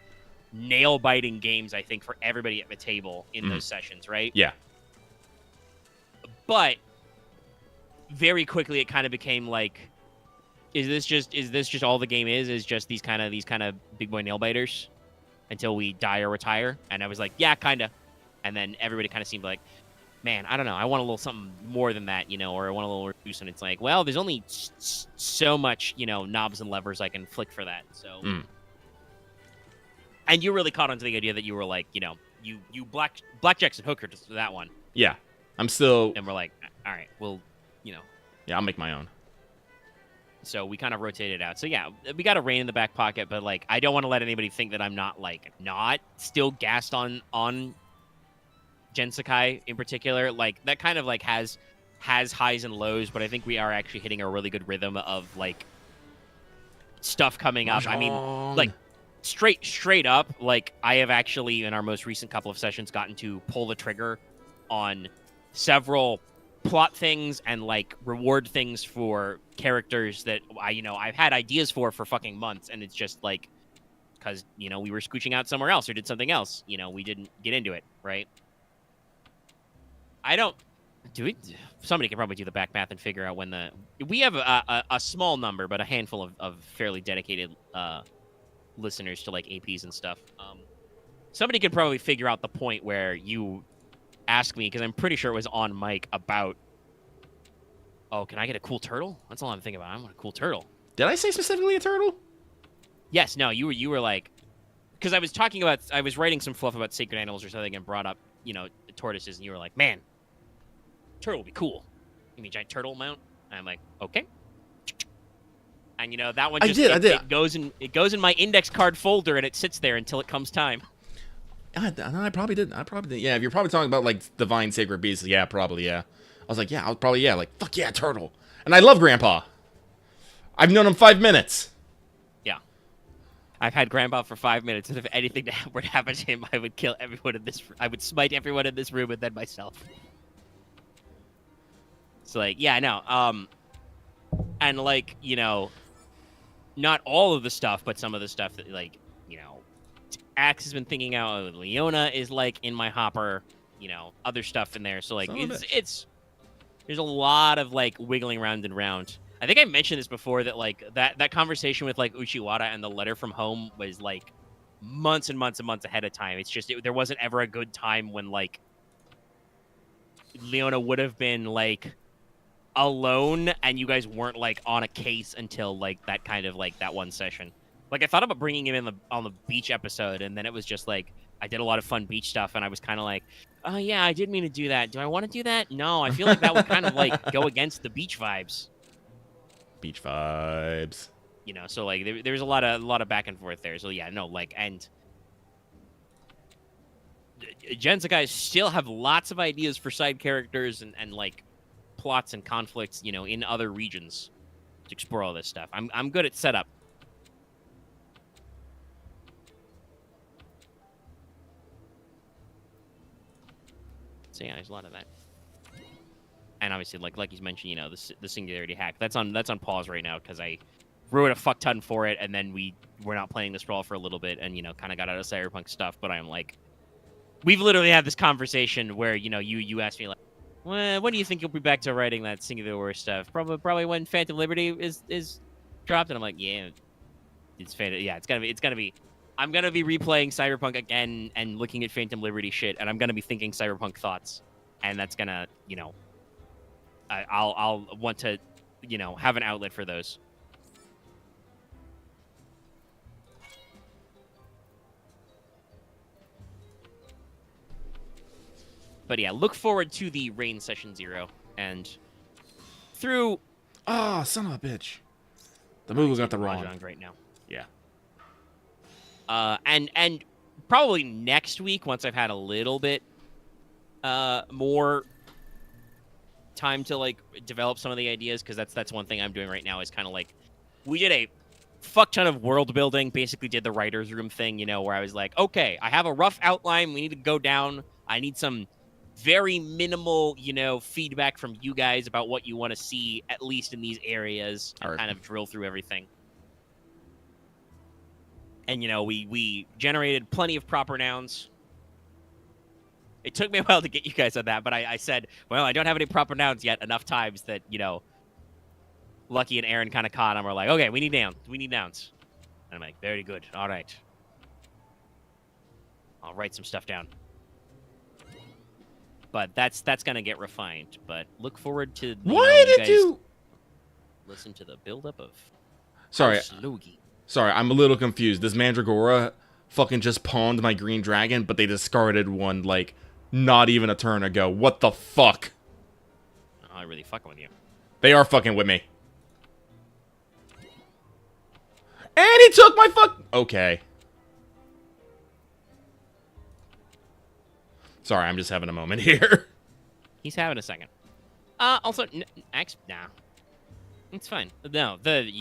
nail-biting games, I think, for everybody at the table in those sessions, right? Yeah. But very quickly it kind of became like, is this just all the game is just these kind of big boy nail-biters until we die or retire? And I was like, yeah, kind of. And then everybody kind of seemed like, man, I don't know, I want a little something more than that, or I want a little reduce. And it's like, well, there's only so much, knobs and levers I can flick for that. So, and you really caught on to the idea that you were like, you blackjacks and hookers to that one. Yeah, I'm still. And we're like, all right, well, Yeah, I'll make my own. So we kind of rotated out. So yeah, we got a rain in the back pocket, but like, I don't want to let anybody think that I'm not still gassed on Gensakai in particular. Like, that kind of like has highs and lows, but I think we are actually hitting a really good rhythm of like stuff coming up. I mean, like straight up, like, I have actually in our most recent couple of sessions gotten to pull the trigger on several plot things and like reward things for characters that I've had ideas for fucking months, and it's just like, because we were scooching out somewhere else or did something else, we didn't get into it, right? I don't do it. Somebody can probably do the back math and figure out when we have a small number, but a handful of fairly dedicated listeners to like APs and stuff. Somebody could probably figure out the point where you ask me, because I'm pretty sure it was on mic, about, oh, can I get a cool turtle? That's all I'm thinking about. I want a cool turtle. Did I say specifically a turtle? Yes. No, you were like, because I was writing some fluff about sacred animals or something and brought up, tortoises, and you were like, man, turtle would be cool. You mean giant turtle mount? And I'm like, okay. And that one I just did. it goes in my index card folder and it sits there until it comes time. I probably did. Yeah, if you're probably talking about like Divine Sacred Beasts, yeah, probably, yeah. I was like, yeah, I'll probably, yeah, like, fuck yeah, turtle. And I love Grandpa. I've known him 5 minutes. Yeah. I've had Grandpa for 5 minutes, and if anything were to happen to him, I would kill everyone in this. I would smite everyone in this room and then myself. So like, yeah, no, and like not all of the stuff, but some of the stuff that like Axe has been thinking out. Leona is like in my hopper. Other stuff in there. So like, it's there's a lot of like wiggling around and round. I think I mentioned this before that like that conversation with like Uchiwara and the letter from home was like months and months and months ahead of time. It's just there wasn't ever a good time when like Leona would have been like alone and you guys weren't like on a case until like that kind of like that one session. Like I thought about bringing him in on the beach episode, and then it was just like I did a lot of fun beach stuff, and I was kind of like, oh yeah, I did mean to do that. Do I want to do that? No, I feel like that would kind of like go against the beach vibes. Beach vibes. So like there's a lot of back and forth there. So yeah, no, like, and Gensa guys still have lots of ideas for side characters and like plots and conflicts, in other regions to explore all this stuff. I'm good at setup. So yeah, there's a lot of that. And obviously, like he's mentioned, the singularity hack. That's on pause right now because I wrote a fuck ton for it, and then we're not playing this brawl for a little bit, and kind of got out of cyberpunk stuff. But I'm like, we've literally had this conversation where you asked me like, when do you think you'll be back to writing that singular war stuff? Probably when Phantom Liberty is dropped, and I'm like, yeah, it's Phantom. Yeah, it's gonna be. I'm gonna be replaying Cyberpunk again and looking at Phantom Liberty shit, and I'm gonna be thinking Cyberpunk thoughts, and that's gonna, I'll want to, have an outlet for those. But yeah, look forward to the Rain Session 0, and through... Ah, son of a bitch. The move got the wrong. Right now. Yeah. And probably next week, once I've had a little bit more time to like develop some of the ideas, because that's one thing I'm doing right now is kind of like, we did a fuck ton of world building, basically did the writer's room thing, where I was like, okay, I have a rough outline, we need to go down, I need some very minimal, feedback from you guys about what you want to see, at least in these areas, and kind of drill through everything. And, we generated plenty of proper nouns. It took me a while to get you guys on that, but I said, well, I don't have any proper nouns yet enough times that, Lucky and Aaron kind of caught them. We're like, okay, we need nouns. And I'm like, very good. All right. I'll write some stuff down. But that's going to get refined. But look forward to Why did you listen to the buildup of Sorry. Logi. Sorry, I'm a little confused. This Mandragora fucking just pawned my green dragon, but they discarded one, like, not even a turn ago. What the fuck? Oh, I'm really fucking with you. They are fucking with me. And he took my fuck... Okay. Sorry, I'm just having a moment here. He's having a second. Also, nah. It's fine. No, the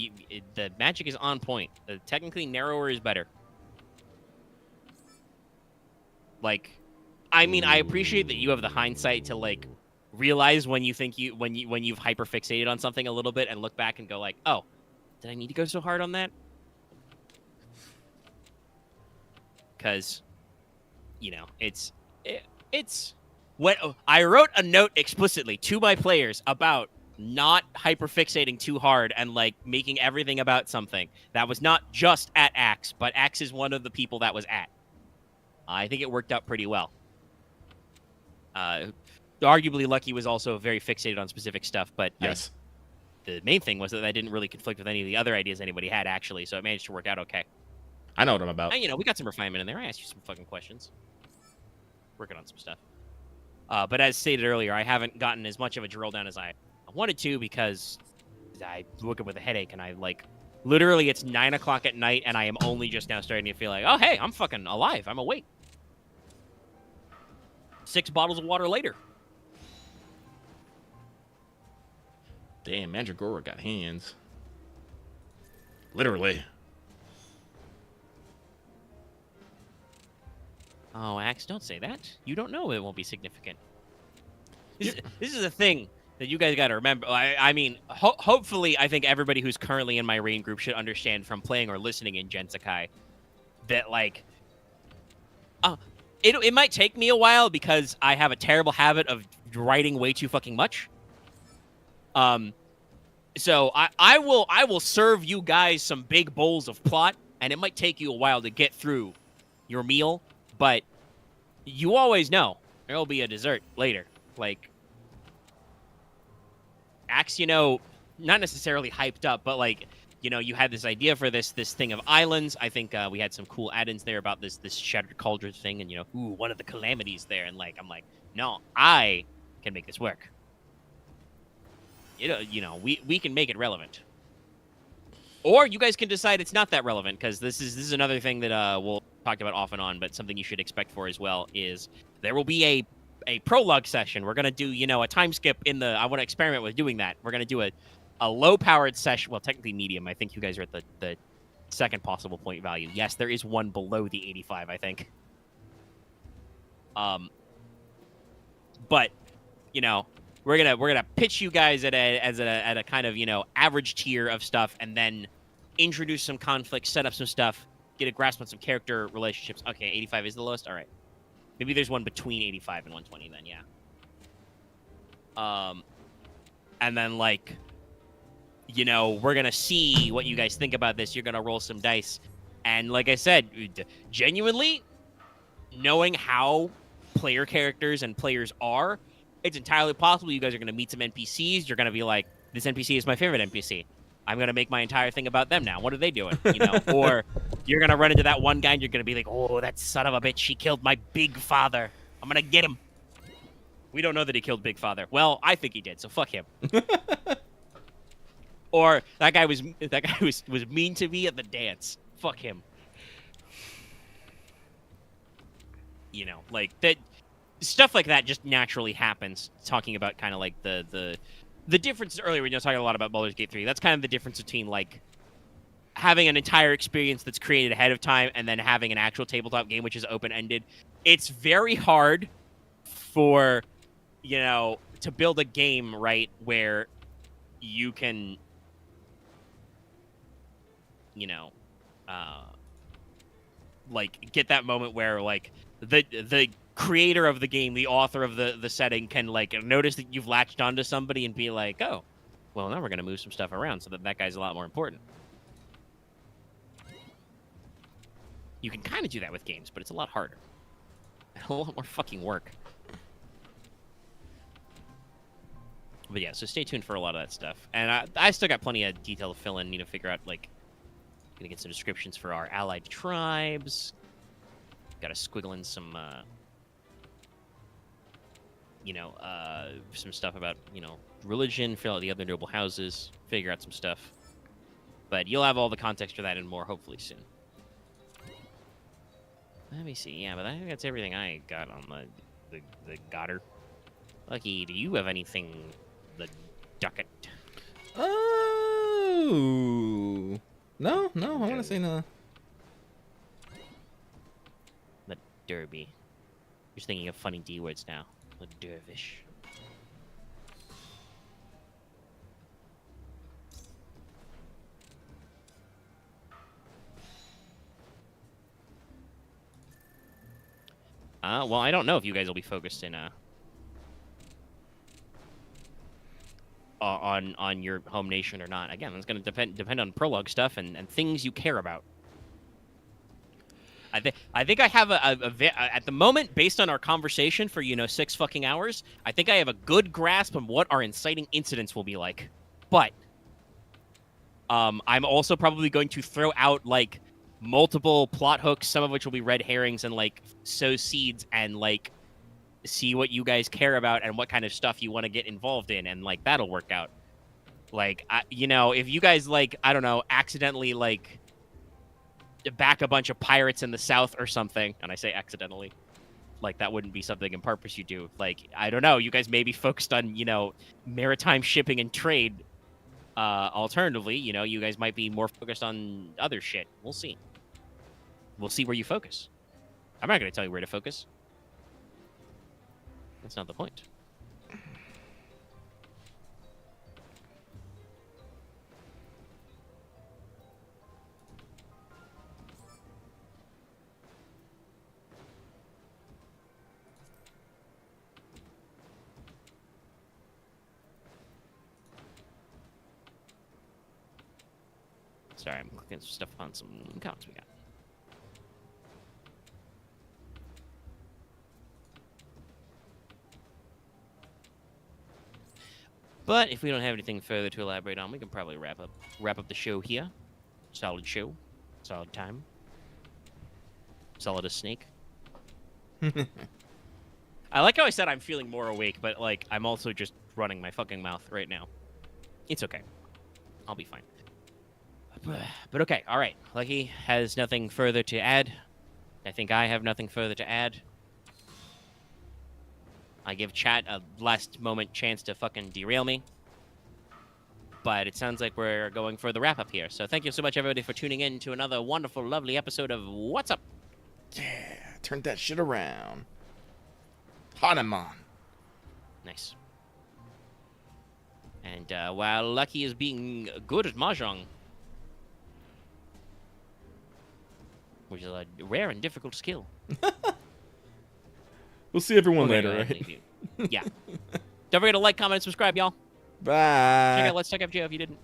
magic is on point. Technically, narrower is better. Like, I mean, I appreciate that you have the hindsight to like realize when you've hyperfixated on something a little bit and look back and go like, oh, did I need to go so hard on that? Because, it's when I wrote a note explicitly to my players about not hyperfixating too hard and like making everything about something. That was not just at Axe, but Axe is one of the people that was at. I think it worked out pretty well. Arguably, Lucky was also very fixated on specific stuff, but yes, the main thing was that didn't really conflict with any of the other ideas anybody had, actually, so it managed to work out okay. I know what I'm about. And, we got some refinement in there. I asked you some fucking questions. Working on some stuff. But as stated earlier, I haven't gotten as much of a drill down as I wanted to because I woke up with a headache and I, like, Literally, it's 9 o'clock at night, and I am only just now starting to feel like, oh, hey, I'm fucking alive. I'm awake. 6 bottles of water later. Damn, Mandragora got hands. Literally. Oh, Axe, don't say that. You don't know it won't be significant. This is a thing that you guys got to remember. I mean, hopefully, I think everybody who's currently in my rain group should understand from playing or listening in Gensakai that, like, it might take me a while because I have a terrible habit of writing way too fucking much. So I will serve you guys some big bowls of plot, and it might take you a while to get through your meal, but you always know there'll be a dessert later. Like, Axe, you know, not necessarily hyped up, but like, you know, you had this idea for this thing of islands. I think we had some cool add-ins there about this Shattered Cauldron thing, and, you know, ooh, one of the calamities there, and like, I'm like, no, I can make this work. You know, we can make it relevant. Or you guys can decide it's not that relevant, because this is another thing that we'll talk about off and on, but something you should expect for as well is there will be a prologue session. We're going to do, you know, a time skip in the... I want to experiment with doing that. We're going to do a low-powered session. Well, technically medium. I think you guys are at the second possible point value. Yes, there is one below the 85, I think. But, you know... We're gonna pitch you guys at a kind of, you know, average tier of stuff, and then introduce some conflict, set up some stuff, get a grasp on some character relationships. Okay, 85 is the lowest. All right, maybe there's one between 85 and 120 then. Yeah. And then, like, you know, we're gonna see what you guys think about this. You're gonna roll some dice, and like I said, genuinely knowing how player characters and players are, it's entirely possible you guys are going to meet some NPCs. You're going to be like, this NPC is my favorite NPC. I'm going to make my entire thing about them now. What are they doing? You know? Or you're going to run into that one guy and you're going to be like, oh, that son of a bitch, he killed my big father. I'm going to get him. We don't know that he killed Big Father. Well, I think he did, so fuck him. Or that guy was mean to me at the dance. Fuck him. You know, like that. Stuff like that just naturally happens. Talking about kind of like the difference earlier when you were talking a lot about Baldur's Gate 3. That's kind of the difference between like having an entire experience that's created ahead of time and then having an actual tabletop game which is open-ended. It's very hard for, you know, to build a game, right, where you can, you know, like get that moment where like the creator of the game, the author of the setting can like notice that you've latched onto somebody and be like, oh, well, now we're going to move some stuff around so that guy's a lot more important. You can kind of do that with games, but it's a lot harder. A lot more fucking work. But yeah, so stay tuned for a lot of that stuff. And I still got plenty of detail to fill in, need to figure out, like, gonna get some descriptions for our allied tribes. Gotta squiggle in some, you know, some stuff about, you know, religion, fill out the other noble houses, figure out some stuff. But you'll have all the context for that and more hopefully soon. Let me see. Yeah, but I think that's everything I got on the Goddard. Lucky, do you have anything, the Ducat? Oh. No, I want to say no. The Derby. You're thinking of funny D words now. The Dervish. Well, I don't know if you guys will be focused in on your home nation or not. Again, it's going to depend on prologue stuff and things you care about. I think I have at the moment, based on our conversation for, you know, 6 fucking hours, I think I have a good grasp on what our inciting incidents will be like. But I'm also probably going to throw out like multiple plot hooks, some of which will be red herrings, and like sow seeds and like see what you guys care about and what kind of stuff you want to get involved in, and like that'll work out. Like, you know, if you guys, like, I don't know, accidentally, like, back a bunch of pirates in the south or something, and I say accidentally, like, that wouldn't be something in purpose you do. Like, I don't know, you guys may be focused on, you know, maritime shipping and trade. Alternatively, you know, you guys might be more focused on other shit. We'll see. We'll see where you focus. I'm not going to tell you where to focus. That's not the point. Sorry, I'm clicking some stuff on some comments we got. But if we don't have anything further to elaborate on, we can probably wrap up the show here. Solid show, solid time, solid as snake. I like how I said I'm feeling more awake, but like I'm also just running my fucking mouth right now. It's okay. I'll be fine. But okay, all right. Lucky has nothing further to add. I think I have nothing further to add. I give chat a last moment chance to fucking derail me. But it sounds like we're going for the wrap up here. So thank you so much, everybody, for tuning in to another wonderful, lovely episode of What's Up? Yeah, turn that shit around. Hanuman. Nice. And while Lucky is being good at Mahjong, which is a rare and difficult skill. We'll see everyone later, right? Yeah. Don't forget to like, comment, and subscribe, y'all. Bye. Check out Let's Talk FGO if you didn't.